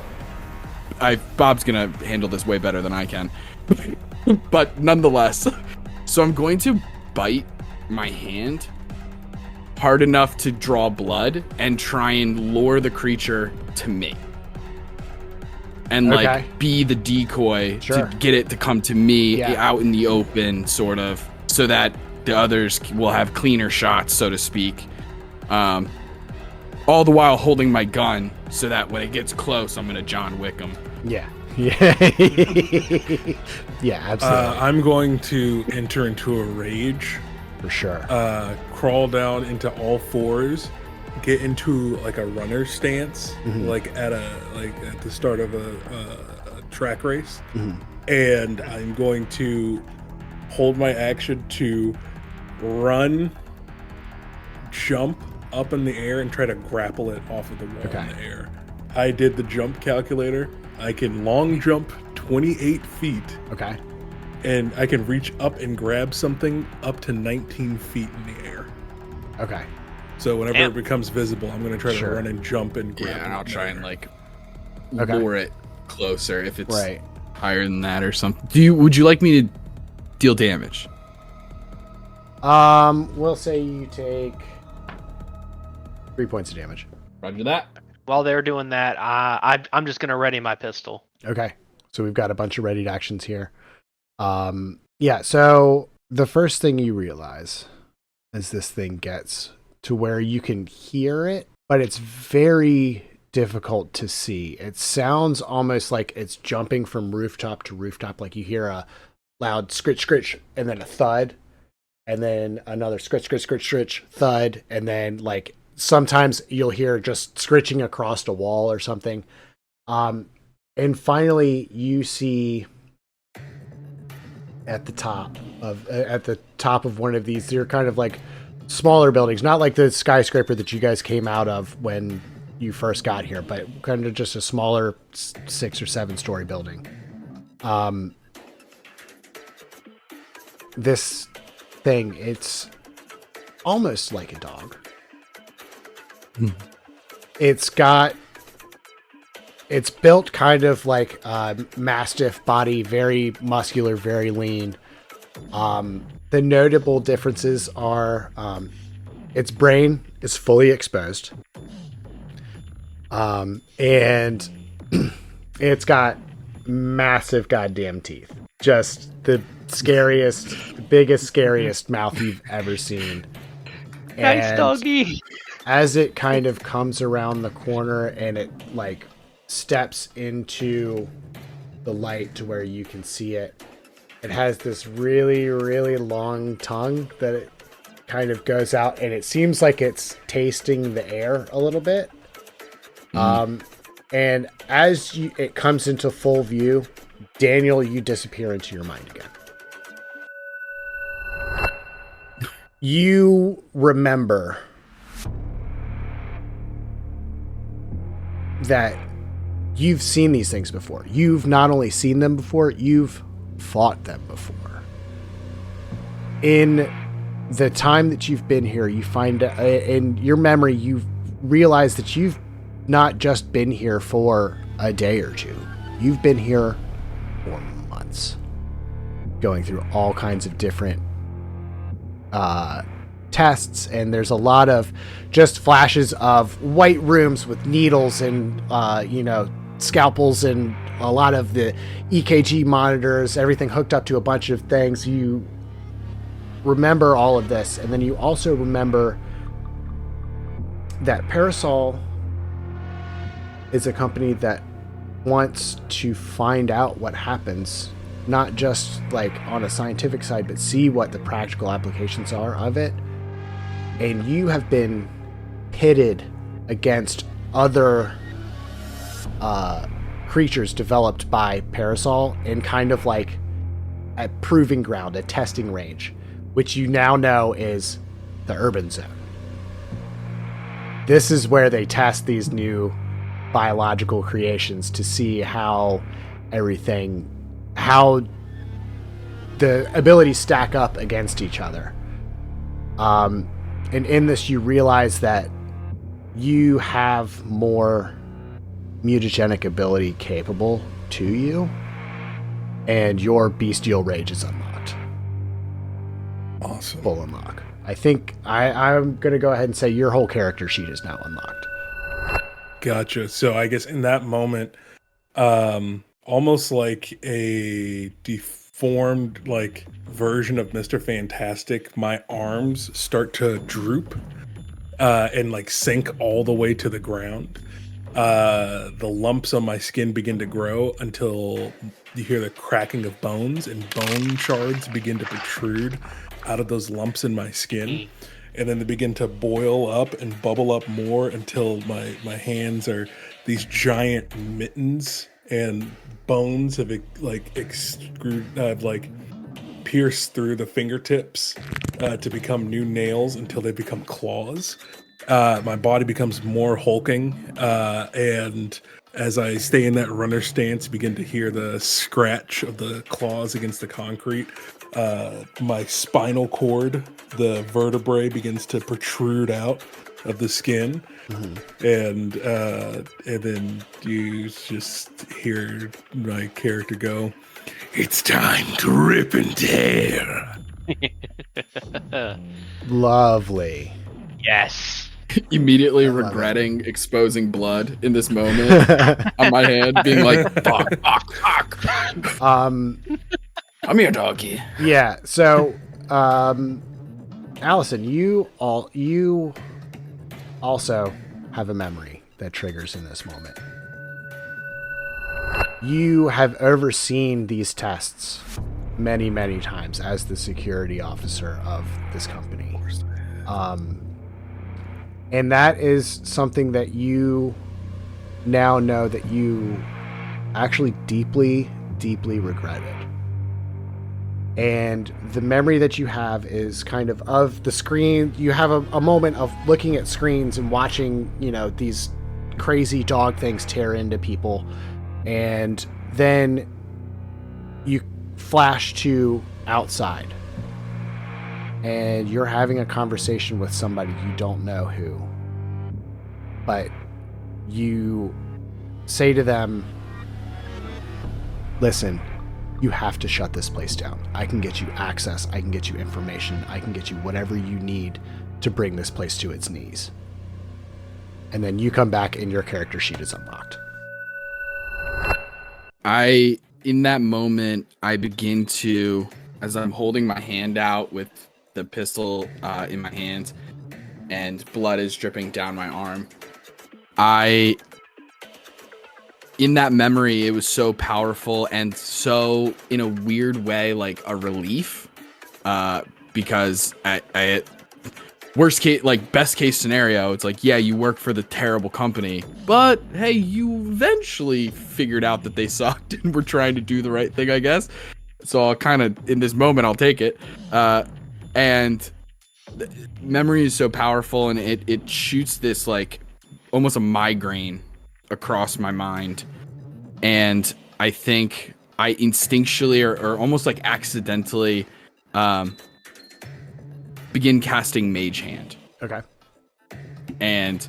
Bob's gonna handle this way better than I can. But nonetheless, so I'm going to bite my hand hard enough to draw blood and try and lure the creature to me and like be the decoy to get it to come to me out in the open, sort of, so that the others will have cleaner shots, so to speak, all the while holding my gun so that when it gets close I'm gonna John Wick him. Yeah, absolutely. I'm going to enter into a rage. For sure. Crawl down into all fours, get into like a runner stance, like at the start of a track race, and I'm going to hold my action to run, jump up in the air, and try to grapple it off of the wall in the air. I did the jump calculator. I can long jump 28 feet. Okay. And I can reach up and grab something up to 19 feet in the air. Okay. So whenever Damn. it becomes visible, I'm going to try to Sure. run and jump and grab Yeah, and it I'll try and there. like Okay. lure it closer if it's Right. higher than that or something. Would you like me to deal damage? We'll say you take 3 points of damage. Roger that. While they're doing that, I'm just gonna ready my pistol. Okay. So we've got a bunch of readied actions here. Yeah, so the first thing you realize as this thing gets to where you can hear it, but it's very difficult to see. It sounds almost like it's jumping from rooftop to rooftop. Like you hear a loud scritch, scritch, and then a thud, and then another scritch, scritch, scritch, scritch, thud, and then like sometimes you'll hear just scritching across a wall or something. And finally you see at the top of one of these, they're kind of like smaller buildings, not like the skyscraper that you guys came out of when you first got here, but kind of just a smaller 6 or 7 story building. This thing, it's almost like a dog. It's built kind of like a mastiff body, very muscular, very lean. The notable differences are its brain is fully exposed. And it's got massive goddamn teeth. Just the biggest, scariest mouth you've ever seen. Nice And doggy. as it kind of comes around the corner and it like steps into the light to where you can see it, it has this really, really long tongue that it kind of goes out, and it seems like it's tasting the air a little bit. And as it comes into full view, Daniel, you disappear into your mind again. You remember that you've seen these things before. You've not only seen them before, you've fought them before. In the time that you've been here, you find in your memory, you've realized that you've not just been here for a day or two. You've been here for months, going through all kinds of different tests, and there's a lot of just flashes of white rooms with needles and scalpels and a lot of the EKG monitors, everything hooked up to a bunch of things. You remember all of this, and then you also remember that Parasol is a company that wants to find out what happens, not just like on a scientific side, but see what the practical applications are of it. And you have been pitted against other creatures developed by Parasol in kind of like a proving ground, a testing range, which you now know is the urban zone. This is where they test these new biological creations to see how the abilities stack up against each other. And in this, you realize that you have more mutagenic ability capable to you, and your bestial rage is unlocked. Awesome. Full unlock. I think I'm going to go ahead and say your whole character sheet is now unlocked. Gotcha. So I guess in that moment, almost like a deformed like version of Mr. Fantastic, my arms start to droop and like sink all the way to the ground. The lumps on my skin begin to grow until you hear the cracking of bones, and bone shards begin to protrude out of those lumps in my skin. And then they begin to boil up and bubble up more until my hands are these giant mittens, and bones have pierced through the fingertips to become new nails until they become claws. My body becomes more hulking, and as I stay in that runner stance, begin to hear the scratch of the claws against the concrete. My spinal cord, the vertebrae, begins to protrude out of the skin, and then you just hear my character go, "It's time to rip and tear." Lovely. Yes. Immediately love it. regretting exposing blood in this moment on my hand, being like, fuck, fuck, fuck. Come here, doggy. Yeah. So, Allison, you also have a memory that triggers in this moment. You have overseen these tests many, many times as the security officer of this company. And that is something that you now know that you actually deeply, deeply regretted. And the memory that you have is kind of the screen. You have a moment of looking at screens and watching, these crazy dog things tear into people. And then you flash to outside. And you're having a conversation with somebody you don't know who. But you say to them, listen, you have to shut this place down. I can get you access. I can get you information. I can get you whatever you need to bring this place to its knees. And then you come back and your character sheet is unlocked. In that moment, I begin to, as I'm holding my hand out with the pistol in my hand and blood is dripping down my arm, in that memory, it was so powerful and so, in a weird way, like a relief, because I worst case, like best case scenario, it's like, yeah, you work for the terrible company, but hey, you eventually figured out that they sucked and were trying to do the right thing, I guess. So I'll kind of, in this moment, I'll take it. And memory is so powerful, and it shoots this like almost a migraine across my mind. And I think I instinctually or almost like accidentally begin casting Mage Hand. Okay. And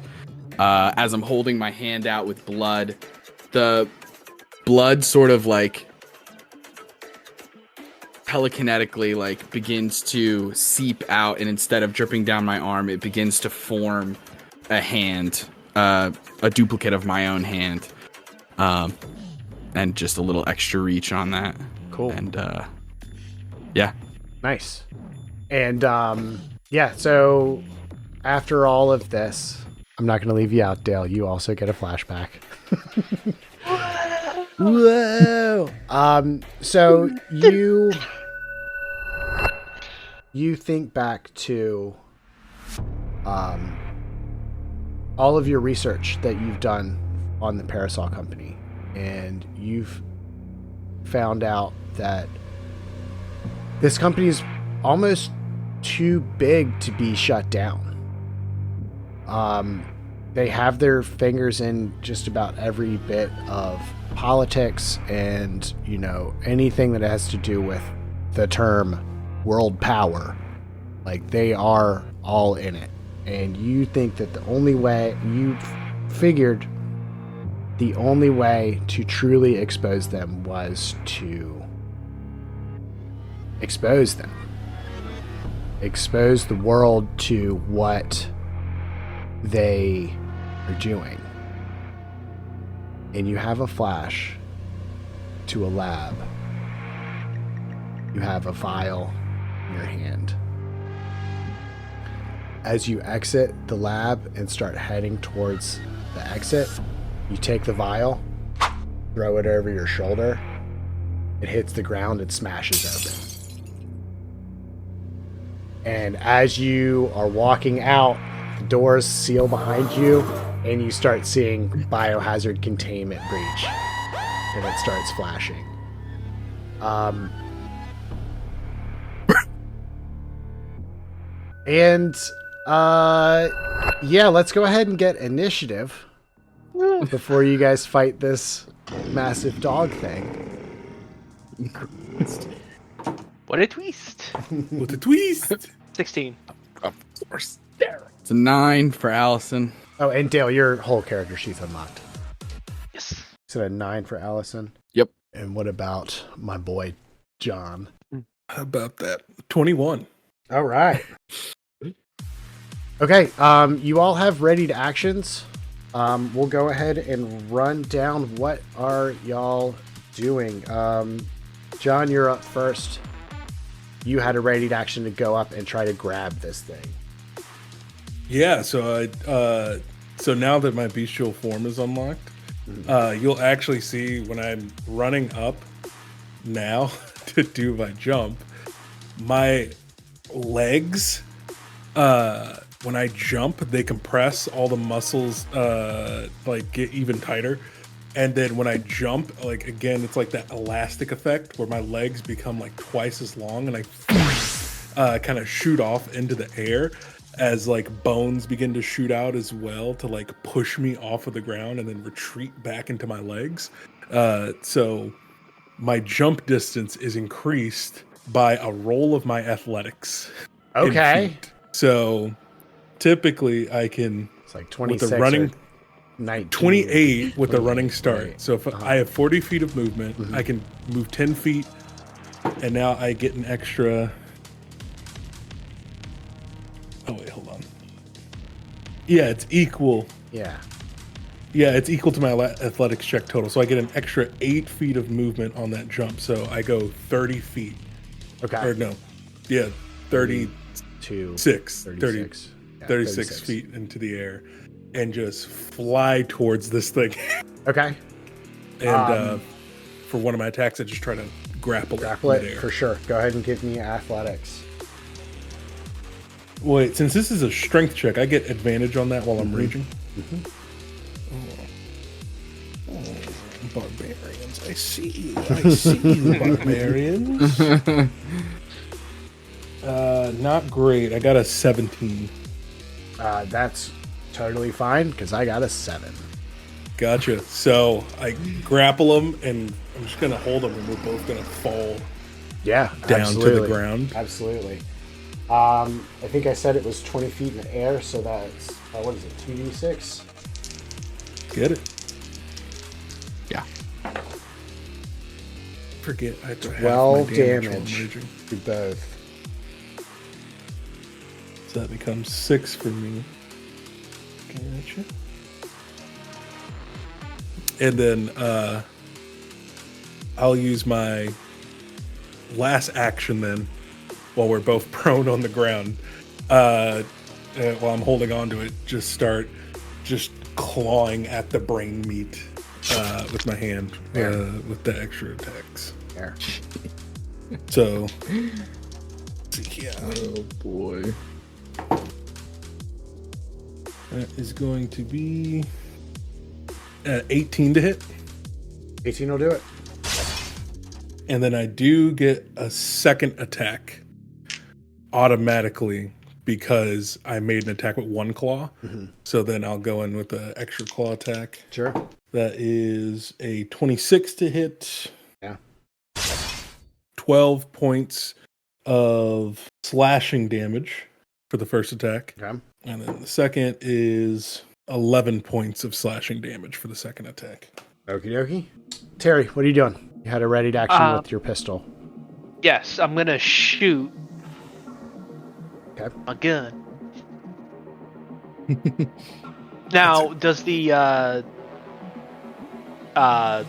as I'm holding my hand out with blood, the blood sort of like telekinetically like begins to seep out, and instead of dripping down my arm, it begins to form a hand, a duplicate of my own hand, and just a little extra reach on that. Cool. And yeah, nice. And yeah, so after all of this, I'm not going to leave you out, Dale. You also get a flashback. Whoa. So you think back to all of your research that you've done on the Parasol Company, and you've found out that this company is almost too big to be shut down. They have their fingers in just about every bit of politics and, anything that has to do with the term world power. Like, they are all in it. And you think that the only way to truly expose them was to expose them. Expose the world to what they are doing. And you have a flash to a lab. You have a vial in your hand. As you exit the lab and start heading towards the exit, you take the vial, throw it over your shoulder. It hits the ground and smashes open. And as you are walking out, the doors seal behind you, and you start seeing biohazard containment breach. And it starts flashing. Yeah, let's go ahead and get initiative before you guys fight this massive dog thing. What a twist. What a twist! 16. of course. It's a 9 for Allison. Oh, and Dale, your whole character sheet's unlocked. Yes. So a 9 for Allison. Yep. And what about my boy, John? How about that? 21. All right. Okay, you all have ready to actions. We'll go ahead and run down what are y'all doing. John, you're up first. You had a ready to action to go up and try to grab this thing. Yeah, so so now that my bestial form is unlocked, you'll actually see when I'm running up now to do my jump, my legs, when I jump, they compress, all the muscles like get even tighter. And then when I jump, like again, it's like that elastic effect where my legs become like twice as long, and I kind of shoot off into the air as like bones begin to shoot out as well to like push me off of the ground and then retreat back into my legs. So my jump distance is increased by a roll of my athletics. Okay. So typically I can, It's like 26 with the running, 19. 28 with the running 28, start. right. So if I have 40 feet of movement, I can move 10 feet, and now I get an extra. Oh wait, hold on. Yeah, it's equal. Yeah. Yeah, it's equal to my athletics check total. So I get an extra 8 feet of movement on that jump. So I go 30 feet. Okay. Or no, yeah, 36, 36. Yeah, 36 feet into the air, and just fly towards this thing. Okay. And for one of my attacks, I just try to grapple Grapple it it midair. for sure. Go ahead and give me athletics. Wait, since this is a strength check, I get advantage on that while I'm raging. Oh, barbarians! I see you. I see you, barbarians. Not great. I got a 17. That's totally fine because I got a 7. Gotcha. So I grapple them, and I'm just gonna hold them, and we're both gonna fall Yeah, down absolutely. to the ground. Absolutely. I think I said it was 20 feet in the air, so that's what is it? 2d6. Get it? Yeah. Forget I have to have 12 my damage. while I'm damage raging. to both. So that becomes 6 for me. Gotcha. And then I'll use my last action then, while we're both prone on the ground, while I'm holding on to it, just start clawing at the brain meat with my hand with the extra attacks. There. So, yeah. Oh boy. That is going to be 18 to hit. 18 will do it. And then I do get a second attack automatically because I made an attack with one claw. So then I'll go in with the extra claw attack. Sure. That is a 26 to hit. Yeah. 12 points of slashing damage for the first attack. Okay. And then the second is 11 points of slashing damage for the second attack. Okie dokie. Terry, what are you doing? You had a ready to action with your pistol. Yes, I'm gonna shoot Okay. a gun. Now, does the I'm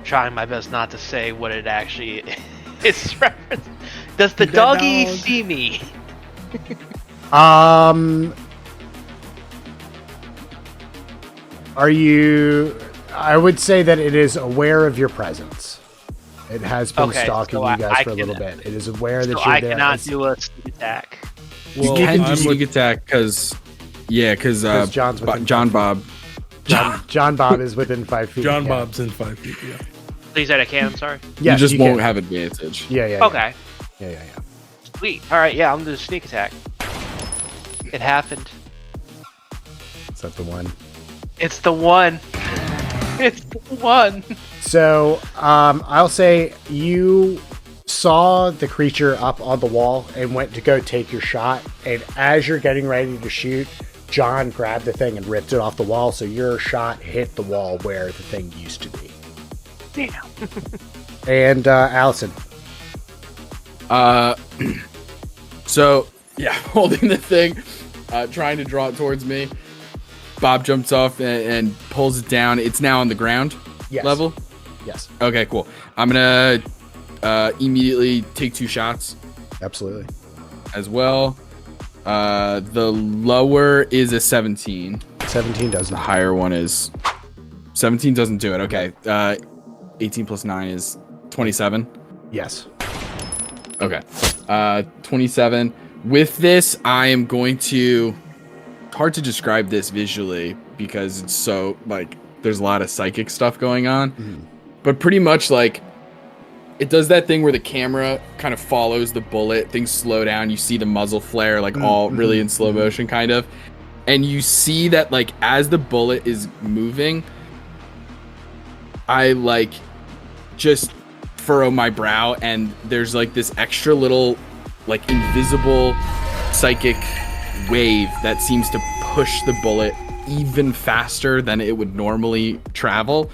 trying my best not to say what it actually is reference. Does the doggy dog. see me? Are you... I would say that it is aware of your presence. It has been Okay, stalking so you guys I for a little can- bit. It is aware that So you're I there. cannot It's- do a sneak attack. You Well, can do I'm sneak with- attack because John's within John Bob. John Bob is within 5 feet. John Yeah. Bob's in 5 feet, yeah. Please said I can, sorry. Yes, you just can. won't have advantage. Yeah, yeah. Okay. Yeah. Sweet. Alright, yeah, I'm gonna do a sneak attack. It happened. Is that the one? It's the one. It's the one. So, I'll say you saw the creature up on the wall and went to go take your shot. And as you're getting ready to shoot, John grabbed the thing and ripped it off the wall. So your shot hit the wall where the thing used to be. Damn. And Allison. So yeah, holding the thing, trying to draw it towards me. Bob jumps off and pulls it down. It's now on the ground level. Yes. Okay, cool. I'm gonna immediately take 2 shots Absolutely. as well. The lower is a 17. 17 doesn't. The higher one is 17 doesn't do it. Okay. 18 plus 9 is 27. Yes. Okay. 27. With this, I am going to... Hard to describe this visually because it's so, like, there's a lot of psychic stuff going on. Mm. But pretty much, like, it does that thing where the camera kind of follows the bullet. Things slow down. You see the muzzle flare, like, all really in slow motion, kind of. And you see that, like, as the bullet is moving, I, like, just furrow my brow, and there's, like, this extra little, like, invisible psychic wave that seems to push the bullet even faster than it would normally travel,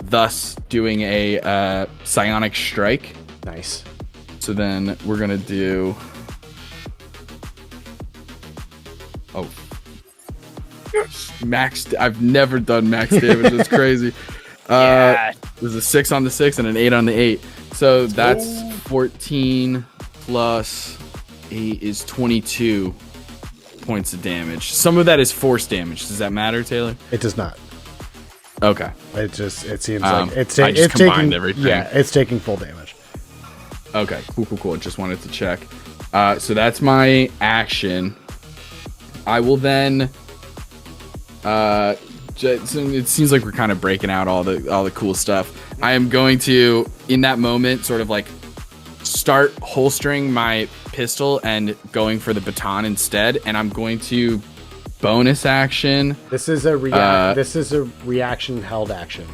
thus doing a psionic strike. Nice. So then we're gonna do... Oh. Max... I've never done max damage. That's crazy. Yeah. There's a 6 on the 6 and an 8 on the 8. So that's 14 plus 8 is 22 points of damage. Some of that is force damage. Does that matter, Taylor? It does not. Okay. It seems like it's I just combined taking everything. Yeah, it's taking full damage. Okay, cool. Just wanted to check. So that's my action. I will then... it seems like we're kind of breaking out all the cool stuff. I am going to, in that moment, sort of like start holstering my pistol and going for the baton instead. And I'm going to bonus action. This is a reaction held action.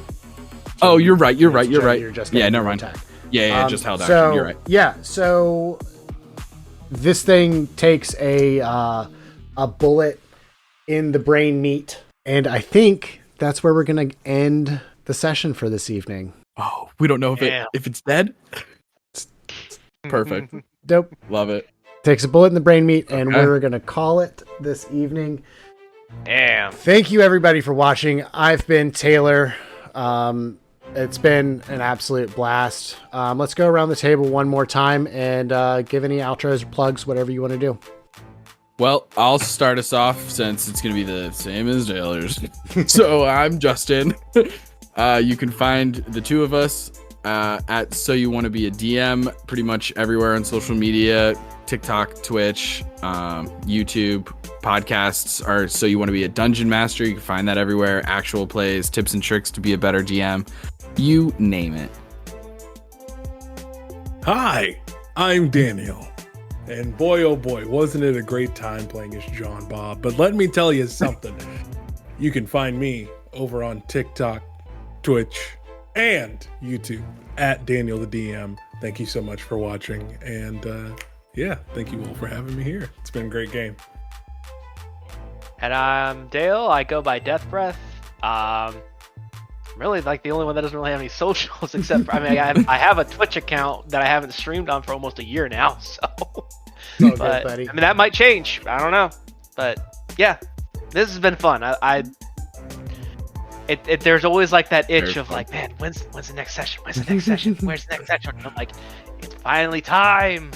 Oh, you're right. You're right. You're just Yeah, getting never your mind. attack. Yeah, just held action. So, You're right. Yeah, so this thing takes a bullet in the brain meat, and I think that's where we're gonna end the session for this evening. Oh, we don't know if it's dead. Perfect. Dope. Love it. Takes a bullet in the brain meat, and Okay. we're gonna call it this evening. Damn. Thank you everybody for watching. I've been Taylor. It's been an absolute blast. Let's go around the table one more time and give any outros or plugs, whatever you want to do. Well, I'll start us off since it's going to be the same as Taylor's. So I'm Justin. You can find the two of us at Soyouwannabeadm pretty much everywhere on social media, TikTok, Twitch, YouTube. Podcasts are So You Want to Be a Dungeon Master. You can find that everywhere. Actual plays, tips and tricks to be a better DM. You name it. Hi, I'm Daniel. And boy, oh boy, wasn't it a great time playing as John Bob. But let me tell you something. You can find me over on TikTok, Twitch, and YouTube at Daniel the DM. Thank you so much for watching. And yeah, thank you all for having me here. It's been a great game. And I'm Dale. I go by Death Breath. Really like the only one that doesn't really have any socials except for, I have a Twitch account that I haven't streamed on for almost a year now. So, Good, but buddy. I mean, that might change. I don't know. But yeah, this has been fun. There's always like that itch Very of fun. like, man, when's the next session? When's the next session? Where's the next session? And I'm like, it's finally time.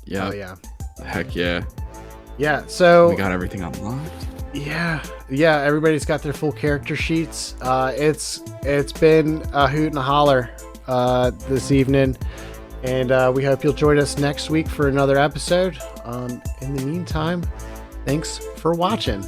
Yeah. Oh yeah. Heck yeah. Yeah. So We got everything unlocked. yeah. Everybody's got their full character sheets. It's been a hoot and a holler this evening, and we hope you'll join us next week for another episode. In the meantime, thanks for watching.